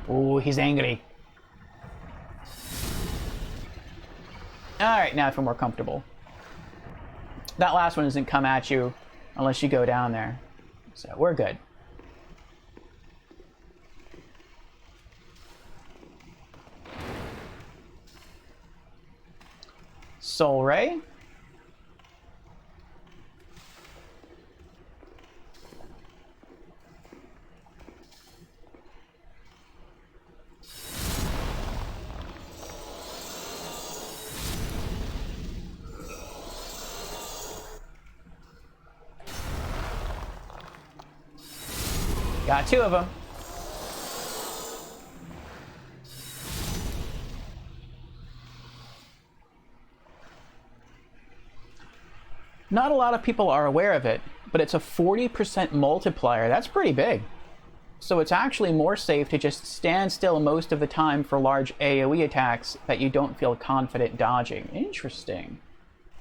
Oh, he's angry. Alright, now I feel more comfortable. That last one doesn't come at you unless you go down there. So we're good. Soul Ray. Got two of them. Not a lot of people are aware of it, but it's a 40% multiplier. That's pretty big. So it's actually more safe to just stand still most of the time for large AoE attacks that you don't feel confident dodging. Interesting.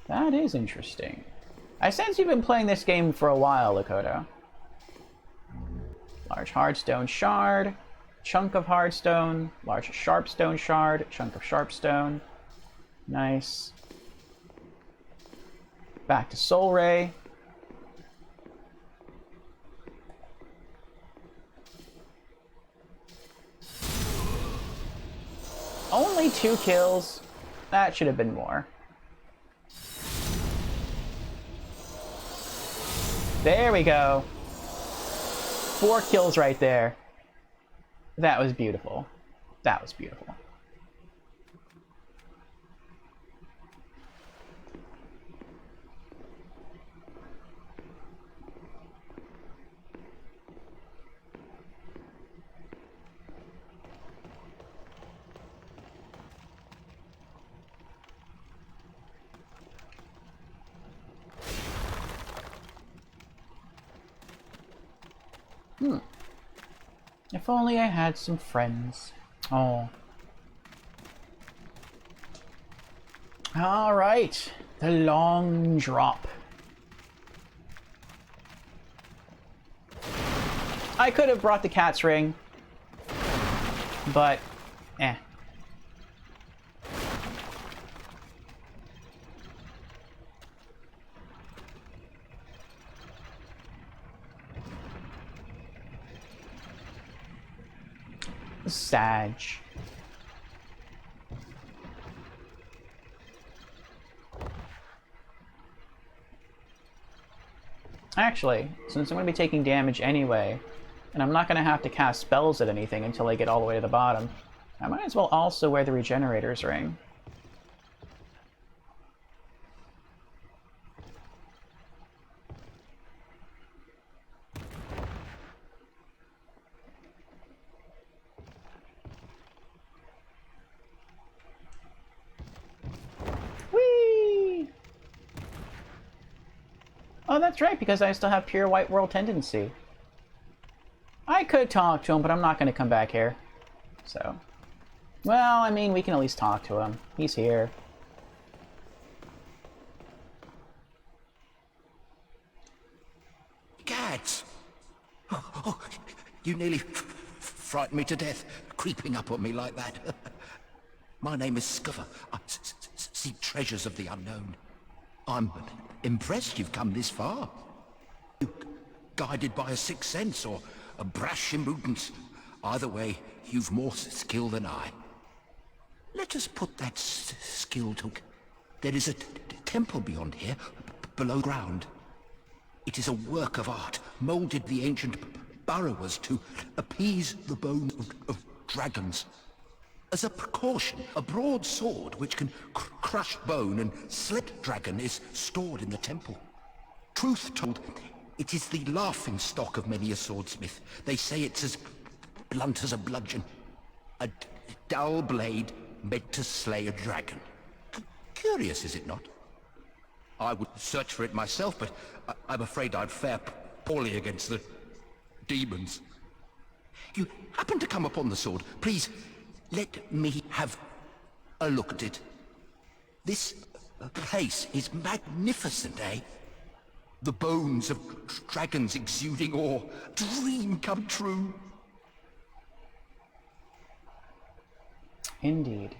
That is interesting. I sense you've been playing this game for a while, Lakota. Large hardstone shard, chunk of hardstone, large sharpstone shard, chunk of sharpstone. Nice. Back to Soul Ray. Only 2 kills. That should have been more. There we go. 4 kills right there. That was beautiful. That was beautiful. If only I had some friends. Oh. Alright. The long drop. I could have brought the cat's ring. But, eh. Sag. Actually, since I'm going to be taking damage anyway, and I'm not going to have to cast spells at anything until I get all the way to the bottom, I might as well also wear the Regenerator's Ring. Oh, that's right, because I still have pure White World tendency. I could talk to him, but I'm not going to come back here. So, well, I mean, we can at least talk to him. He's here.
Gads! Oh, you nearly frightened me to death, creeping up on me like that. My name is Scuffer. I seek treasures of the unknown. I'm impressed you've come this far. You guided by a sixth sense or a brash imprudence. Either way, you've more skill than I. Let us put that skill to... There is a temple beyond here, below ground. It is a work of art, molded the ancient burrowers to appease the bones of dragons. As a precaution, a broad sword which can crush bone and slit dragon is stored in the temple. Truth told,
It is the laughing stock of many a swordsmith. They say it's as blunt as a bludgeon. A dull blade meant to slay a dragon. Curious, is it not? I would search for it myself, but I'm afraid I'd fare poorly against the demons. You happen to come upon the sword. Please, let me have a look at it. This place is magnificent, eh? The bones of dragons exuding awe. Dream come true.
Indeed.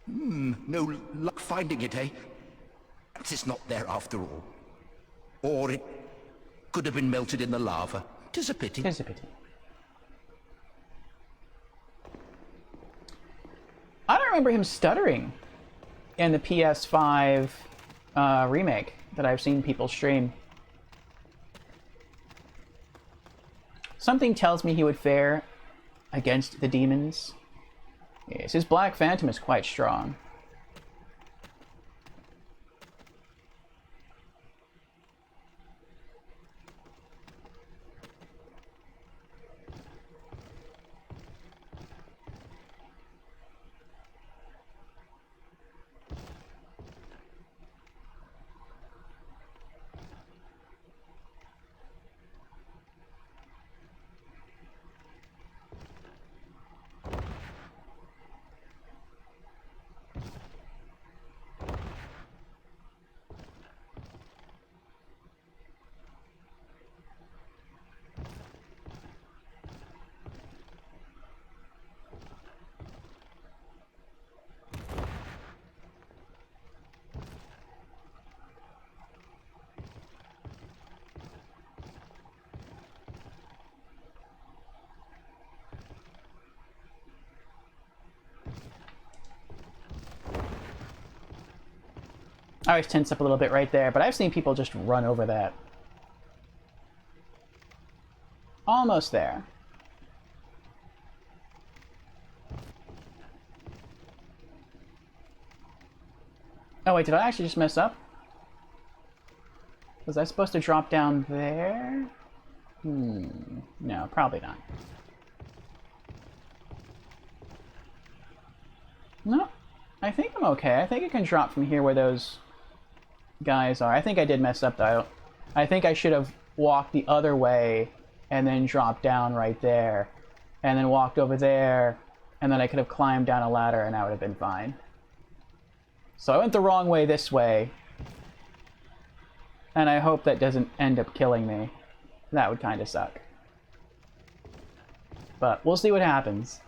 No luck finding it, eh? Perhaps it's not there after all. Or it could have been melted in the lava. 'Tis a pity.
Tis a pity. I don't remember him stuttering in the PS5 remake that I've seen people stream. Something tells me he would fare against the demons. Yes, his Black Phantom is quite strong. I always tense up a little bit right there, but I've seen people just run over that. Almost there. Oh wait, did I actually just mess up? Was I supposed to drop down there? No, probably not. No, I think I'm okay. I think I can drop from here where those guys are. I think I did mess up though. I think I should have walked the other way and then dropped down right there and then walked over there and then I could have climbed down a ladder and I would have been fine. So I went the wrong way this way and I hope that doesn't end up killing me. That would kind of suck. But we'll see what happens.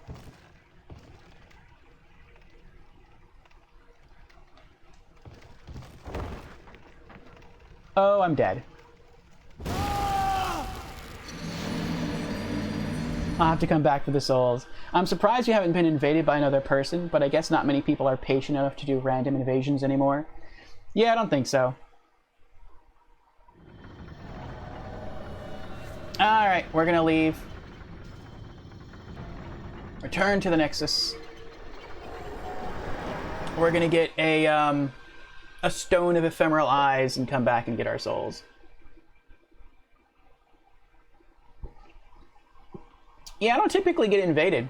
Oh, I'm dead. I'll have to come back for the souls. I'm surprised you haven't been invaded by another person, but I guess not many people are patient enough to do random invasions anymore. Yeah, I don't think so. Alright, we're gonna leave. Return to the Nexus. We're gonna get a stone of ephemeral eyes and come back and get our souls. Yeah, I don't typically get invaded.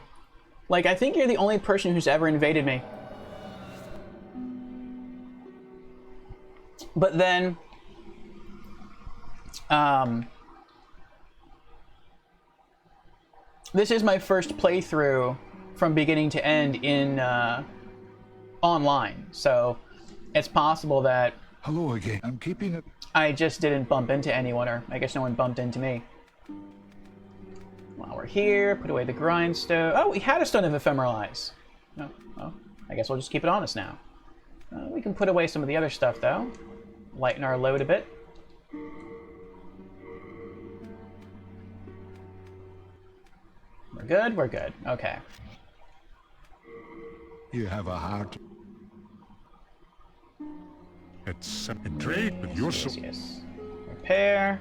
Like, I think you're the only person who's ever invaded me. But then, this is my first playthrough from beginning to end in, online, so it's possible that
Hello again. I'm keeping it.
I just didn't bump into anyone, or I guess no one bumped into me. While we're here, put away the grindstone. Oh, we had a stone of ephemeral eyes. Oh, well, I guess we'll just keep it on us now. We can put away some of the other stuff, though. Lighten our load a bit. We're good, we're good. Okay.
You have a heart.
It's a trade with your soul.
Yes. Repair.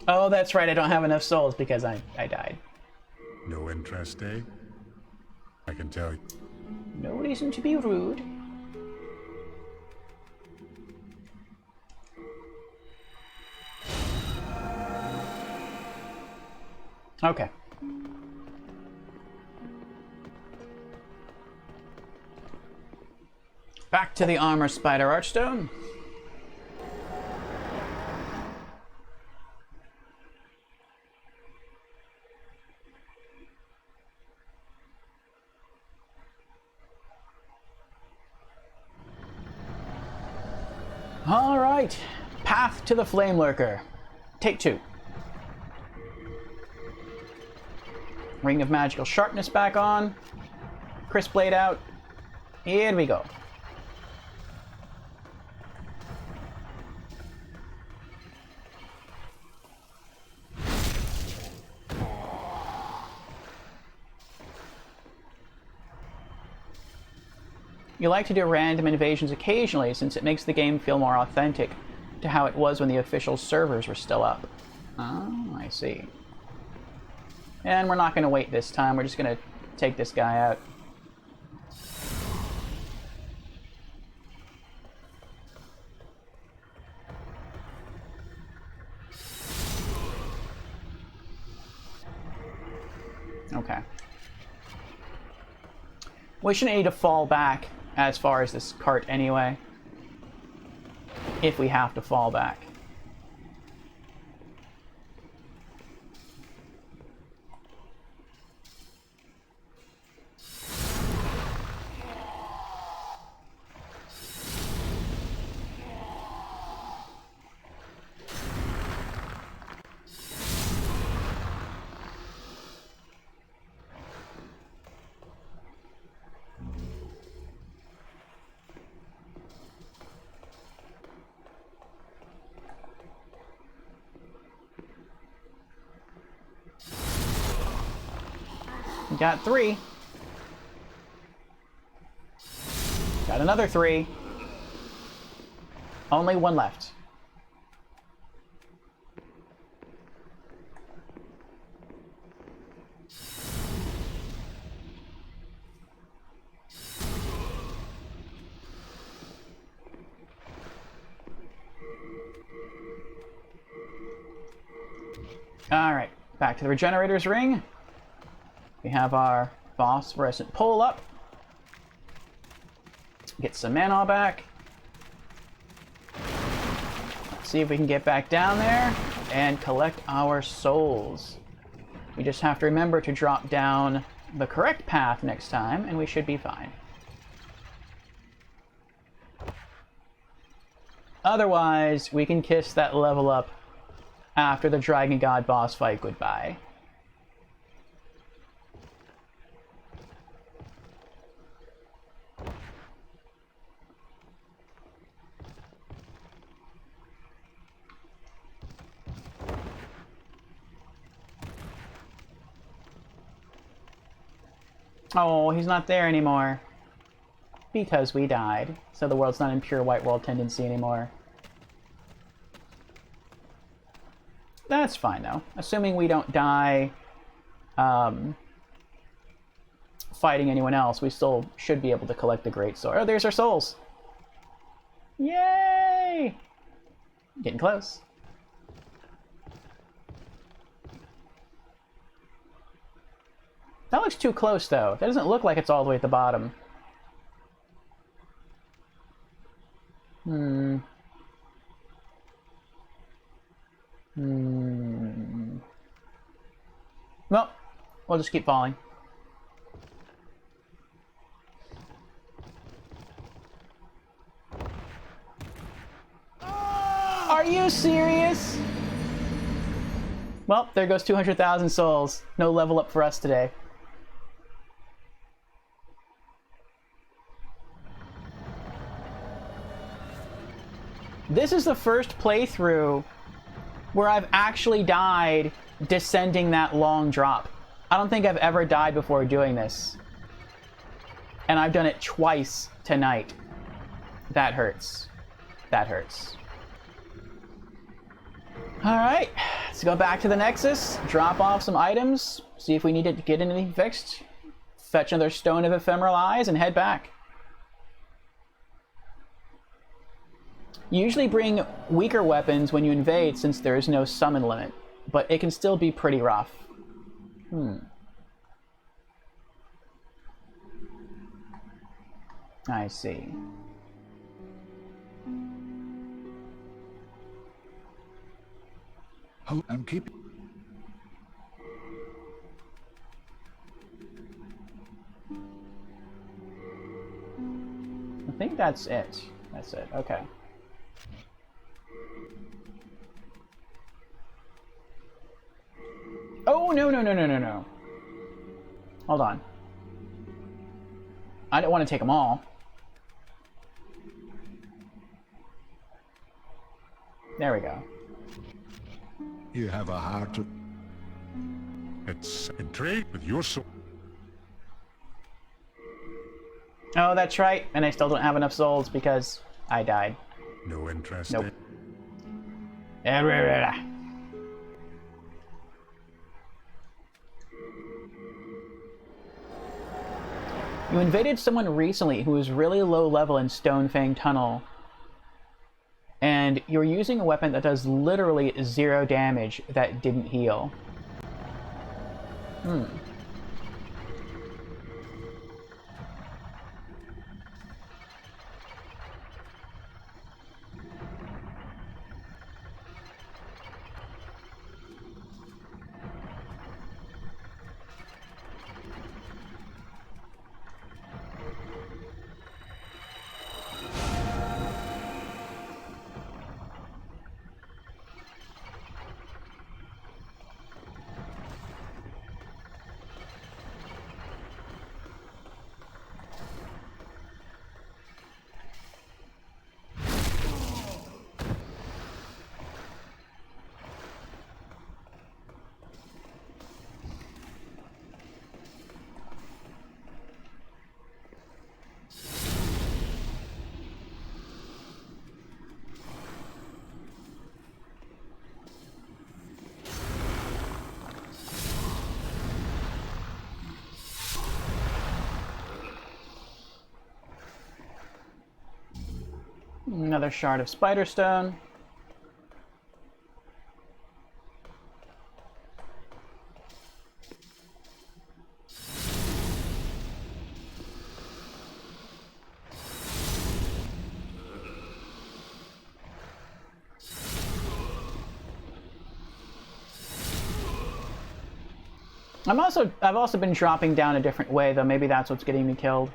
Oh, that's right, I don't have enough souls because I died.
No interest, eh? I can tell you.
No reason to be rude. Okay. Back to the armor spider archstone. All right, path to the flame lurker. Take 2. Ring of magical sharpness back on. Crisp blade out. Here we go. You like to do random invasions occasionally since it makes the game feel more authentic to how it was when the official servers were still up. Oh, I see. And we're not going to wait this time, we're just going to take this guy out. Okay. We shouldn't need to fall back as far as this cart anyway, if we have to fall back. Got 3. Got another 3. Only 1 left. All right, back to the regenerator's ring. We have our phosphorescent pole up. Get some mana back. Let's see if we can get back down there and collect our souls. We just have to remember to drop down the correct path next time, and we should be fine. Otherwise, we can kiss that level up after the Dragon God boss fight goodbye. Oh, he's not there anymore. Because we died. So the world's not in pure white world tendency anymore. That's fine, though. Assuming we don't die fighting anyone else, we still should be able to collect the Great Sword. Oh, there's our souls! Yay! Getting close. That looks too close, though. That doesn't look like it's all the way at the bottom. Well, we'll just keep falling. Are you serious? Well, there goes 200,000 souls. No level up for us today. This is the first playthrough where I've actually died descending that long drop. I don't think I've ever died before doing this. And I've done it twice tonight. That hurts. That hurts. Alright, let's go back to the Nexus, drop off some items, see if we need to get anything fixed, fetch another Stone of Ephemeral Eyes, and head back. You usually bring weaker weapons when you invade since there is no summon limit, but it can still be pretty rough. I see.
Oh, I'm keeping...
I think that's it. That's it. Okay. Oh, no, no, no, no, no, no. Hold on. I don't want to take them all. There we go.
You have a heart to...
It's intrigued with your soul.
Oh, that's right. And I still don't have enough souls because I died.
No interest
Nope.
in...
You invaded someone recently who was really low level in Stonefang Tunnel. And you're using a weapon that does literally 0 damage that didn't heal. Another shard of spider stone. I've also been dropping down a different way, though. Maybe that's what's getting me killed.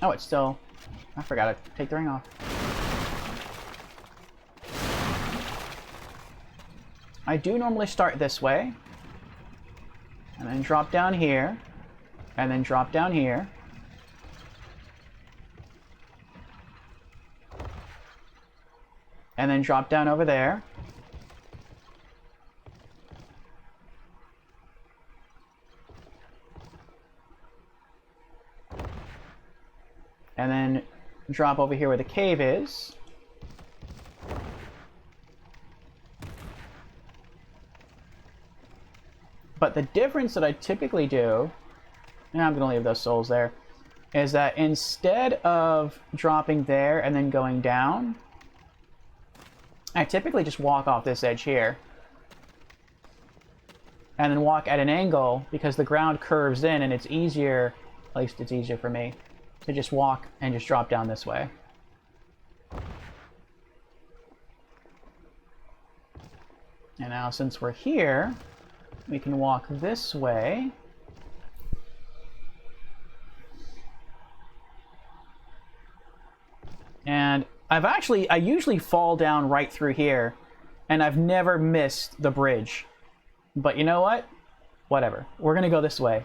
Oh, it's still... I forgot to take the ring off. I do normally start this way. And then drop down here. And then drop down here. And then drop down over there. And then drop over here where the cave is. But the difference that I typically do, and I'm going to leave those souls there, is that instead of dropping there and then going down, I typically just walk off this edge here. And then walk at an angle because the ground curves in and it's easier, at least it's easier for me, to just walk and just drop down this way. And now since we're here, we can walk this way. And I usually fall down right through here, and I've never missed the bridge. But you know what? Whatever. We're gonna go this way.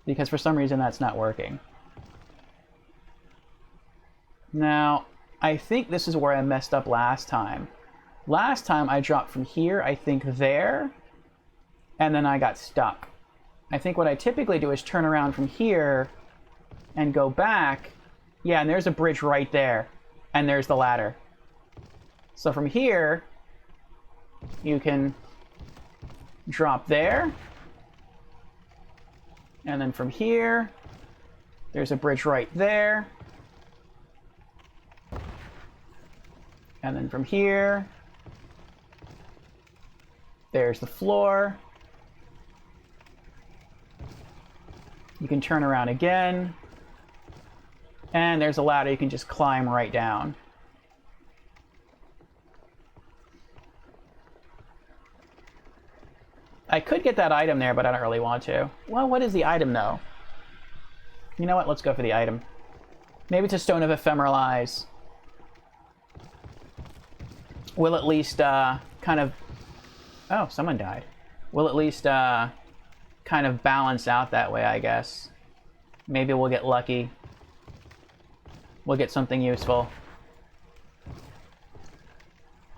Because for some reason that's not working. Now, I think this is where I messed up last time. Last time I dropped from here, I think there, and then I got stuck. I think what I typically do is turn around from here and go back. Yeah, and there's a bridge right there, and there's the ladder. So from here, you can drop there, And then from here, there's a bridge right there. And then from here, there's the floor. You can turn around again. And there's a ladder you can just climb right down. I could get that item there, but I don't really want to. Well, what is the item, though? You know what? Let's go for the item. Maybe it's a Stone of Ephemeral Eyes. We'll at least kind of... Oh, someone died. We'll at least kind of balance out that way, I guess. Maybe we'll get lucky. We'll get something useful.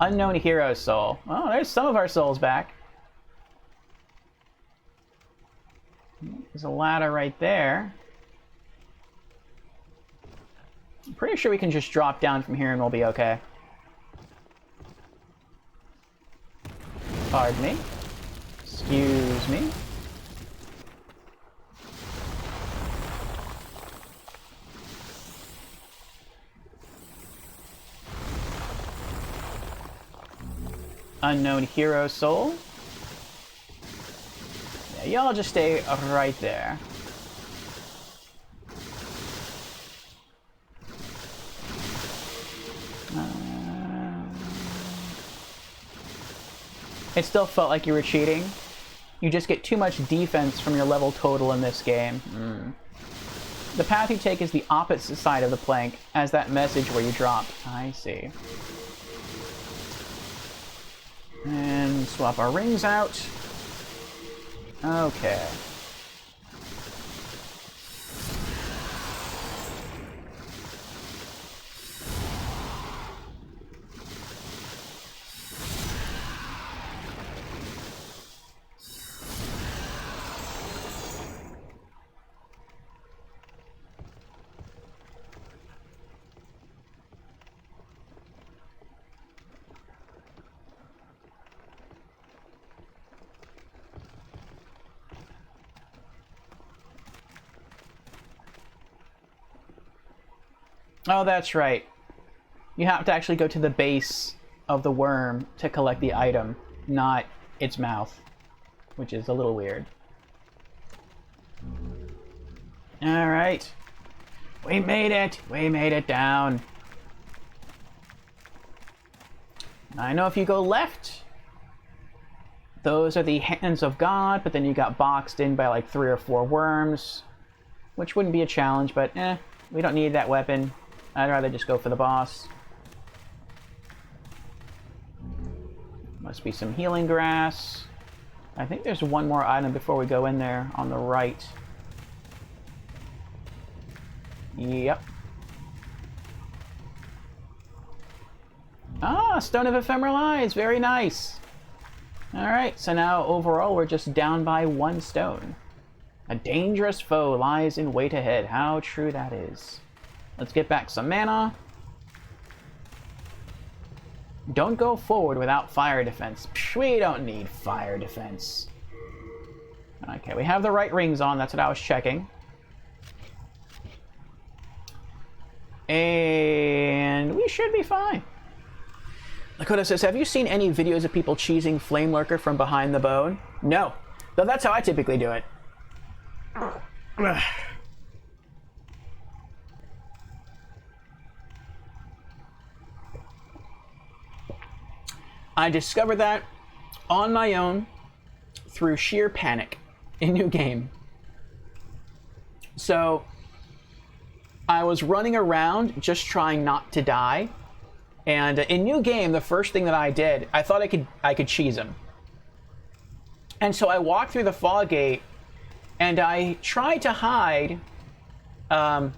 Unknown Hero's Soul. Oh, there's some of our souls back. There's a ladder right there. I'm pretty sure we can just drop down from here and we'll be okay. Pardon me. Excuse me. Unknown Hero Soul. Yeah, y'all just stay right there. It still felt like you were cheating. You just get too much defense from your level total in this game. The path you take is the opposite side of the plank as that message where you dropped. I see. And swap our rings out. Okay. Oh, that's right. You have to actually go to the base of the worm to collect the item, not its mouth, which is a little weird. Alright. We made it! We made it down. I know if you go left, those are the hands of God, but then you got boxed in by like 3 or 4 worms, which wouldn't be a challenge, but we don't need that weapon. I'd rather just go for the boss. Must be some healing grass. I think there's one more item before we go in there on the right. Yep. Ah, Stone of Ephemeral Eyes. Very nice. Alright, so now overall we're just down by 1 stone. A dangerous foe lies in wait ahead. How true that is. Let's get back some mana. Don't go forward without fire defense. Psh, we don't need fire defense. Okay, we have the right rings on. That's what I was checking. And we should be fine. Lakota says, have you seen any videos of people cheesing Flame Lurker from behind the bone? No. Though that's how I typically do it. I discovered that on my own through sheer panic in New Game. So I was running around just trying not to die, and in New Game, the first thing that I did, I thought I could cheese him, and so I walked through the fog gate, and I tried to hide. Well,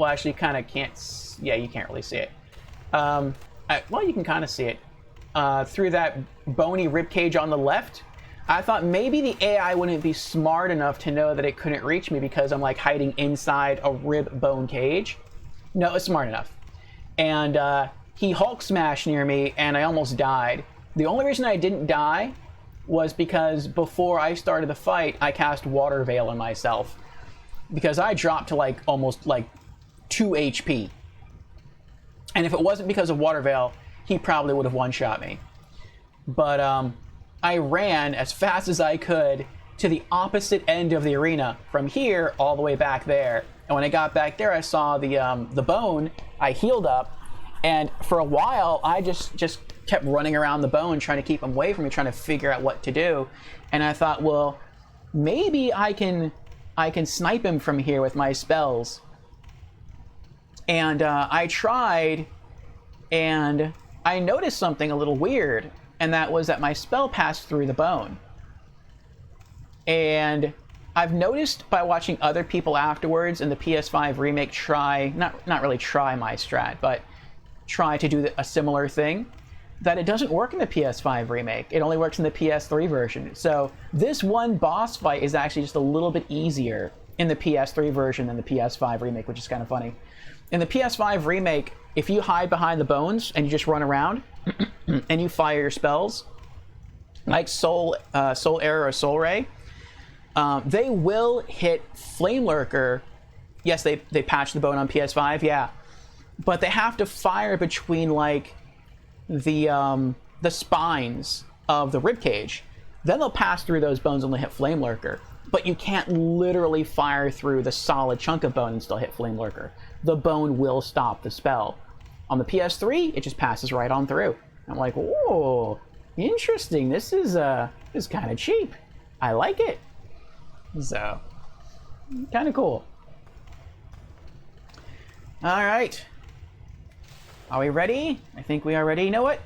actually, kind of can't. Yeah, you can't really see it. Well, you can kind of see it. Through that bony ribcage on the left. I thought maybe the AI wouldn't be smart enough to know that it couldn't reach me because I'm like hiding inside a rib bone cage. No, it's smart enough. And he Hulk smashed near me and I almost died. The only reason I didn't die was because before I started the fight, I cast Water Veil on myself. Because I dropped to like almost like 2 HP. And if it wasn't because of Water Veil, he probably would have one-shot me. But I ran as fast as I could to the opposite end of the arena, from here all the way back there. And when I got back there, I saw the bone. I healed up, and for a while I just kept running around the bone, trying to keep him away from me, trying to figure out what to do. And I thought, well, maybe I can snipe him from here with my spells. And I tried, and I noticed something a little weird, and that was that my spell passed through the bone. And I've noticed by watching other people afterwards in the PS5 remake try, not really try my strat, but try to do a similar thing, that it doesn't work in the PS5 remake. It only works in the PS3 version. So this one boss fight is actually just a little bit easier in the PS3 version than the PS5 remake, which is kind of funny. In the PS5 remake, if you hide behind the bones and you just run around and you fire your spells, like Soul Arrow or Soul Ray, they will hit Flame Lurker. Yes, they patched the bone on PS5, yeah. But they have to fire between like the spines of the ribcage. Then they'll pass through those bones and they'll hit Flame Lurker. But you can't literally fire through the solid chunk of bone and still hit Flame Lurker. The bone will stop the spell. On the PS3, it just passes right on through. I'm like, whoa, interesting. This is kind of cheap. I like it. So, kind of cool. All right. Are we ready? I think we are ready. You know what?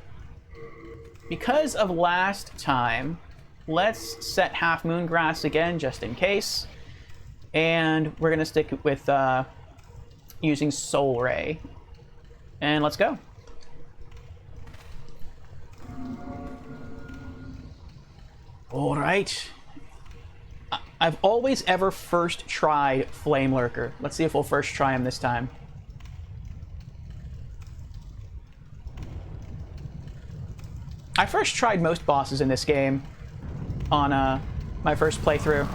Because of last time, let's set Half Moon Grass again, just in case. And we're going to stick with using Soul Ray. And let's go. All right. I've always ever first tried Flame Lurker. Let's see if we'll first try him this time. I first tried most bosses in this game on my first playthrough.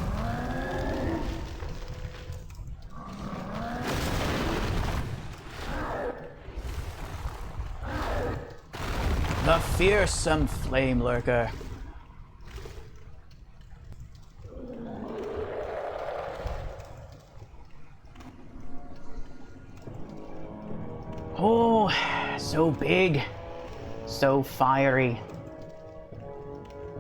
The fearsome Flame Lurker. Oh, so big, so fiery.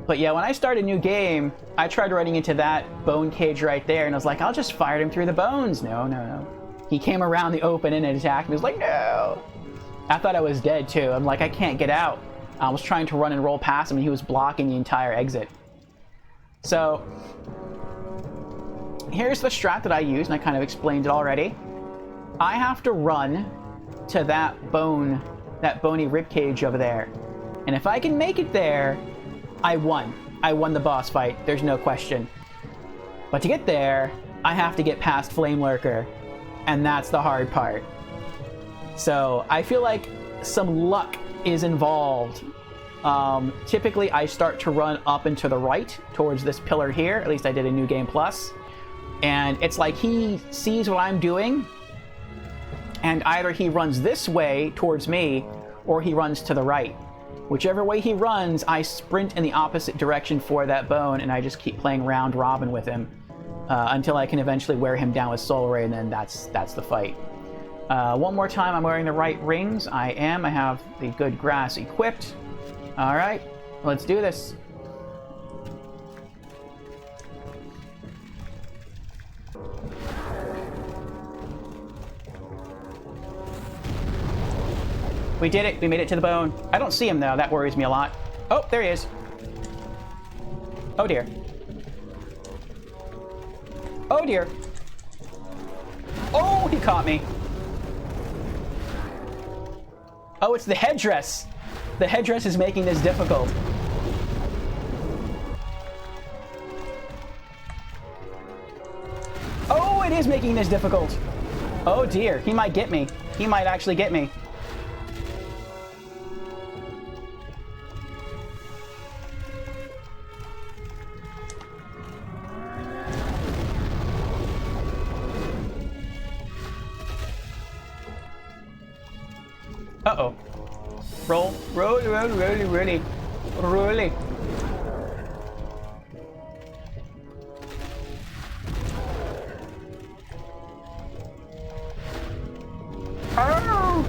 But yeah, when I start a new game, I tried running into that bone cage right there, and I was like, I'll just fire him through the bones. No. He came around the open and attacked me. I was like, no. I thought I was dead too. I'm like, I can't get out. I was trying to run and roll past him, and he was blocking the entire exit. So here's the strat that I use, and I kind of explained it already. I have to run to that bony ribcage over there. And if I can make it there, I won. I won the boss fight. There's no question. But to get there, I have to get past Flame Lurker. And that's the hard part. So I feel like some luck is involved. Typically, I start to run up and to the right towards this pillar here. At least I did in New Game Plus. And it's like he sees what I'm doing, and either he runs this way towards me, or he runs to the right. Whichever way he runs, I sprint in the opposite direction for that bone, and I just keep playing round robin with him until I can eventually wear him down with Soul Ray, and then that's the fight. One more time, I'm wearing the right rings. I am. I have the good grass equipped. All right, let's do this. We did it. We made it to the bone. I don't see him, though. That worries me a lot. Oh, there he is. Oh, dear. Oh, dear. Oh, he caught me. Oh, it's the headdress. The headdress is making this difficult. Oh, it is making this difficult. Oh, dear. He might get me. He might actually get me. Uh-oh. Roll. Roll, roll, roll, roll. Roll. Oh!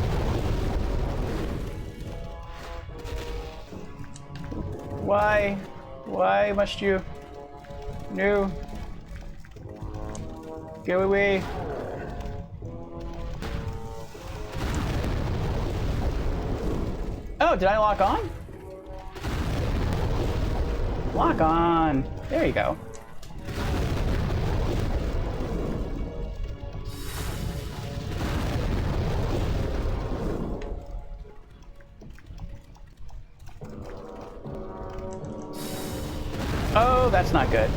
Why? Why must you? No. Go away. Oh, did I lock on? Lock on. There you go. Oh, that's not good.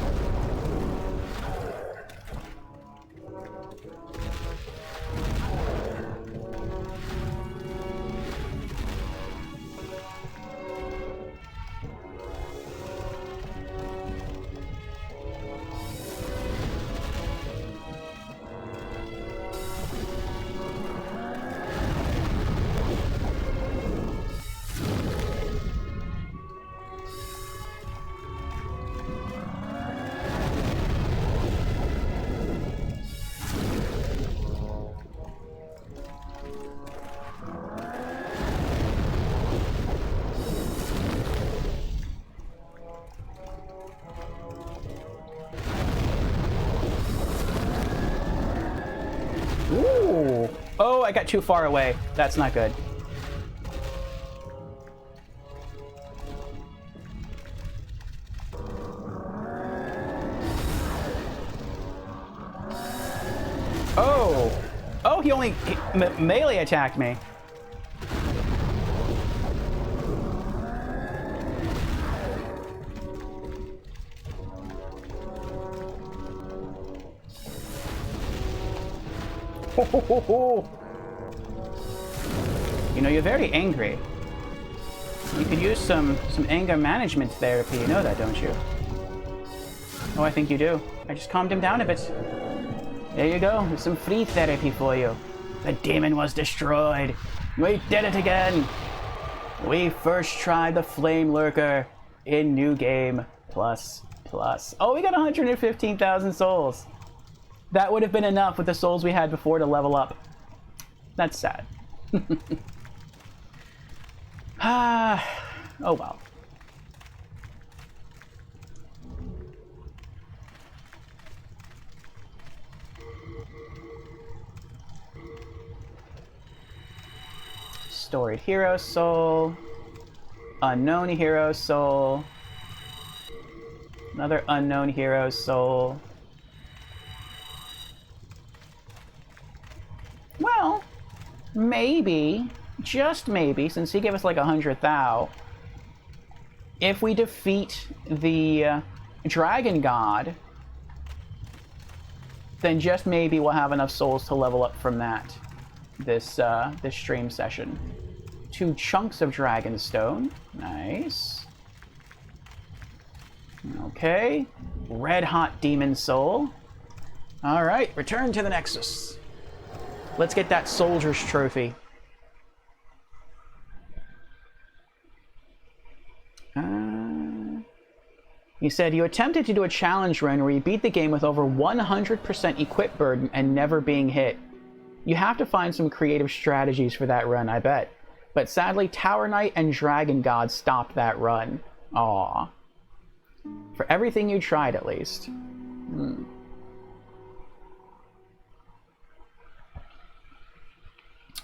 Ooh. Oh, I got too far away. That's not good. Oh. Oh, he only melee attacked me. You know, you're very angry. You could use some anger management therapy. You know that, don't you? Oh, I think you do. I just calmed him down a bit. There you go. There's some free therapy for you. The demon was destroyed. We did it again. We first tried the Flame Lurker in New Game Plus. Oh, we got 115,000 souls. That would have been enough with the souls we had before to level up. That's sad. Oh well. Storied Hero Soul. Unknown Hero Soul. Another Unknown Hero Soul. Well, maybe, just maybe, since he gave us like 100,000, if we defeat the Dragon God, then just maybe we'll have enough souls to level up from that this stream session. 2 chunks of Dragonstone. Nice. Okay. Red Hot Demon Soul. Alright, return to the Nexus. Let's get that Soldier's Trophy. You said you attempted to do a challenge run where you beat the game with over 100% equip burden and never being hit. You have to find some creative strategies for that run, I bet. But sadly, Tower Knight and Dragon God stopped that run. Aww. For everything you tried, at least.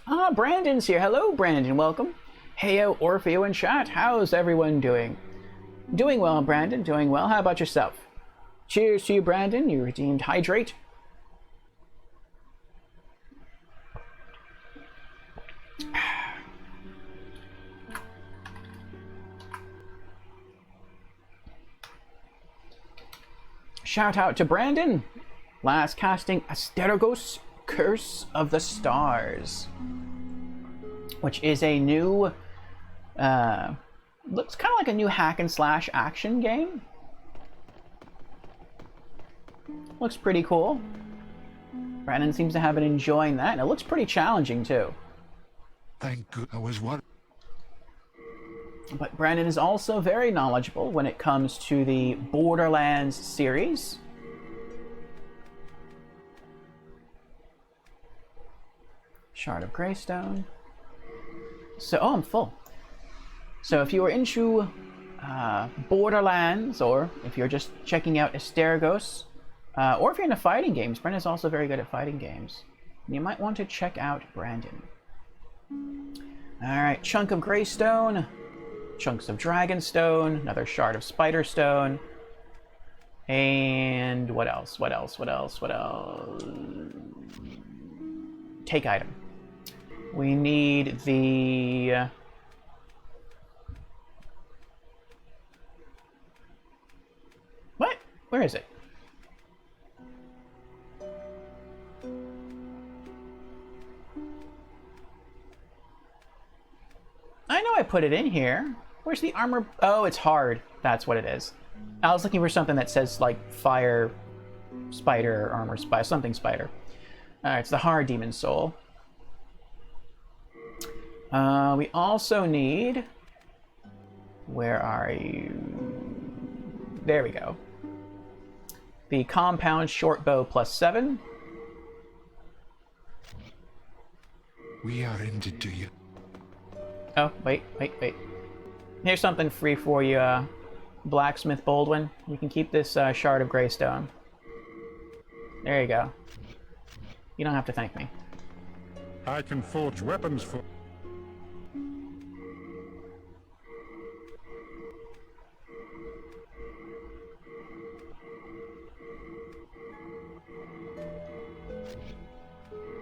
Ah, Brandon's here. Hello, Brandon. Welcome. Heyo, Orfeo in chat. How's everyone doing? Doing well, Brandon. Doing well. How about yourself? Cheers to you, Brandon. You redeemed Hydrate. Shout out to Brandon. Last casting Astergos Curse of the Stars, which is a new looks kind of like a new hack and slash action game. Looks pretty cool. Brandon seems to have been enjoying that, and it looks pretty challenging too.
Thank God. I was worried.
But Brandon is also very knowledgeable when it comes to the Borderlands series. Shard of Greystone. So, oh, I'm full. So if you are into Borderlands, or if you're just checking out Astergos, or if you're into fighting games, Brandon's also very good at fighting games. You might want to check out Brandon. Alright, Chunk of Greystone, Chunks of Dragonstone, another Shard of Spiderstone, and what else? What else? What else? What else? Take item. We need the... What? Where is it? I know I put it in here. Where's the armor? Oh, it's hard. That's what it is. I was looking for something that says, like, fire spider, armor spider, something spider. Alright, it's the hard demon soul. We also need... Where are you? There we go. The compound short bow +7.
We are ended to you.
Oh, wait. Here's something free for you, Blacksmith Baldwin. You can keep this Shard of Greystone. There you go. You don't have to thank me.
I can forge weapons for...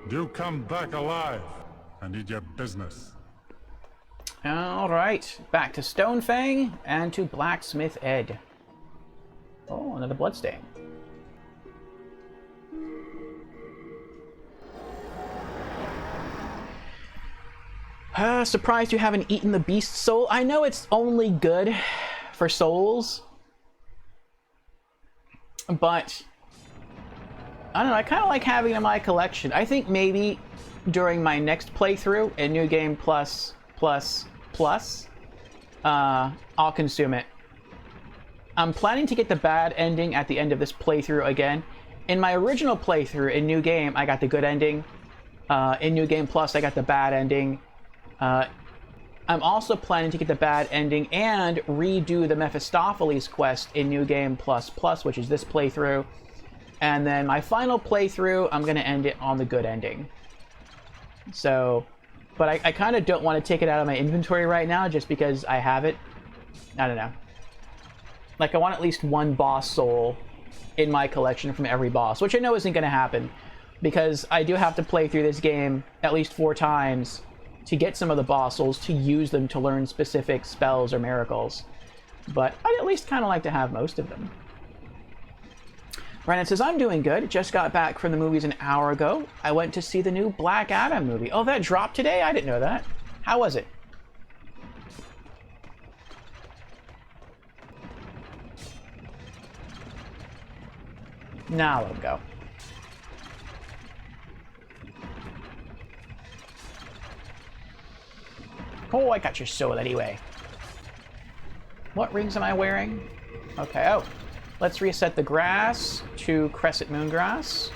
You come back alive. I need your business.
Alright, back to Stonefang and to Blacksmith Ed. Oh, another bloodstain. Surprised you haven't eaten the beast soul. I know it's only good for souls, but I don't know, I kind of like having it in my collection. I think maybe during my next playthrough in New Game Plus, I'll consume it. I'm planning to get the bad ending at the end of this playthrough again. In my original playthrough in New Game, I got the good ending. In New Game Plus, I got the bad ending. I'm also planning to get the bad ending and redo the Mephistopheles quest in New Game Plus, which is this playthrough. And then my final playthrough, I'm going to end it on the good ending. So, but I kind of don't want to take it out of my inventory right now just because I have it. I don't know. Like, I want at least one boss soul in my collection from every boss, which I know isn't going to happen because I do have to play through this game at least 4 times to get some of the boss souls, to use them to learn specific spells or miracles. But I'd at least kind of like to have most of them. Brandon says, I'm doing good. Just got back from the movies an hour ago. I went to see the new Black Adam movie. Oh, that dropped today? I didn't know that. How was it? Now let him go. Oh, I got your soul anyway. What rings am I wearing? Okay, oh. Let's reset the grass to Crescent Moon grass.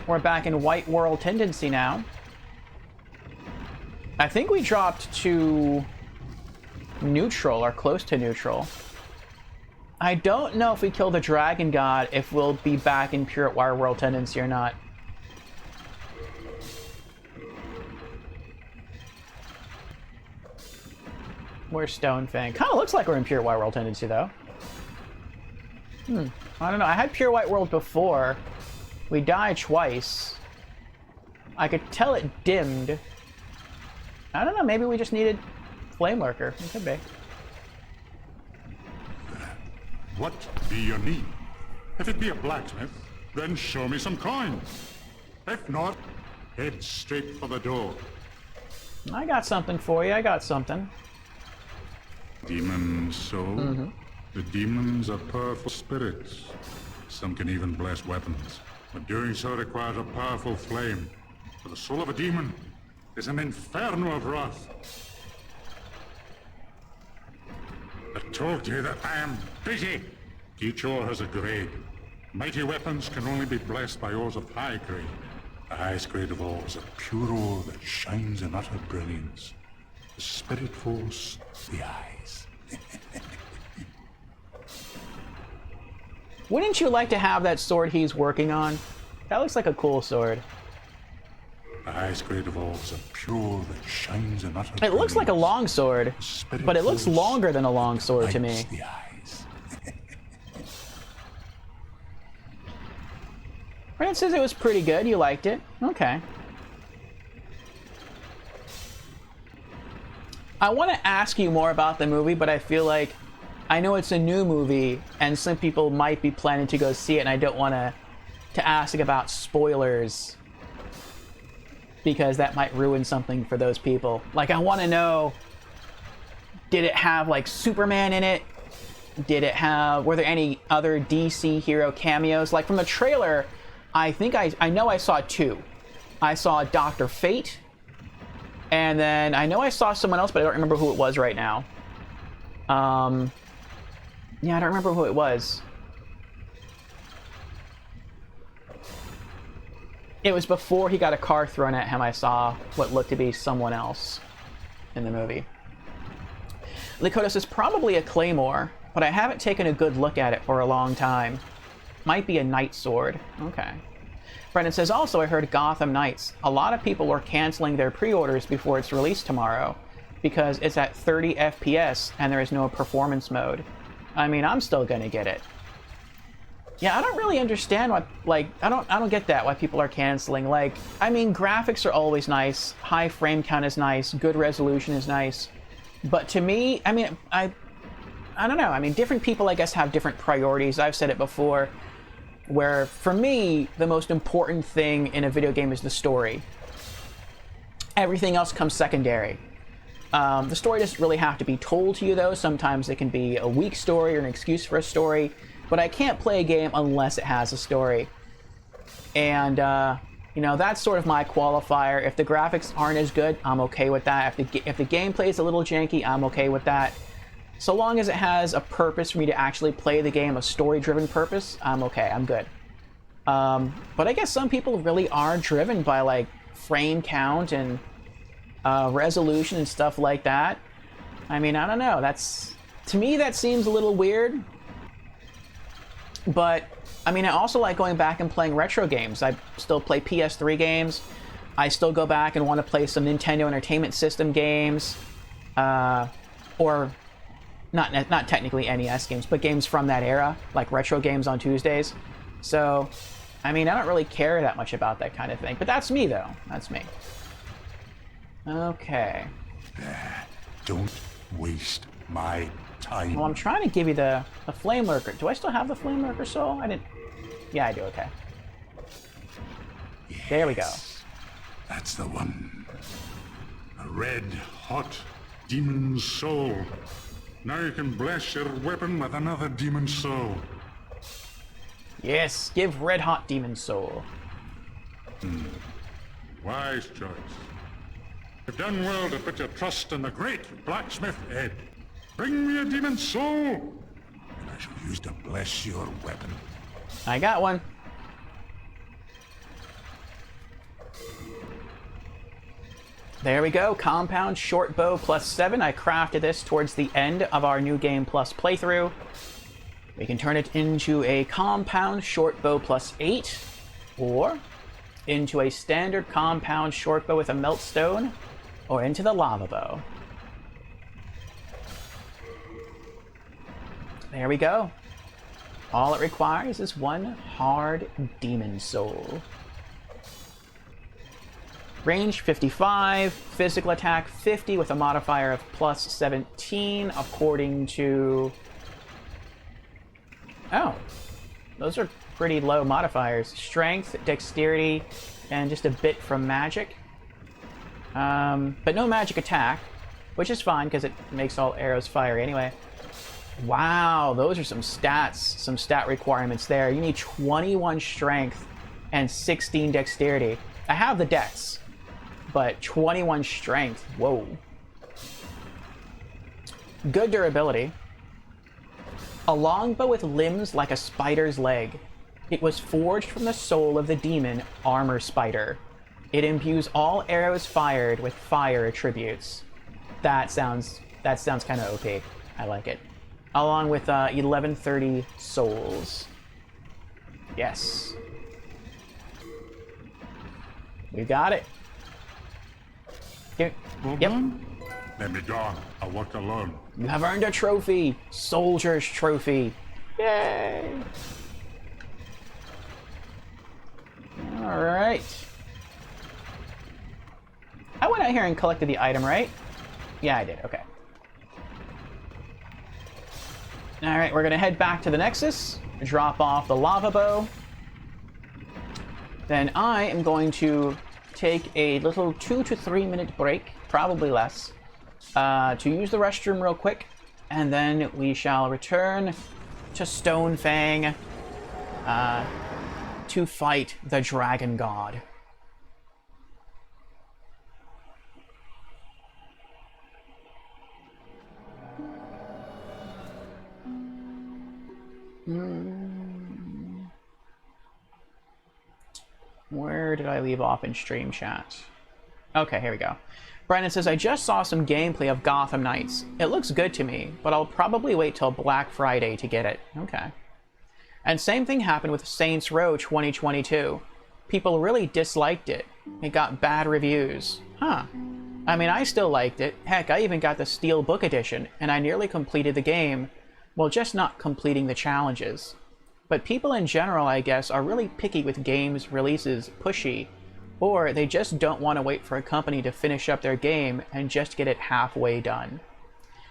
We're back in White World Tendency now. I think we dropped to neutral or close to neutral. I don't know if we kill the Dragon God if we'll be back in pure White World Tendency or not. Where's Stonefang? Kind of looks like we're in pure White World Tendency though. I don't know. I had pure White World before. We died twice. I could tell it dimmed. I don't know, maybe we just needed Flame Lurker. It could be.
What be your need? If it be a blacksmith, then show me some coins. If not, head straight for the door.
I got something for you. I got something.
Demon soul? The demons are powerful spirits. Some can even bless weapons, but doing so requires a powerful flame. For the soul of a demon is an inferno of wrath. I told you that I am busy. Each ore has a grade. Mighty weapons can only be blessed by ores of high grade. The highest grade of all is a pure ore that shines in utter brilliance. The spirit force, the eyes.
Wouldn't you like to have that sword he's working on? That looks like a cool sword.
The highest grade of all is a pure that shines in utter
It looks like a long sword, but it looks longer than a long sword to me.
The eyes.
Brent says it was pretty good. You liked it. Okay. I want to ask you more about the movie, but I feel like I know it's a new movie, and some people might be planning to go see it, and I don't want to ask about spoilers, because that might ruin something for those people. Like, I want to know, did it have, like, Superman in it? Were there any other DC hero cameos? Like, from the trailer, I think I know I saw two. I saw Dr. Fate, and then I know I saw someone else, but I don't remember who it was right now. Yeah, I don't remember who it was. It was before he got a car thrown at him. I saw what looked to be someone else in the movie. Lakota says, probably a claymore, but I haven't taken a good look at it for a long time. Might be a knight sword. Okay. Brendan says, also, I heard Gotham Knights. A lot of people are canceling their pre-orders before it's released tomorrow because it's at 30 FPS and there is no performance mode. I mean, I'm still gonna get it. Yeah, I don't really understand why, like, I don't get that, why people are canceling. Like, I mean, graphics are always nice, high frame count is nice, good resolution is nice. But to me, I mean, I don't know. I mean, different people, I guess, have different priorities. I've said it before, where for me, the most important thing in a video game is the story. Everything else comes secondary. The story doesn't really have to be told to you, though. Sometimes it can be a weak story or an excuse for a story. But I can't play a game unless it has a story. And, you know, that's sort of my qualifier. If the graphics aren't as good, I'm okay with that. If the gameplay is a little janky, I'm okay with that. So long as it has a purpose for me to actually play the game, a story-driven purpose, I'm okay, I'm good. But I guess some people really are driven by, like, frame count and resolution and stuff like that. I mean, I don't know. To me, that seems a little weird. But, I mean, I also like going back and playing retro games. I still play PS3 games. I still go back and want to play some Nintendo Entertainment System games. Or, not technically NES games, but games from that era, like retro games on Tuesdays. So, I mean, I don't really care that much about that kind of thing. But that's me, though. That's me. Okay.
Don't waste my time.
Well, I'm trying to give you the Flame Lurker. Do I still have the Flame Lurker soul? I didn't... Yeah, I do, okay.
Yes,
there we go.
That's the one. A red-hot demon soul. Now you can bless your weapon with another demon soul.
Yes, give red hot demon soul.
Wise choice. You've done well to put your trust in the great blacksmith Ed. Bring me a demon soul, and I shall use to bless your weapon.
I got one. There we go, Compound Short Bow +7. I crafted this towards the end of our New Game Plus playthrough. We can turn it into a Compound Short Bow +8, or into a standard Compound Short Bow with a Meltstone, or into the Lava Bow. There we go. All it requires is one hard demon soul. Range 55, physical attack 50 with a modifier of +17 according to... Oh, those are pretty low modifiers. Strength, dexterity, and just a bit from magic. But no magic attack. which is fine because it makes all arrows fire anyway. Wow, those are some stats, some stat requirements there. You need 21 strength and 16 dexterity. I have the dex, but 21 strength, whoa. Good durability. A longbow with limbs like a spider's leg. It was forged from the soul of the demon Armor Spider. It imbues all arrows fired with fire attributes. That sounds kind of OP. I like it. Along with 1130 souls. Yes. We got it. Here. Yep.
Let me gone. I work alone.
You have earned a trophy. Soldier's trophy. Yay. All right. I went out here and collected the item, right? Yeah, I did. Okay. All right, we're gonna head back to the Nexus, drop off the lava bow. Then I am going to take a little 2 to 3 minute break, probably less, to use the restroom real quick, and then we shall return to Stonefang to fight the Dragon God. Where did I leave off in stream chat? Okay, here we go. Brandon says, I just saw some gameplay of Gotham Knights. It looks good to me, but I'll probably wait till Black Friday to get it. Okay. And same thing happened with Saints Row 2022. People really disliked it. It got bad reviews. Huh. I mean, I still liked it. Heck, I even got the Steelbook edition, and I nearly completed the game. Well, just not completing the challenges. But people in general, I guess, are really picky with games releases, pushy, or they just don't want to wait for a company to finish up their game and just get it halfway done.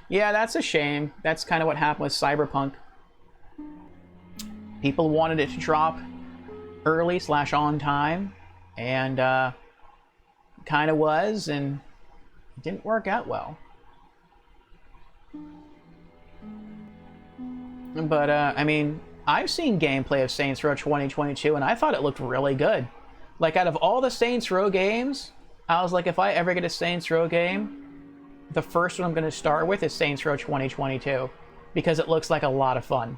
Yeah, that's a shame. That's kind of what happened with Cyberpunk. People wanted it to drop early / on time, and kind of was, and it didn't work out well. But, I mean, I've seen gameplay of Saints Row 2022, and I thought it looked really good. Like, out of all the Saints Row games, I was like, if I ever get a Saints Row game, the first one I'm going to start with is Saints Row 2022, because it looks like a lot of fun.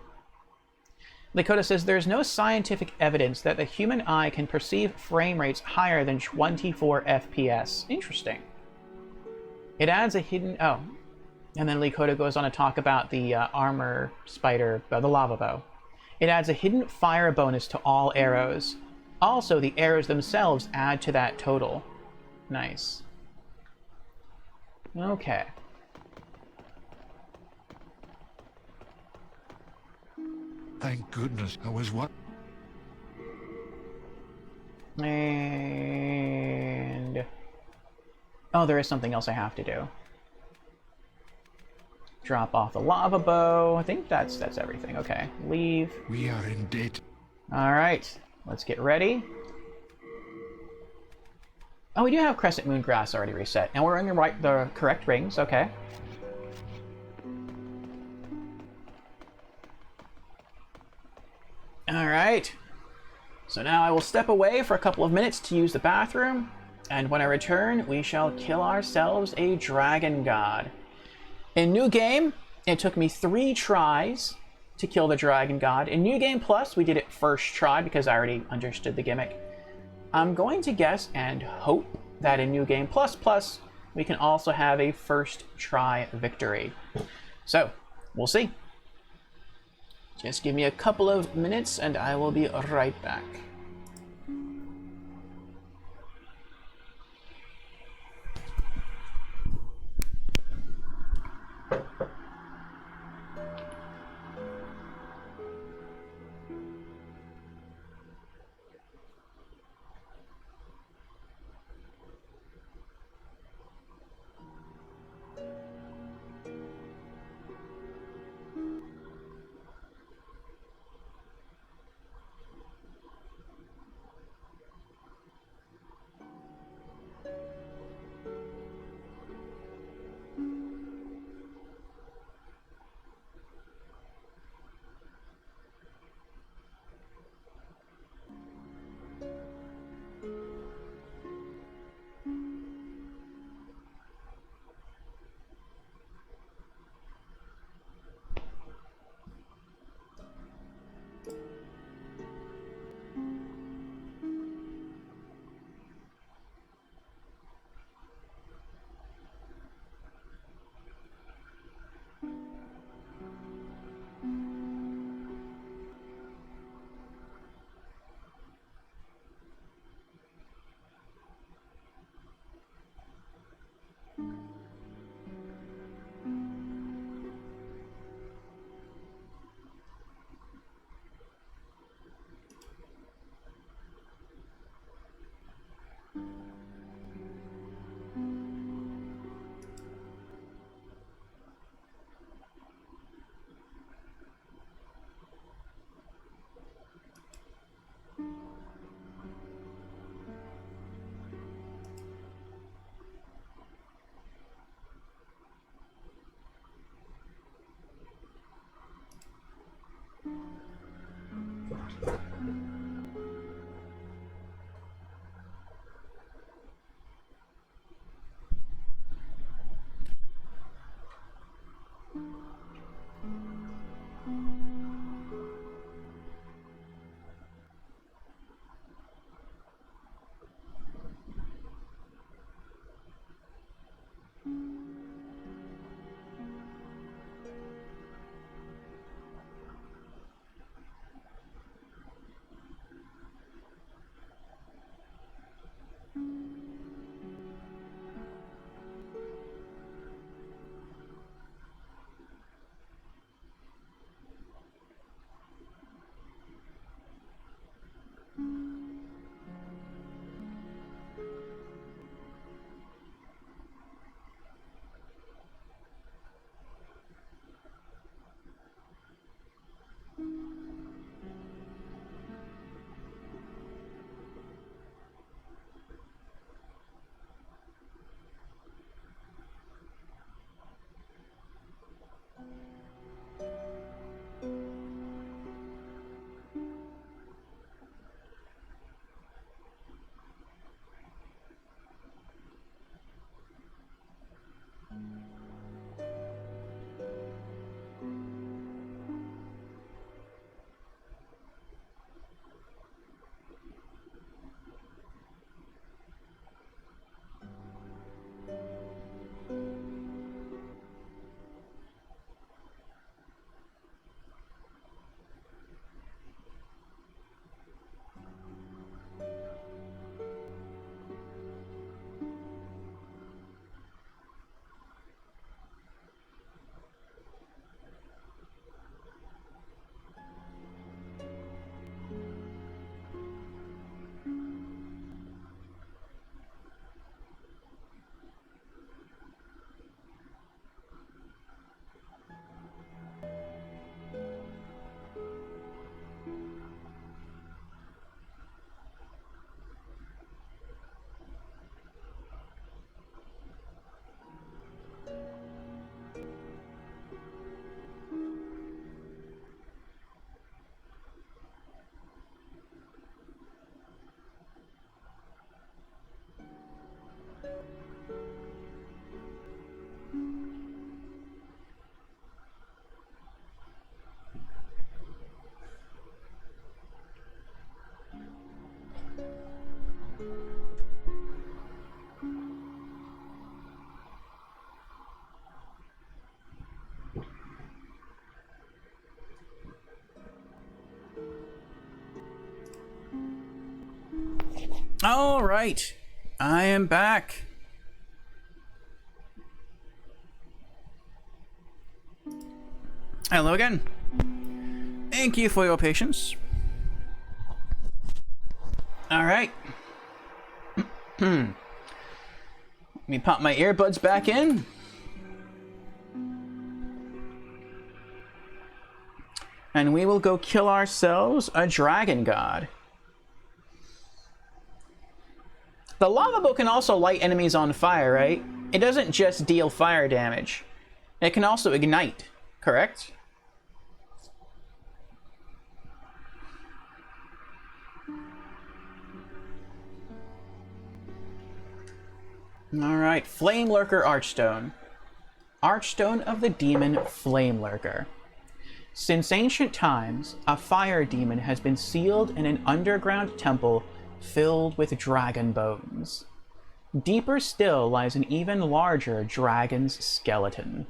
Lakota says, there's no scientific evidence that the human eye can perceive frame rates higher than 24 FPS. Interesting. It adds a hidden... Oh. And then Lakota goes on to talk about the Armor Spider, the lava bow. It adds a hidden fire bonus to all arrows. Also, the arrows themselves add to that total. Nice. Okay.
Thank goodness I was what?
And... oh, there is something else I have to do. Drop off the lava bow. I think that's everything. Okay, leave.
We are in debt.
All right, let's get ready. Oh, we do have Crescent Moon Grass already reset, and we're in the correct rings. Okay. All right. So now I will step away for a couple of minutes to use the bathroom, and when I return, we shall kill ourselves a dragon god. In New Game, it took me 3 tries to kill the Dragon God. In New Game Plus, we did it first try because I already understood the gimmick. I'm going to guess and hope that in New Game Plus we can also have a first try victory. So, we'll see. Just give me a couple of minutes and I will be right back. All right, I am back. Hello again. Thank you for your patience. All right. Let me pop my earbuds back in. And we will go kill ourselves a dragon god. The lava bow can also light enemies on fire, right? It doesn't just deal fire damage. It can also ignite, correct? Alright, Flame Lurker Archstone. Archstone of the Demon Flame Lurker. Since ancient times, a fire demon has been sealed in an underground temple filled with dragon bones. Deeper still lies an even larger dragon's skeleton.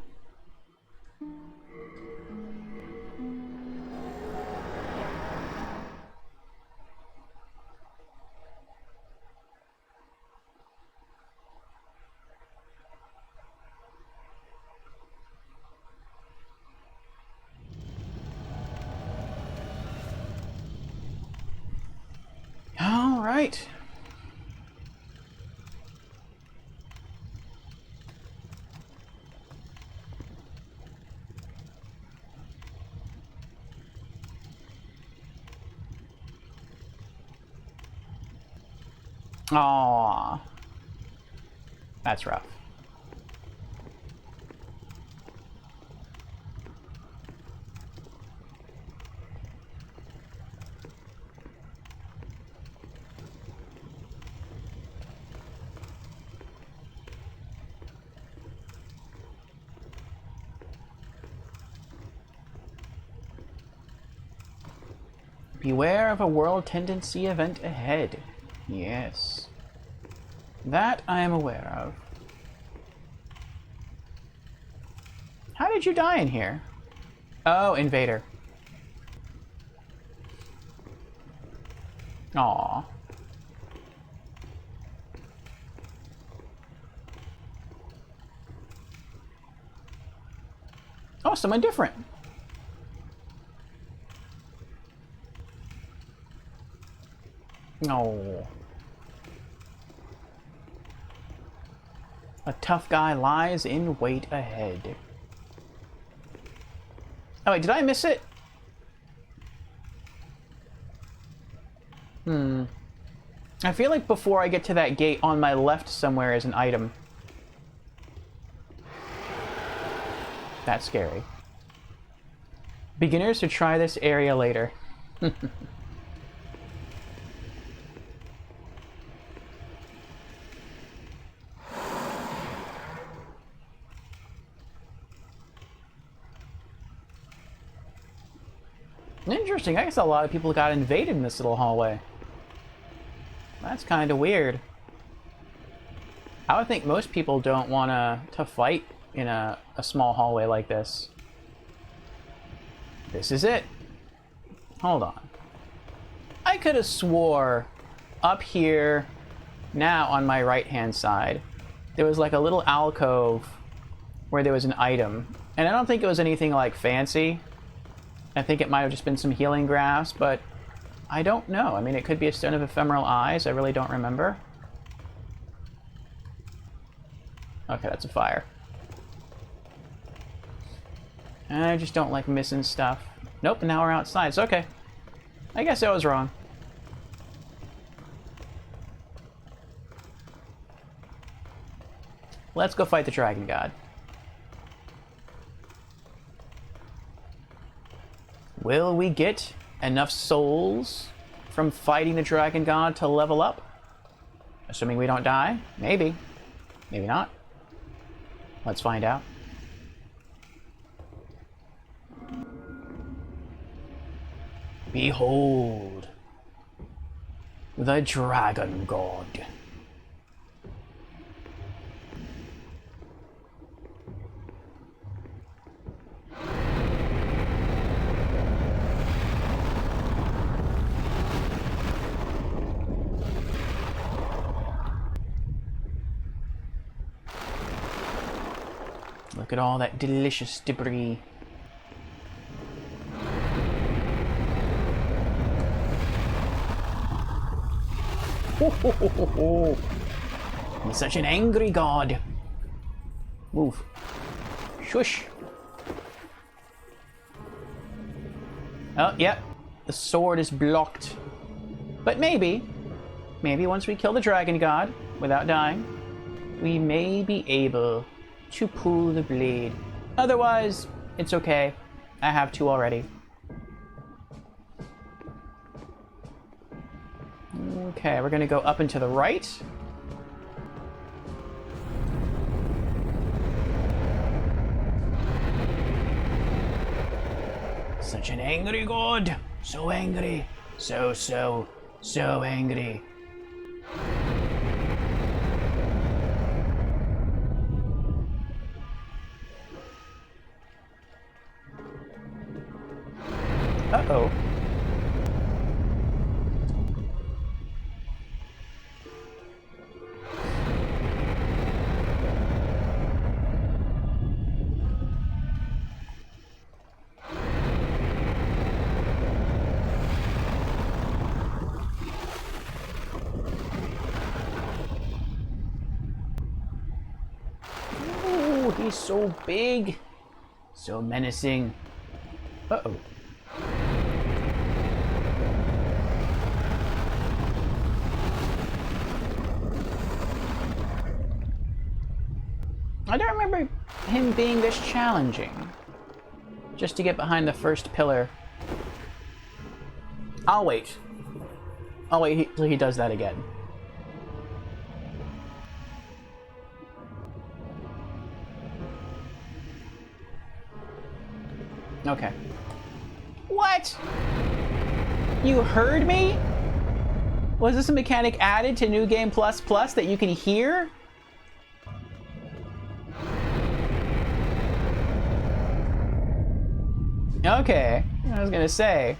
All right. Aww. That's rough. Beware of a world tendency event ahead. Yes. That I am aware of. How did you die in here? Oh, Invader. Aww. Oh, someone different. No. A tough guy lies in wait ahead. Oh wait, did I miss it? I feel like before I get to that gate on my left somewhere is an item. That's scary. Beginners should try this area later. Interesting. I guess a lot of people got invaded in this little hallway. That's kind of weird. I would think most people don't want to fight in a small hallway like this. This is it. Hold on. I could have swore up here, now on my right-hand side, there was like a little alcove where there was an item. And I don't think it was anything like fancy. I think it might have just been some healing graphs, but I don't know. I mean, it could be a Stone of Ephemeral Eyes. I really don't remember. Okay, that's a fire. I just don't like missing stuff. Nope, now we're outside. It's okay. I guess I was wrong. Let's go fight the Dragon God. Will we get enough souls from fighting the Dragon God to level up? Assuming we don't die? Maybe. Maybe not. Let's find out. Behold, the Dragon God. Look at all that delicious debris. Ho, ho, ho, ho, ho. He's such an angry god. Move. Shush. Oh, yep. The sword is blocked. But maybe once we kill the dragon god without dying, we may be able to pull the blade. Otherwise, it's okay. I have two already. Okay, we're gonna go up and to the right. Such an angry god. So angry. So angry. Uh-oh. Ooh, he's so big. So menacing. Uh-oh. I don't remember him being this challenging. Just to get behind the first pillar. I'll wait. I'll wait till he does that again. Okay. What? You heard me? Was this a mechanic added to New Game Plus Plus that you can hear? Okay, I was gonna say.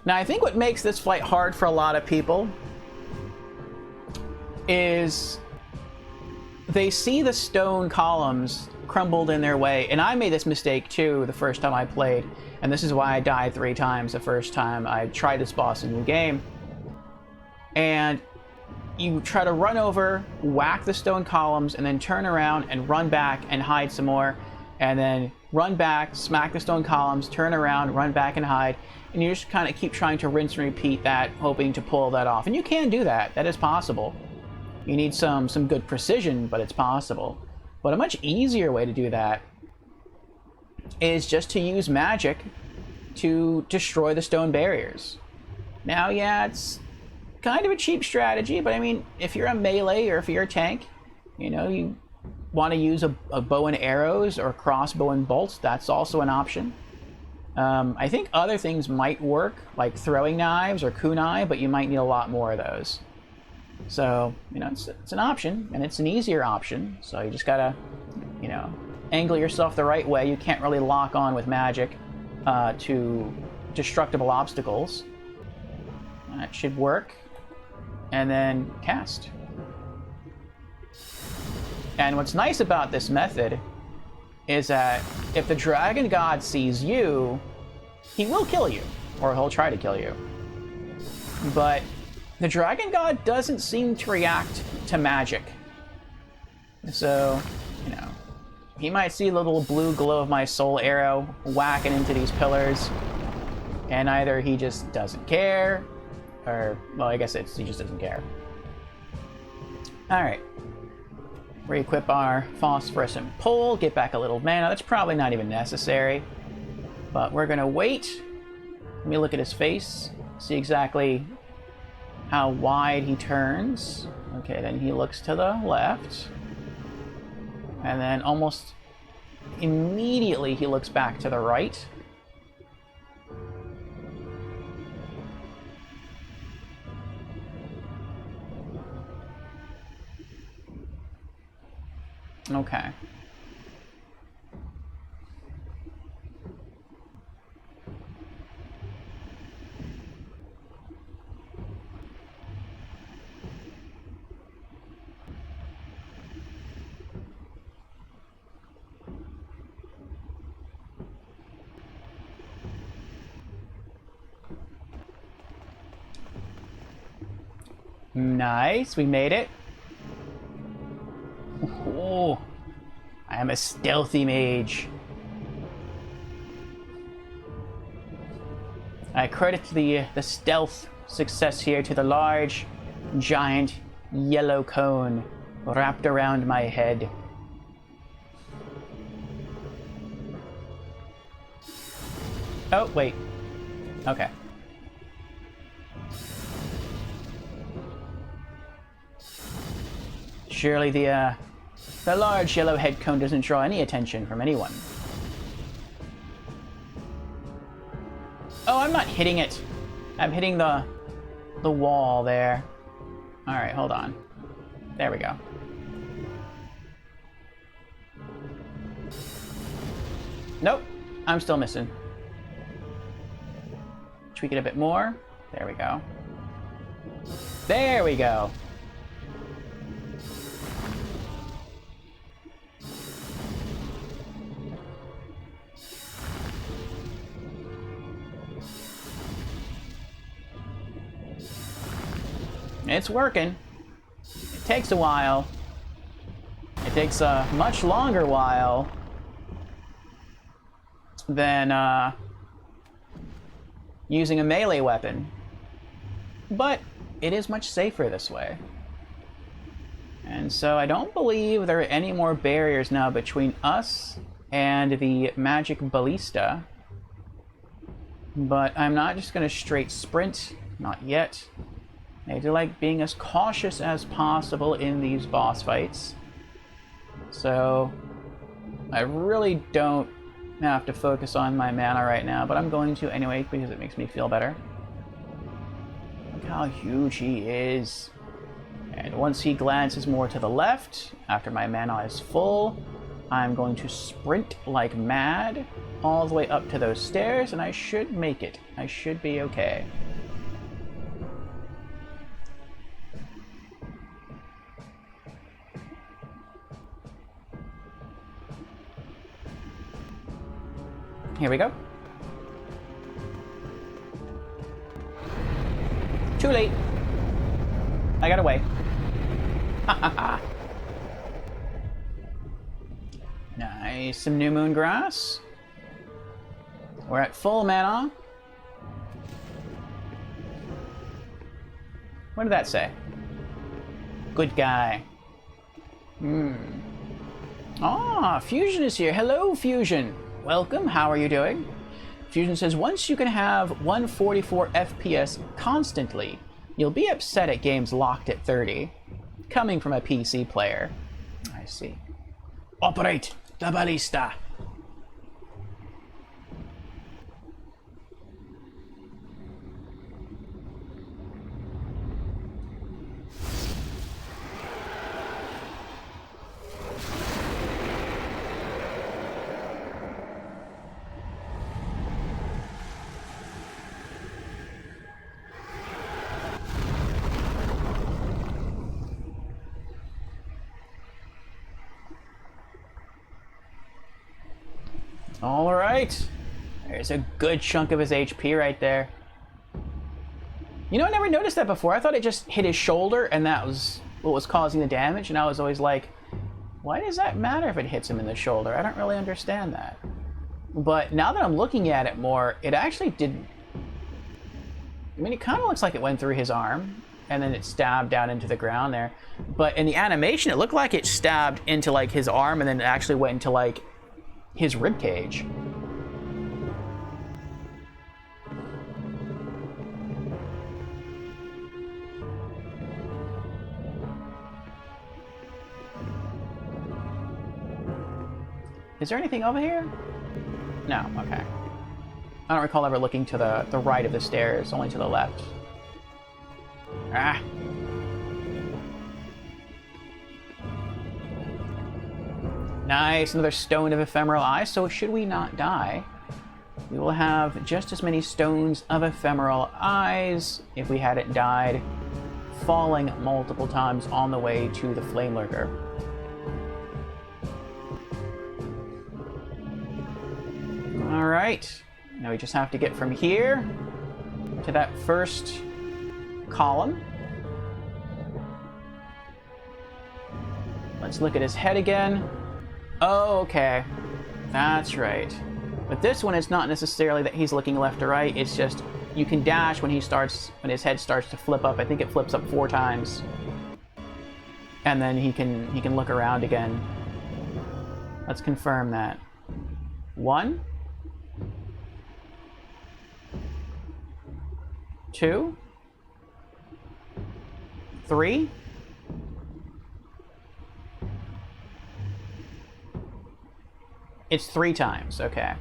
Now, I think what makes this fight hard for a lot of people is they see the stone columns crumbled in their way, and I made this mistake too the first time I played, and this is why I died 3 times the first time I tried this boss in the game. And you try to run over, whack the stone columns, and then turn around and run back and hide some more, and then run back, smack the stone columns, turn around, run back and hide, and you just kind of keep trying to rinse and repeat that, hoping to pull that off. And you can do that. That is possible. You need some good precision, but it's possible. But a much easier way to do that is just to use magic to destroy the stone barriers. Now, yeah, it's kind of a cheap strategy, but I mean, if you're a melee or if you're a tank, you know, you want to use a bow and arrows or crossbow and bolts, that's also an option. I think other things might work, like throwing knives or kunai, but you might need a lot more of those. So, you know, it's an option, and it's an easier option, so you just gotta, you know, angle yourself the right way. You can't really lock on with magic to destructible obstacles. That should work. And then cast. And what's nice about this method is that if the dragon god sees you, he will kill you, or he'll try to kill you. But the dragon god doesn't seem to react to magic. So, you know, he might see a little blue glow of my soul arrow whacking into these pillars, and either he just doesn't care, or, well, I guess he just doesn't care. Alright. Re-equip our phosphorescent pole, get back a little mana. That's probably not even necessary. But we're gonna wait. Let me look at his face, see exactly how wide he turns. Okay, then he looks to the left. And then almost immediately he looks back to the right. Okay. Nice, we made it. Oh, I am a stealthy mage. I credit the stealth success here to the large, giant, yellow cone wrapped around my head. Oh, wait. Okay. Surely the large yellow head cone doesn't draw any attention from anyone. Oh, I'm not hitting it. I'm hitting the wall there. Alright, hold on. There we go. Nope. I'm still missing. Tweak it a bit more. There we go. There we go. It's working. It takes a while. It takes a much longer while than using a melee weapon. But it is much safer this way. And so I don't believe there are any more barriers now between us and the magic ballista. But I'm not just going to straight sprint. Not yet. I do like being as cautious as possible in these boss fights. So I really don't have to focus on my mana right now, but I'm going to anyway because it makes me feel better. Look how huge he is. And once he glances more to the left, after my mana is full, I'm going to sprint like mad all the way up to those stairs, and I should make it. I should be okay. Here we go. Too late. I got away. Nice. Some new moon grass. We're at full mana. What did that say? Good guy. Ah, Fusion is here. Hello, Fusion. Welcome, how are you doing? Fusion says, once you can have 144 FPS constantly, you'll be upset at games locked at 30. Coming from a PC player. I see. Operate the ballista. All right. There's a good chunk of his HP right there. You know, I never noticed that before. I thought it just hit his shoulder and that was what was causing the damage. And I was always like, why does that matter if it hits him in the shoulder? I don't really understand that. But now that I'm looking at it more, it actually didn't. I mean, it kind of looks like it went through his arm and then it stabbed down into the ground there. But in the animation, it looked like it stabbed into like his arm and then it actually went into like his rib cage. Is there anything over here? No, okay. I don't recall ever looking to the right of the stairs, only to the left. Ah. Nice, another stone of ephemeral eye, so should we not die, we will have just as many stones of ephemeral eyes if we hadn't died, falling multiple times on the way to the Flame Lurker. Alright, now we just have to get from here to that first column. Let's look at his head again. Oh, okay. That's right. But this one, it's not necessarily that he's looking left or right. It's just you can dash when his head starts to flip up. I think it flips up 4 times. And then he can look around again. Let's confirm that. 1, 2, 3. It's 3 times, okay.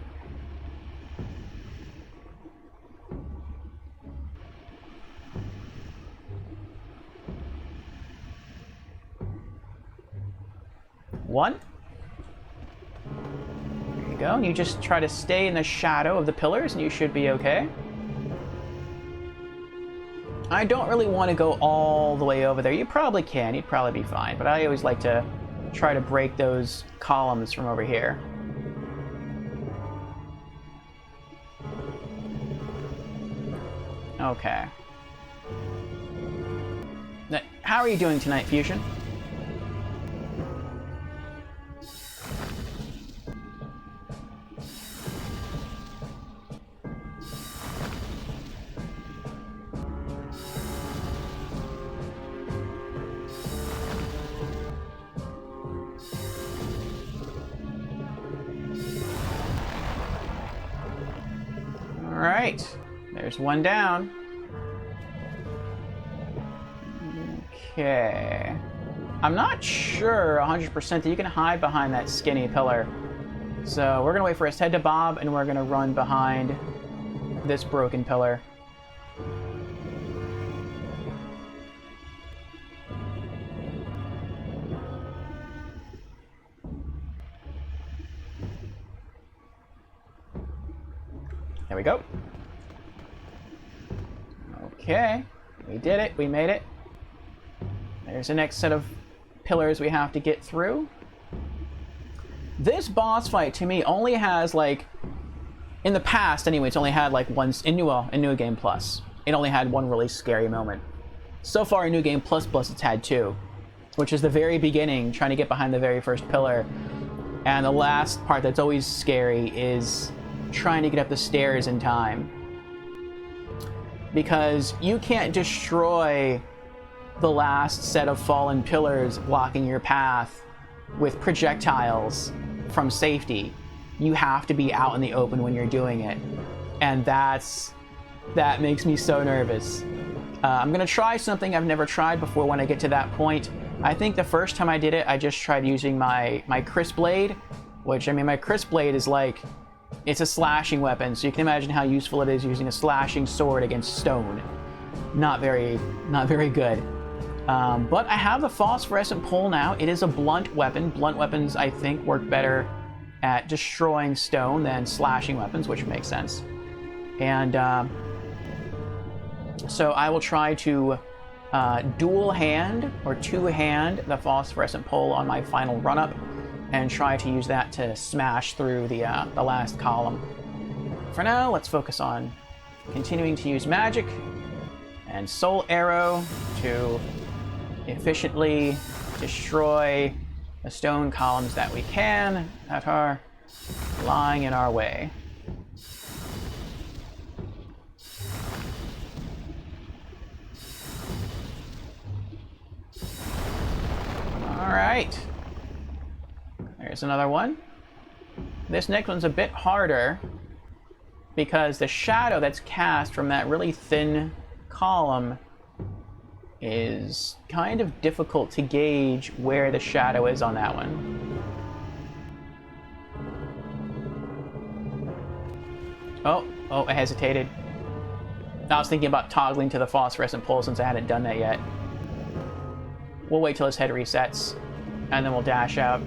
One. There you go. And you just try to stay in the shadow of the pillars and you should be okay. I don't really want to go all the way over there. You probably can. You'd probably be fine. But I always like to try to break those columns from over here. Okay. Now, how are you doing tonight, Fusion? All right. There's one down. Okay. I'm not sure 100% that you can hide behind that skinny pillar. So we're going to wait for his head to bob, and we're going to run behind this broken pillar. There we go. Okay. We did it. We made it. There's the next set of pillars we have to get through. This boss fight, to me, only has, like... In the past, anyway, it's only had, like, one... In New Game Plus, it only had one really scary moment. So far in New Game Plus, it's had 2. Which is the very beginning, trying to get behind the very first pillar. And the last part that's always scary is trying to get up the stairs in time. Because you can't destroy the last set of fallen pillars blocking your path with projectiles from safety. You have to be out in the open when you're doing it. And that makes me so nervous. I'm gonna try something I've never tried before when I get to that point. I think the first time I did it, I just tried using my Crisp Blade, which, I mean, my Crisp Blade is like, it's a slashing weapon, so you can imagine how useful it is using a slashing sword against stone. Not very good. But I have the phosphorescent pole now. It is a blunt weapon. Blunt weapons, I think, work better at destroying stone than slashing weapons, which makes sense. And so I will try to dual hand or two-hand the phosphorescent pole on my final run-up and try to use that to smash through the last column. For now, let's focus on continuing to use magic and Soul Arrow to efficiently destroy the stone columns that we can that are lying in our way. All right. There's another one. This next one's a bit harder because the shadow that's cast from that really thin column is kind of difficult to gauge where the shadow is on that one. Oh, I hesitated. I was thinking about toggling to the phosphorescent pole since I hadn't done that yet. We'll wait till his head resets, and then we'll dash out.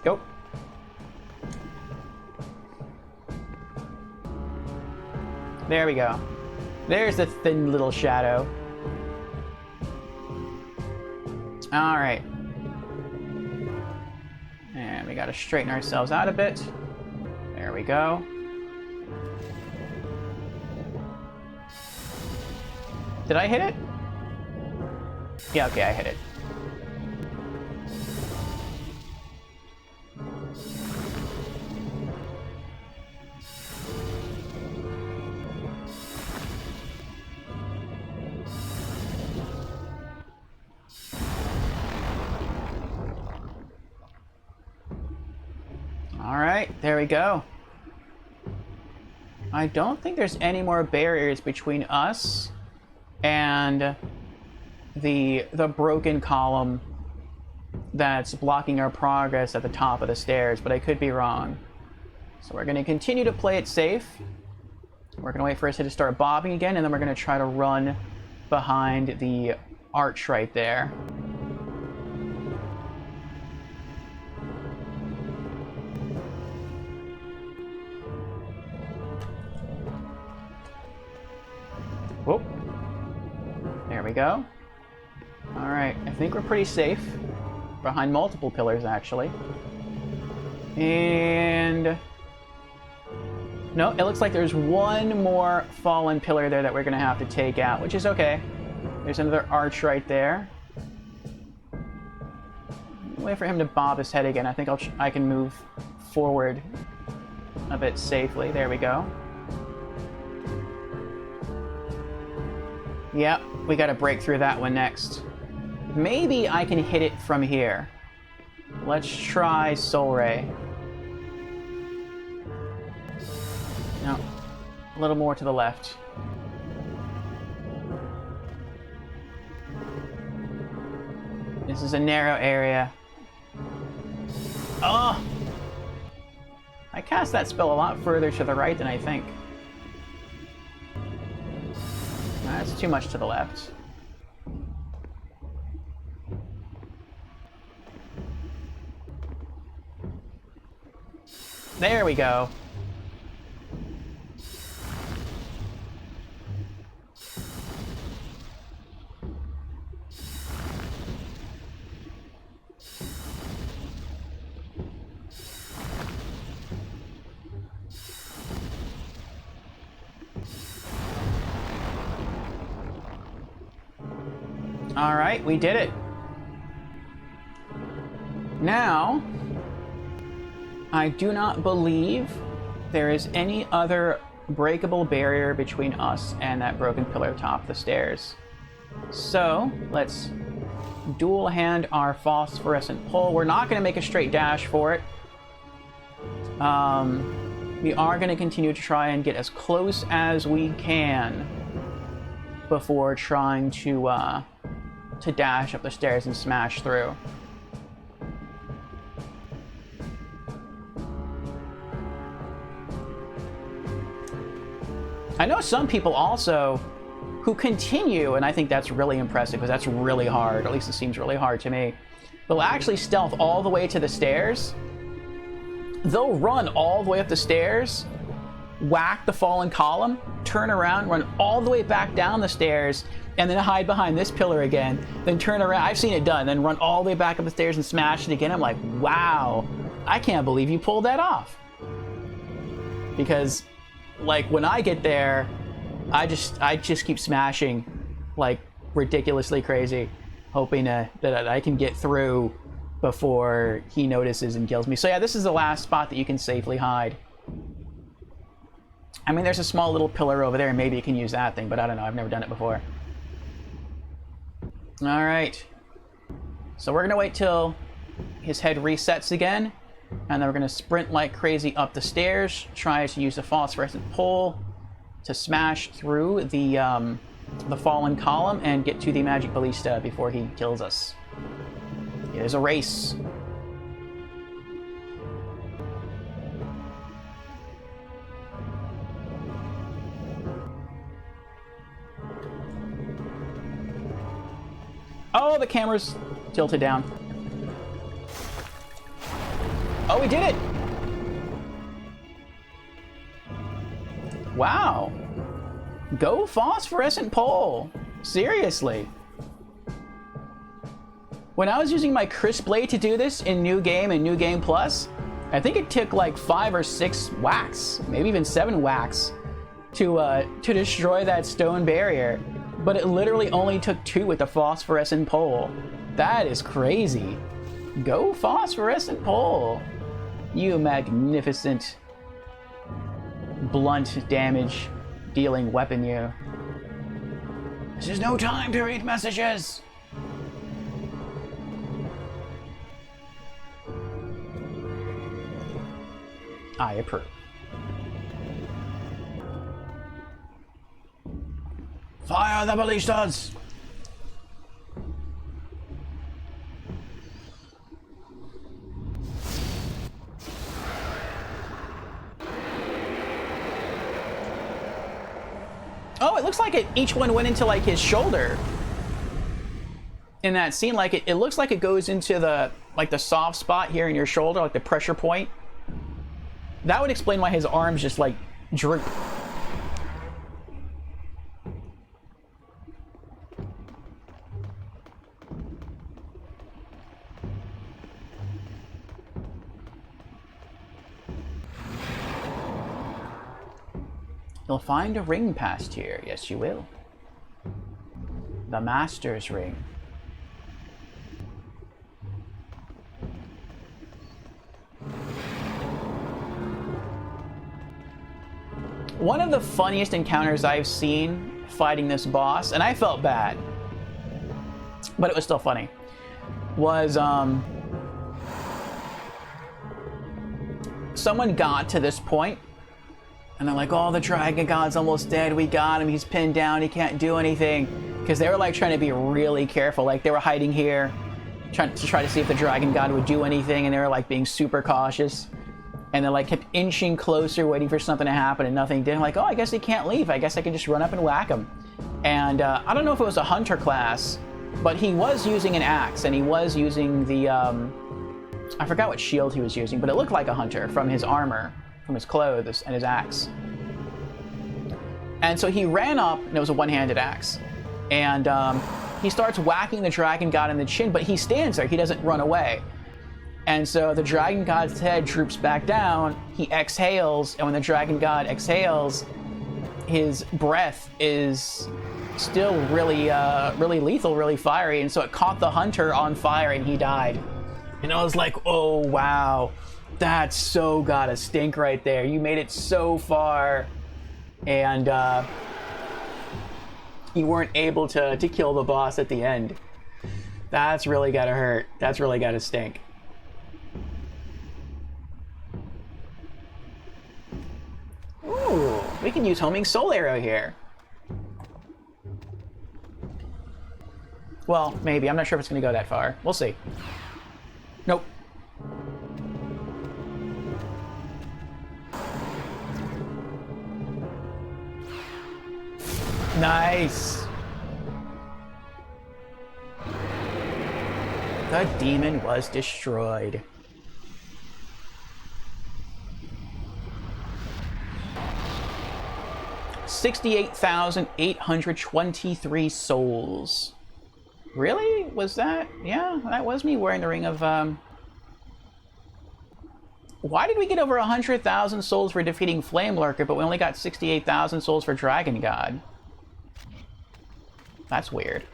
Go. There we go. There's the thin little shadow. All right. We gotta straighten ourselves out a bit. There we go. Did I hit it? Yeah, okay, I hit it. All right, there we go. I don't think there's any more barriers between us and the broken column that's blocking our progress at the top of the stairs, but I could be wrong. So we're going to continue to play it safe. We're going to wait for us to start bobbing again, and then we're going to try to run behind the arch right there. Whoop. There we go. Alright, I think we're pretty safe. Behind multiple pillars, actually. And... no, it looks like there's one more fallen pillar there that we're going to have to take out, which is okay. There's another arch right there. Wait for him to bob his head again. I think I can move forward a bit safely. There we go. Yep, we gotta break through that one next. Maybe I can hit it from here. Let's try Soul Ray. No, a little more to the left. This is a narrow area. Oh! I cast that spell a lot further to the right than I think. That's too much to the left. There we go. All right, we did it. Now, I do not believe there is any other breakable barrier between us and that broken pillar atop the stairs. So, let's dual hand our phosphorescent pole. We're not going to make a straight dash for it. We are going to continue to try and get as close as we can before trying to dash up the stairs and smash through. I know some people also who continue, and I think that's really impressive because that's really hard, or at least it seems really hard to me. They'll actually stealth all the way to the stairs. They'll run all the way up the stairs, whack the fallen column, turn around, run all the way back down the stairs, and then hide behind this pillar again, then turn around. I've seen it done, then run all the way back up the stairs and smash it again. I'm like, wow, I can't believe you pulled that off. Because, like, when I get there, I just keep smashing, like, ridiculously crazy, hoping that I can get through before he notices and kills me. So yeah, this is the last spot that you can safely hide. I mean, there's a small little pillar over there, and maybe you can use that thing, but I don't know. I've never done it before. All right. So we're going to wait till his head resets again, and then we're going to sprint like crazy up the stairs, try to use the phosphorescent pole to smash through the fallen column and get to the magic ballista before he kills us. It is a race. Oh, the camera's tilted down. Oh, we did it! Wow. Go phosphorescent pole. Seriously. When I was using my Crisp Blade to do this in New Game and New Game Plus, I think it took like 5 or 6 whacks, maybe even 7 whacks, to destroy that stone barrier. But it literally only took 2 with the phosphorescent pole. That is crazy. Go phosphorescent pole. You magnificent blunt damage dealing weapon, you. This is no time to read messages. I approve. Fire the ballistas! Oh, it looks like each one went into like his shoulder. In that scene, like it looks like it goes into the soft spot here in your shoulder, like the pressure point. That would explain why his arms just like droop. You'll find a ring past here. Yes, you will. The Master's Ring. One of the funniest encounters I've seen fighting this boss, and I felt bad, but it was still funny, was someone got to this point and they're like, oh, the Dragon God's almost dead, we got him, he's pinned down, he can't do anything, because they were like trying to be really careful, like they were hiding here trying to see if the Dragon God would do anything, and they were like being super cautious. And they like kept inching closer, waiting for something to happen, and nothing did. I'm like, oh, I guess he can't leave. I guess I can just run up and whack him. And I don't know if it was a hunter class, but he was using an axe, and he was using the, I forgot what shield he was using, but it looked like a hunter from his armor, from his clothes, and his axe. And so he ran up, and it was a one-handed axe. And he starts whacking the Dragon God in the chin, but he stands there. He doesn't run away. And so the Dragon God's head droops back down, he exhales, and when the Dragon God exhales, his breath is still really lethal, really fiery, and so it caught the hunter on fire and he died. And I was like, oh wow, that's so gotta stink right there. You made it so far, and you weren't able to kill the boss at the end. That's really gotta hurt. That's really gotta stink. Ooh, we can use Homing Soul Arrow here. Well, maybe. I'm not sure if it's going to go that far. We'll see. Nope. Nice. The demon was destroyed. $68,823 souls. Really? Was that? Yeah, that was me wearing the ring of, Why did we get over 100,000 souls for defeating Flame Lurker, but we only got 68,000 souls for Dragon God? That's weird.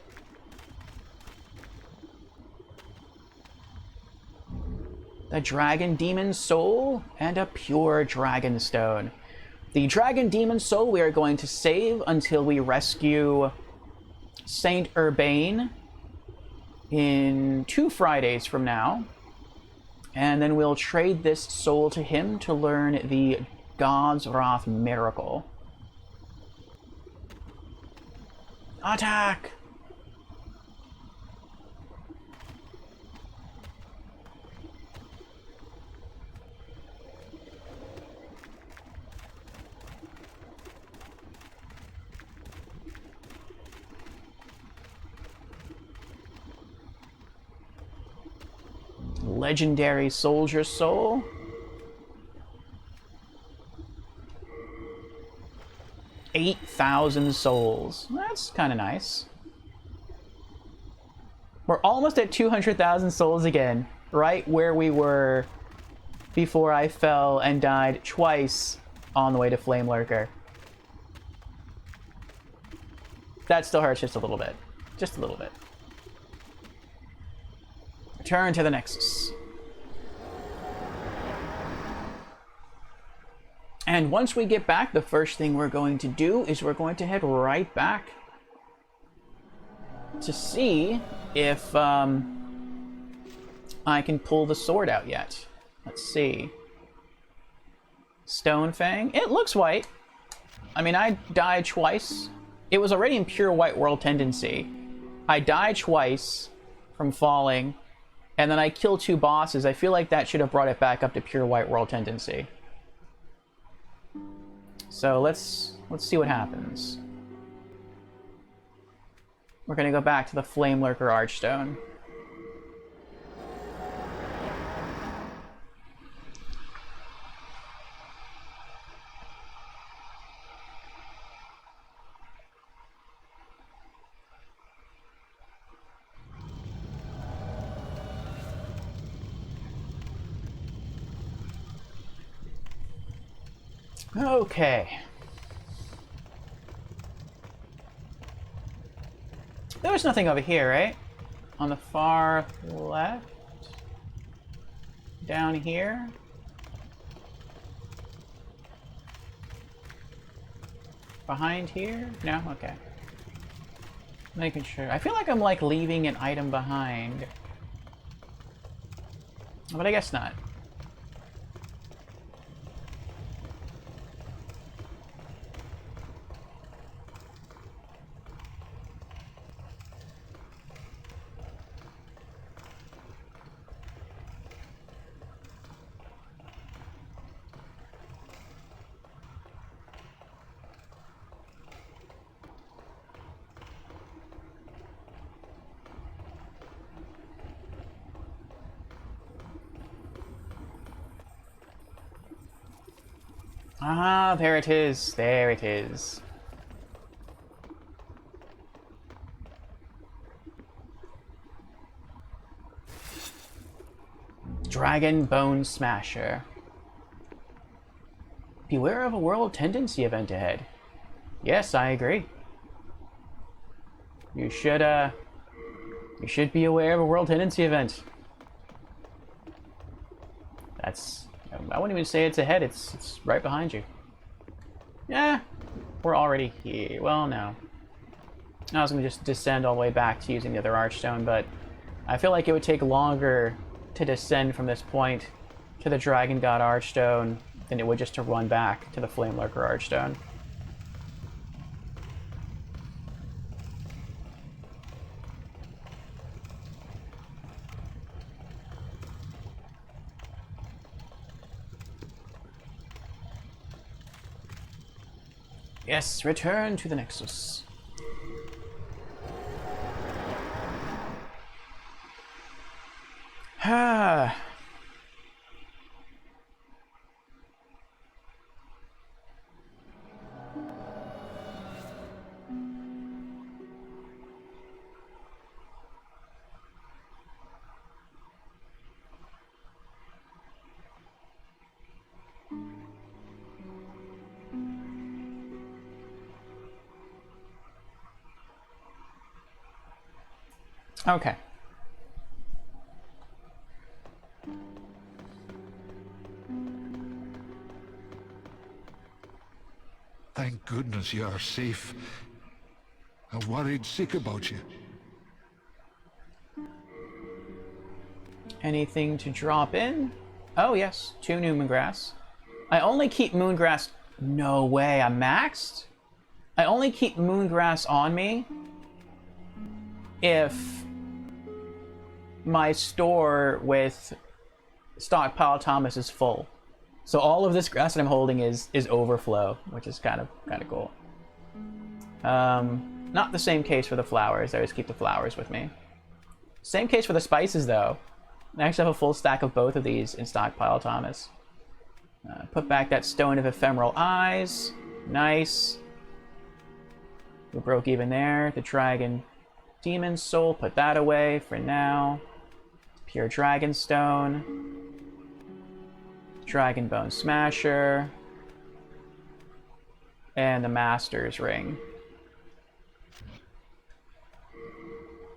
The Dragon Demon Soul and a pure Dragon Stone. The Dragon Demon Soul we are going to save until we rescue Saint Urbane in 2 Fridays from now. And then we'll trade this soul to him to learn the God's Wrath Miracle. Attack! Legendary Soldier Soul. $8,000 souls. That's kind of nice. We're almost at 200,000 souls again, right where we were before I fell and died twice on the way to Flame Lurker. That still hurts just a little bit. Just a little bit. Return to the Nexus. And once we get back, the first thing we're going to do is we're going to head right back to see if I can pull the sword out yet. Let's see. Stonefang. It looks white. I mean, I died twice. It was already in pure white world tendency. I died twice from falling, and then I killed 2 bosses. I feel like that should have brought it back up to pure white world tendency. So let's see what happens. We're gonna go back to the Flame Lurker Archstone. Okay. There was nothing over here, right? On the far left? Down here? Behind here? No? Okay. Making sure. I feel like I'm like leaving an item behind. But I guess not. Ah, there it is. There it is. Dragon Bone Smasher. Beware of a world tendency event ahead. Yes, I agree. You should be aware of a world tendency event. I wouldn't even say it's ahead, it's right behind you. Yeah, we're already here. Well, no. I was going to just descend all the way back to using the other Archstone, but I feel like it would take longer to descend from this point to the Dragon God Archstone than it would just to run back to the Flame Lurker Archstone. Yes, return to the Nexus. Ah. Okay.
Thank goodness you are safe. I worried sick about you.
Anything to drop in? Oh yes, 2 new Moongrass. I only keep Moongrass... No way, I'm maxed? I only keep Moongrass on me if my store with Stockpile Thomas is full. So all of this grass that I'm holding is overflow, which is kind of cool. Not the same case for the flowers. I always keep the flowers with me. Same case for the spices, though. I actually have a full stack of both of these in Stockpile Thomas. Put back that Stone of Ephemeral Eyes. Nice. We broke even there. The dragon Demon Soul, put that away for now. Pure Dragonstone. Dragon Bone Smasher. And the Master's Ring.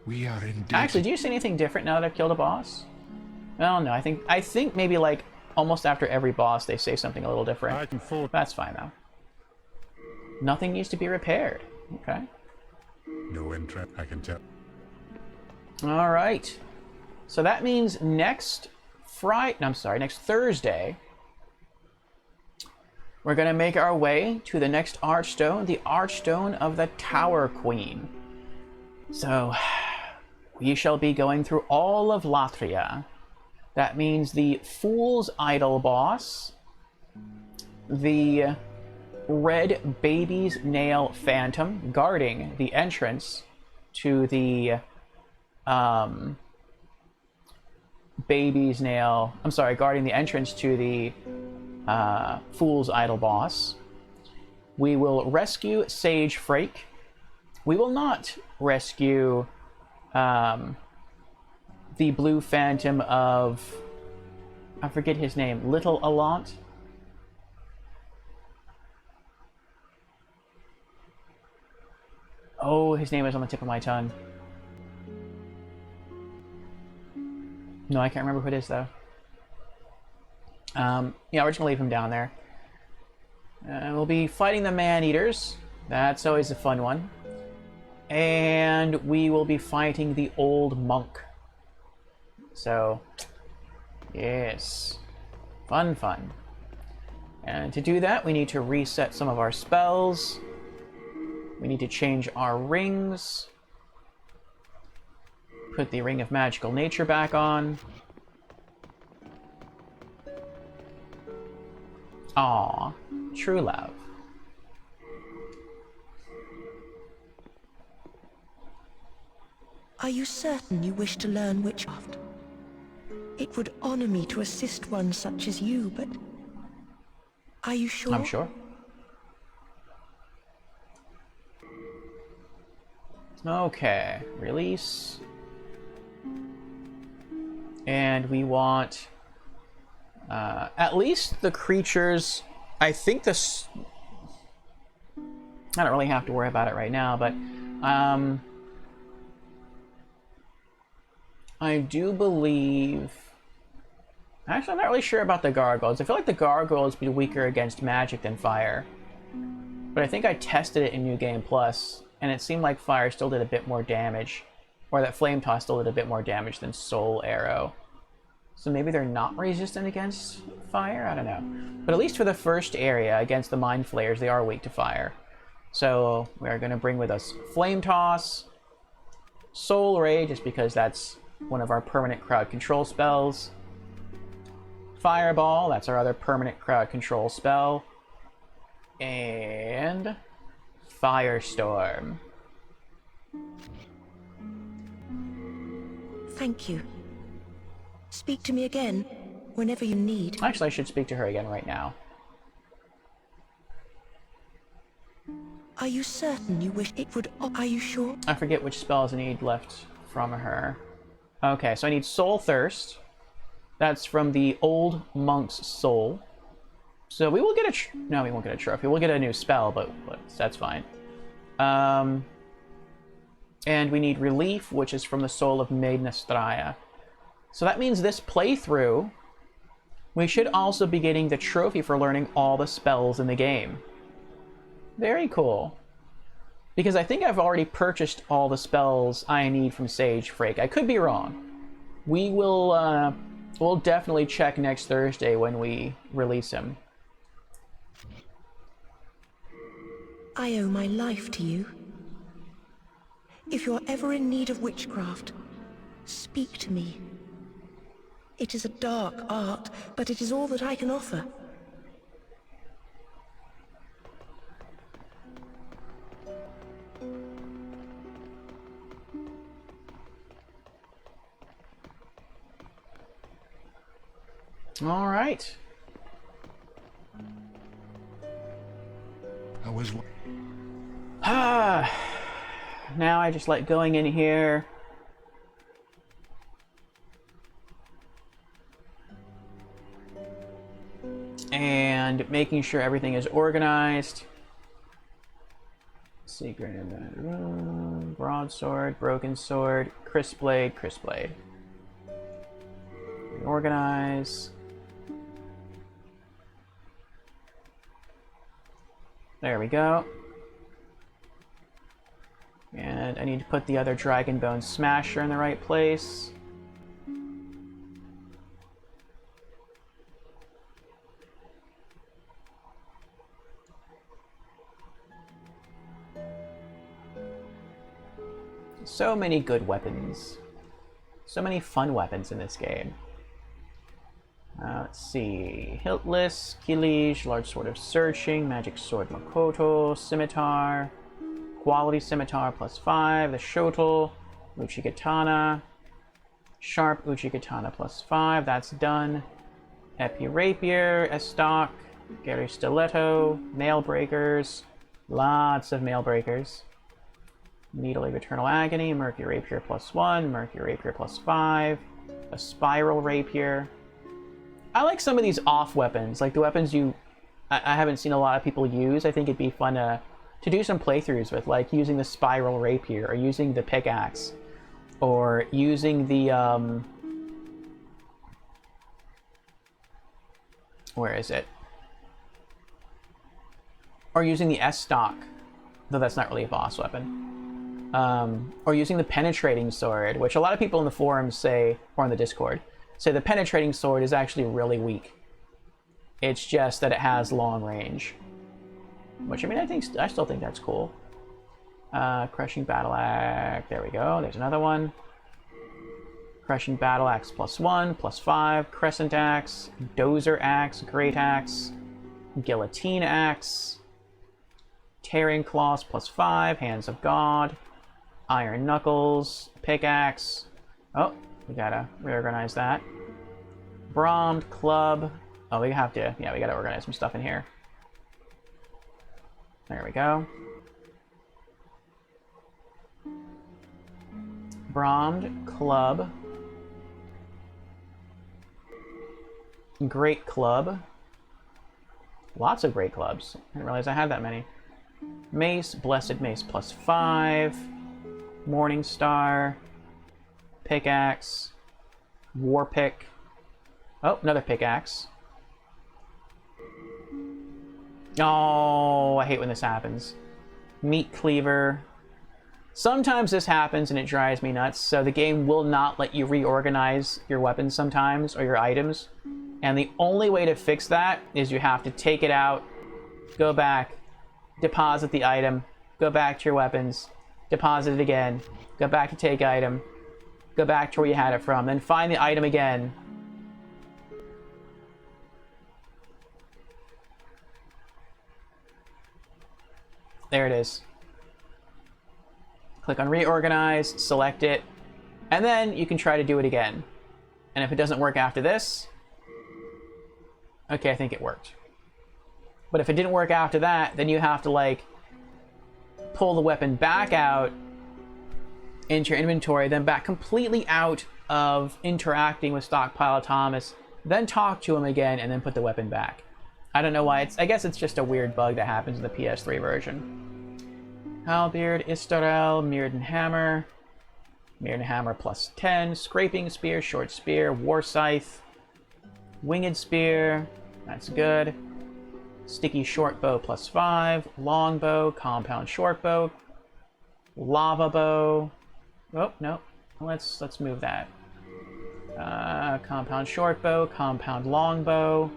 We are indeed.
Actually, do you see anything different now that I've killed a boss? Oh no, I think maybe like almost after every boss they say something a little different.
I can afford.
That's fine though. Nothing needs to be repaired. Okay.
No interest, I can tell.
All right. So that means next Thursday, we're going to make our way to the next Archstone, the Archstone of the Tower Queen. So we shall be going through all of Latria. That means the Fool's Idol boss, the Red Baby's Nail Phantom guarding the entrance to the guarding the entrance to the Fool's Idol boss. We will rescue Sage Frake. We will not rescue the Blue Phantom of, I forget his name, Little Alant. Oh, his name is on the tip of my tongue. No, I can't remember who it is, though. Yeah, we're just gonna leave him down there. We'll be fighting the Man-Eaters. That's always a fun one. And we will be fighting the Old Monk. So, yes. Fun, fun. And to do that, we need to reset some of our spells. We need to change our rings. Put the Ring of Magical Nature back on. Aw, true love.
Are you certain you wish to learn witchcraft? It would honor me to assist one such as you, but... Are you sure?
I'm sure. Okay, release. And we want at least the creatures. I think this. I don't really have to worry about it right now, but I do believe. Actually, I'm not really sure about the gargoyles. I feel like the gargoyles would be weaker against magic than fire. But I think I tested it in New Game Plus, and it seemed like fire still did a bit more damage. Or that Flame Toss still did a bit more damage than Soul Arrow. So maybe they're not resistant against fire? I don't know. But at least for the first area, against the Mind Flayers, they are weak to fire. So we're going to bring with us Flame Toss, Soul Ray, just because that's one of our permanent crowd control spells. Fireball, that's our other permanent crowd control spell. And Firestorm.
Thank you. Speak to me again, whenever you need.
Actually, I should speak to her again right now.
Are you certain you wish it would... Are you sure?
I forget which spells I need left from her. Okay, so I need Soul Thirst. That's from the Old Monk's Soul. So we will get a... No, we won't get a trophy. We'll get a new spell, but that's fine. And we need Relief, which is from the Soul of Maiden Estraya. So that means this playthrough, we should also be getting the trophy for learning all the spells in the game. Very cool. Because I think I've already purchased all the spells I need from Sage Frake. I could be wrong. We will, we'll definitely check next Thursday when we release him.
I owe my life to you. If you're ever in need of witchcraft, speak to me. It is a dark art, but it is all that I can offer.
All right.
I was...
now I just like going in here. And making sure everything is organized. Secret in that room. Broadsword, broken sword, crisp blade, crisp blade. Reorganize. There we go. And I need to put the other Dragon Bone Smasher in the right place. So many good weapons. So many fun weapons in this game. Let's see. Hiltless, Kilish, Large Sword of Searching, Magic Sword Makoto, Scimitar, Quality Scimitar +5, the Shotel, Uchigatana, Sharp Uchigatana +5, that's done. Epi Rapier, Estoc, Gary Stiletto, Mail Breakers, lots of Mail Breakers. Needle of Eternal Agony, Mercury Rapier +1, Mercury Rapier +5, a Spiral Rapier. I like some of these off weapons, like the weapons I haven't seen a lot of people use. I think it'd be fun to do some playthroughs with, like using the Spiral Rapier, or using the pickaxe, or using the, where is it? Or using the Estoc, though that's not really a boss weapon. Or using the Penetrating Sword, which a lot of people in the forums say, or on the Discord, say the Penetrating Sword is actually really weak. It's just that it has long range. Which, I mean, I still think that's cool. Crushing Battle Axe, there we go, there's another one. Crushing Battle Axe +1, +5, Crescent Axe, Dozer Axe, Great Axe, Guillotine Axe, Tearing Claws +5, Hands of God, Iron Knuckles, Pickaxe. Oh, we gotta reorganize that. Brommed Club. Oh, we have to, yeah, we gotta organize some stuff in here. There we go. Brommed Club. Great Club. Lots of great clubs. I didn't realize I had that many. Mace, Blessed Mace +5. Morning Star. Pickaxe. War Pick. Oh, another pickaxe. Oh, I hate when this happens. Meat Cleaver. Sometimes this happens and it drives me nuts, so the game will not let you reorganize your weapons sometimes, or your items. And the only way to fix that is you have to take it out, go back, deposit the item, go back to your weapons, deposit it again, go back to take item, go back to where you had it from, then find the item again. There it is. Click on Reorganize, select it, and then you can try to do it again. And if it doesn't work after this, okay, I think it worked. But if it didn't work after that, then you have to, like, pull the weapon back out into your inventory, then back completely out of interacting with Stockpile Thomas, then talk to him again, and then put the weapon back. I don't know why. I guess it's just a weird bug that happens in the PS3 version. Halberd, Istarel, Mirrodin Hammer. Mirrodin Hammer +10. Scraping Spear, Short Spear, War Scythe. Winged Spear, that's good. Sticky Short Bow +5. Long Bow, Compound Short Bow. Lava Bow. Oh, no. Let's move that. Compound Short Bow, Compound Long Bow.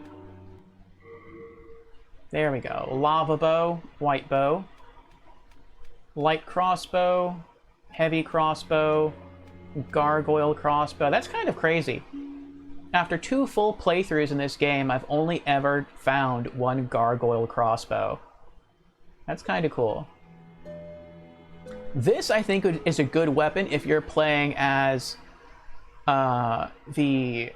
There we go. Lava Bow, White Bow. Light Crossbow, Heavy Crossbow, Gargoyle Crossbow. That's kind of crazy. After 2 full playthroughs in this game, I've only ever found 1 Gargoyle Crossbow. That's kind of cool. This, I think, is a good weapon if you're playing as the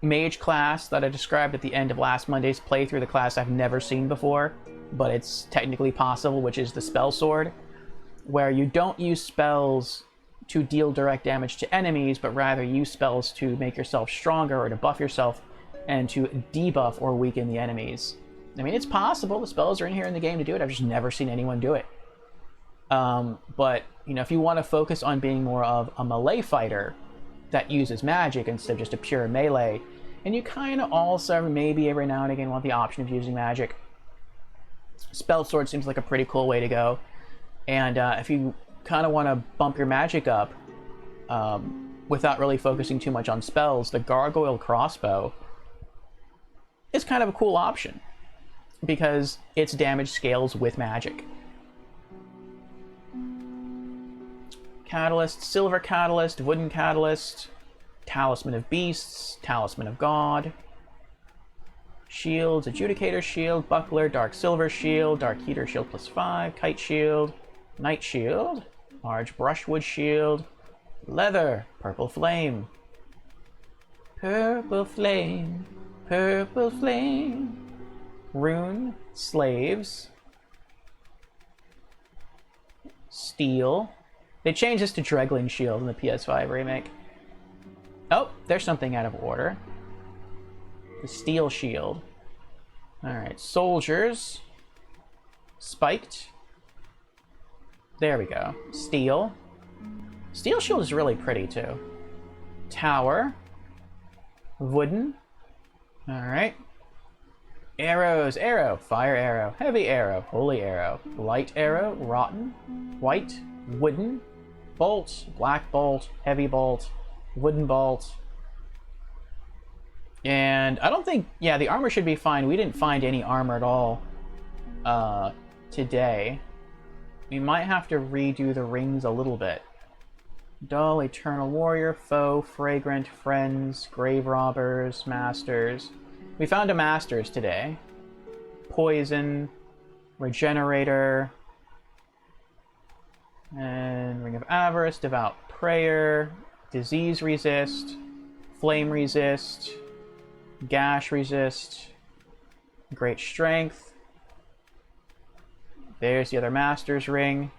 mage class that I described at the end of last Monday's playthrough, the class I've never seen before, but it's technically possible, which is the Spell Sword. where you don't use spells to deal direct damage to enemies, but rather use spells to make yourself stronger or to buff yourself and to debuff or weaken the enemies. I mean, it's possible. The spells are in here in the game to do it. I've just never seen anyone do it. But, you know, if you want to focus on being more of a melee fighter that uses magic instead of just a pure melee, and you kind of also maybe every now and again want the option of using magic, Spell Sword seems like a pretty cool way to go. And if you kind of want to bump your magic up without really focusing too much on spells, the Gargoyle Crossbow is kind of a cool option because its damage scales with magic. Catalyst, Silver Catalyst, Wooden Catalyst, Talisman of Beasts, Talisman of God, Shields, Adjudicator Shield, Buckler, Dark Silver Shield, Dark Heater Shield +5, Kite Shield, Night Shield, Large Brushwood Shield, Leather, Purple Flame, Purple Flame, Purple Flame, Rune, Slaves, Steel. They changed this to Dregling Shield in the PS5 remake. Oh, there's something out of order. The Steel Shield. Alright, Soldiers. Spiked. There we go. Steel. Steel Shield is really pretty, too. Tower. Wooden. Alright. Arrows. Arrow. Fire Arrow. Heavy Arrow. Holy Arrow. Light Arrow. Rotten. White. Wooden. Bolt. Black Bolt. Heavy Bolt. Wooden Bolt. And I don't think... Yeah, the armor should be fine. We didn't find any armor at all today. We might have to redo the rings a little bit. Dull, Eternal Warrior, Foe, Fragrant, Friends, Grave Robbers, Masters. We found a Masters today. Poison, Regenerator, and Ring of Avarice, Devout Prayer, Disease Resist, Flame Resist, Gash Resist, Great Strength. There's the other Master's Ring.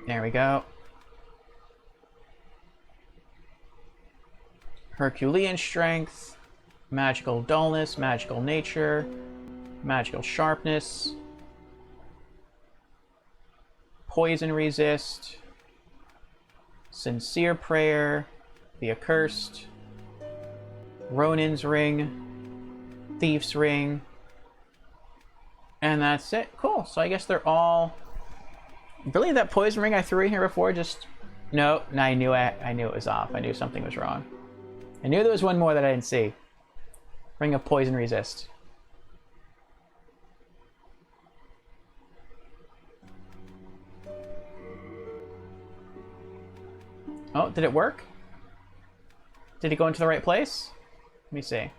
There we go. Herculean Strength, Magical Dullness, Magical Nature, Magical Sharpness, Poison Resist, Sincere Prayer, the Accursed, Ronin's Ring, Thief's Ring, and that's it. Cool. So I guess they're all... Really, that Poison Ring I threw in here before just... No, I knew it was off. I knew something was wrong. I knew there was one more that I didn't see. Ring of Poison Resist. Oh, did it work? Did it go into the right place? Let me see.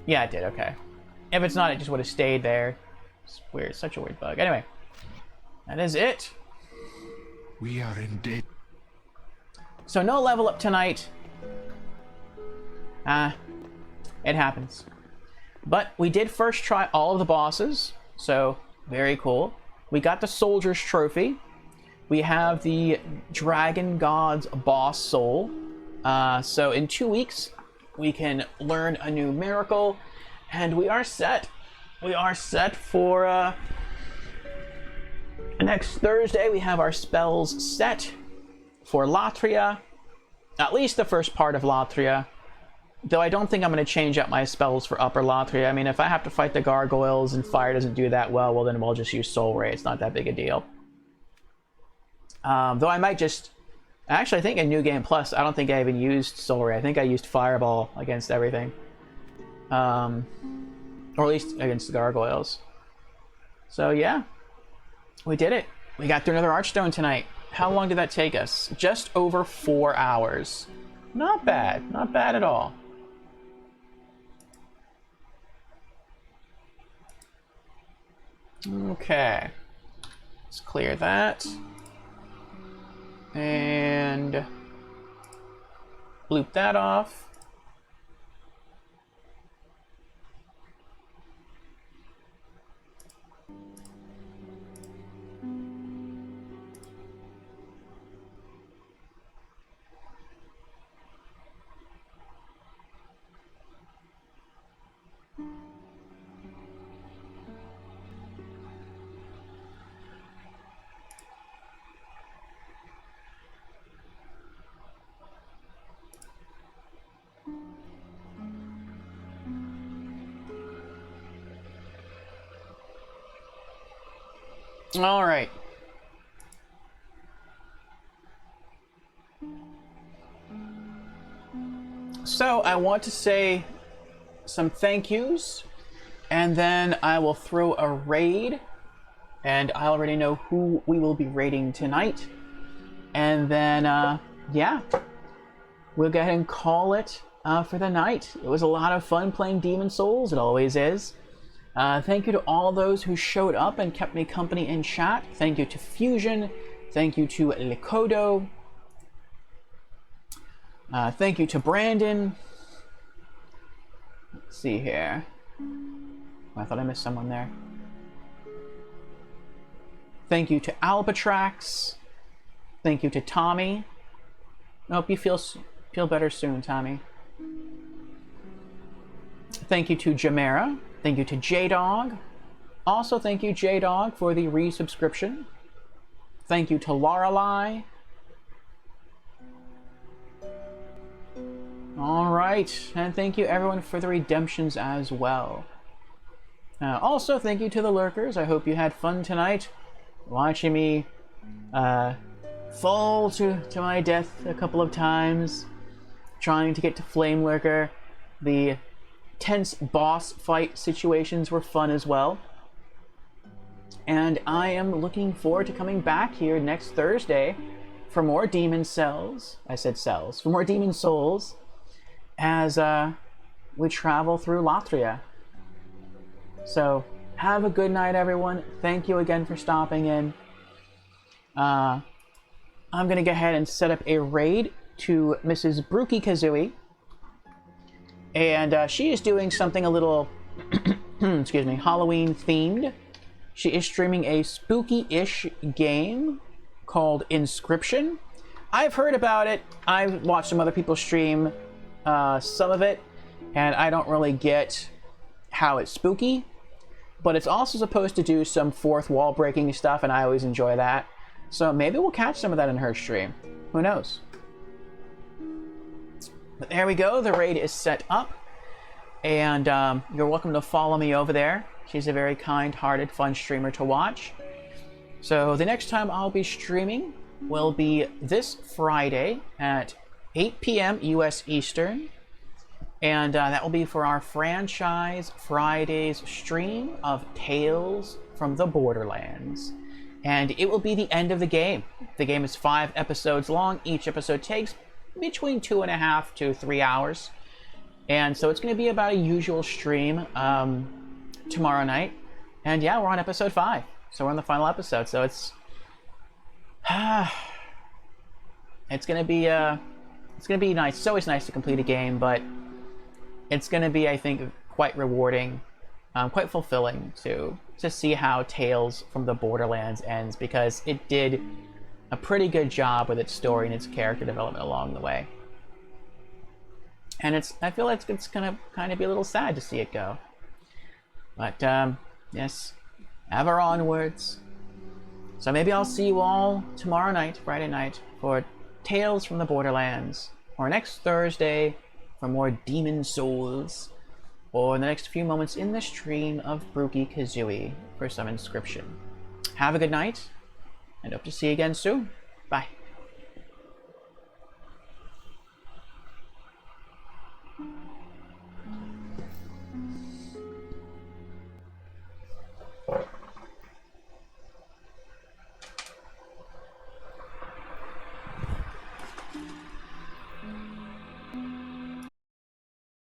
Yeah, it did, okay. If it's not, it just would have stayed there. It's weird, it's such a weird bug. Anyway, that is it.
We are in debt.
So no level up tonight. It happens. But we did first try all of the bosses, so very cool. We got the Soldier's Trophy. We have the Dragon God's Boss Soul. So in 2 weeks, we can learn a new miracle, and we are set. We are set for next Thursday. We have our spells set for Latria, at least the first part of Latria. Though I don't think I'm going to change out my spells for Upper Latria. I mean, if I have to fight the gargoyles and fire doesn't do that well, then we'll just use Soul Ray. It's not that big a deal. Though I might just... Actually, I think in New Game Plus, I don't think I even used Soul Ray. I think I used Fireball against everything. Or at least against the gargoyles. So yeah, we did it. We got through another Archstone tonight. How long did that take us? Just over 4 hours. Not bad. Not bad at all. Okay. Let's clear that. And bloop that off. All right. So I want to say some thank yous, and then I will throw a raid, and I already know who we will be raiding tonight. And then, yeah, we'll go ahead and call it for the night. It was a lot of fun playing Demon's Souls. It always is. Thank you to all those who showed up and kept me company in chat. Thank you to Fusion. Thank you to Likodo. Thank you to Brandon. Let's see here. I thought I missed someone there. Thank you to Albatrax. Thank you to Tommy. I hope you feel better soon, Tommy. Thank you to Jamera. Thank you to J-Dog. Also, thank you, J-Dog, for the resubscription. Thank you to Lorelei. Alright, and thank you everyone for the redemptions as well. Also, thank you to the lurkers. I hope you had fun tonight watching me fall to my death a couple of times, trying to get to Flame Lurker. The tense boss fight situations were fun as well. And I am looking forward to coming back here next Thursday for more Demon Cells. I said cells. For more Demon Souls as we travel through Latria. So, have a good night, everyone. Thank you again for stopping in. I'm going to go ahead and set up a raid to Mrs. Brookie Kazooie. And she is doing something a little, excuse me, Halloween themed. She is streaming a spooky-ish game called Inscryption. I've heard about it. I've watched some other people stream some of it, and I don't really get how it's spooky. But it's also supposed to do some fourth wall breaking stuff, and I always enjoy that. So maybe we'll catch some of that in her stream. Who knows? But there we go, the raid is set up, and you're welcome to follow me over there. She's a very kind-hearted, fun streamer to watch. So the next time I'll be streaming will be this Friday at 8 p.m. US Eastern, and that will be for our Franchise Fridays stream of Tales from the Borderlands. And it will be the end of the game. The game is 5 episodes long. Each episode takes between 2.5 to 3 hours, and so it's going to be about a usual stream tomorrow night. And yeah, we're on episode 5, so we're on the final episode. So it's going to be nice. It's always nice to complete a game, but it's going to be, I think, quite rewarding, quite fulfilling to see how Tales from the Borderlands ends, because it did a pretty good job with its story and its character development along the way. And I feel like it's gonna kind of be a little sad to see it go. But yes, ever onwards. So maybe I'll see you all tomorrow night, Friday night, for Tales from the Borderlands, or next Thursday for more Demon's Souls, or in the next few moments in the stream of Brookie Kazooie for some Inscryption. Have a good night, and hope to see you again soon. Bye.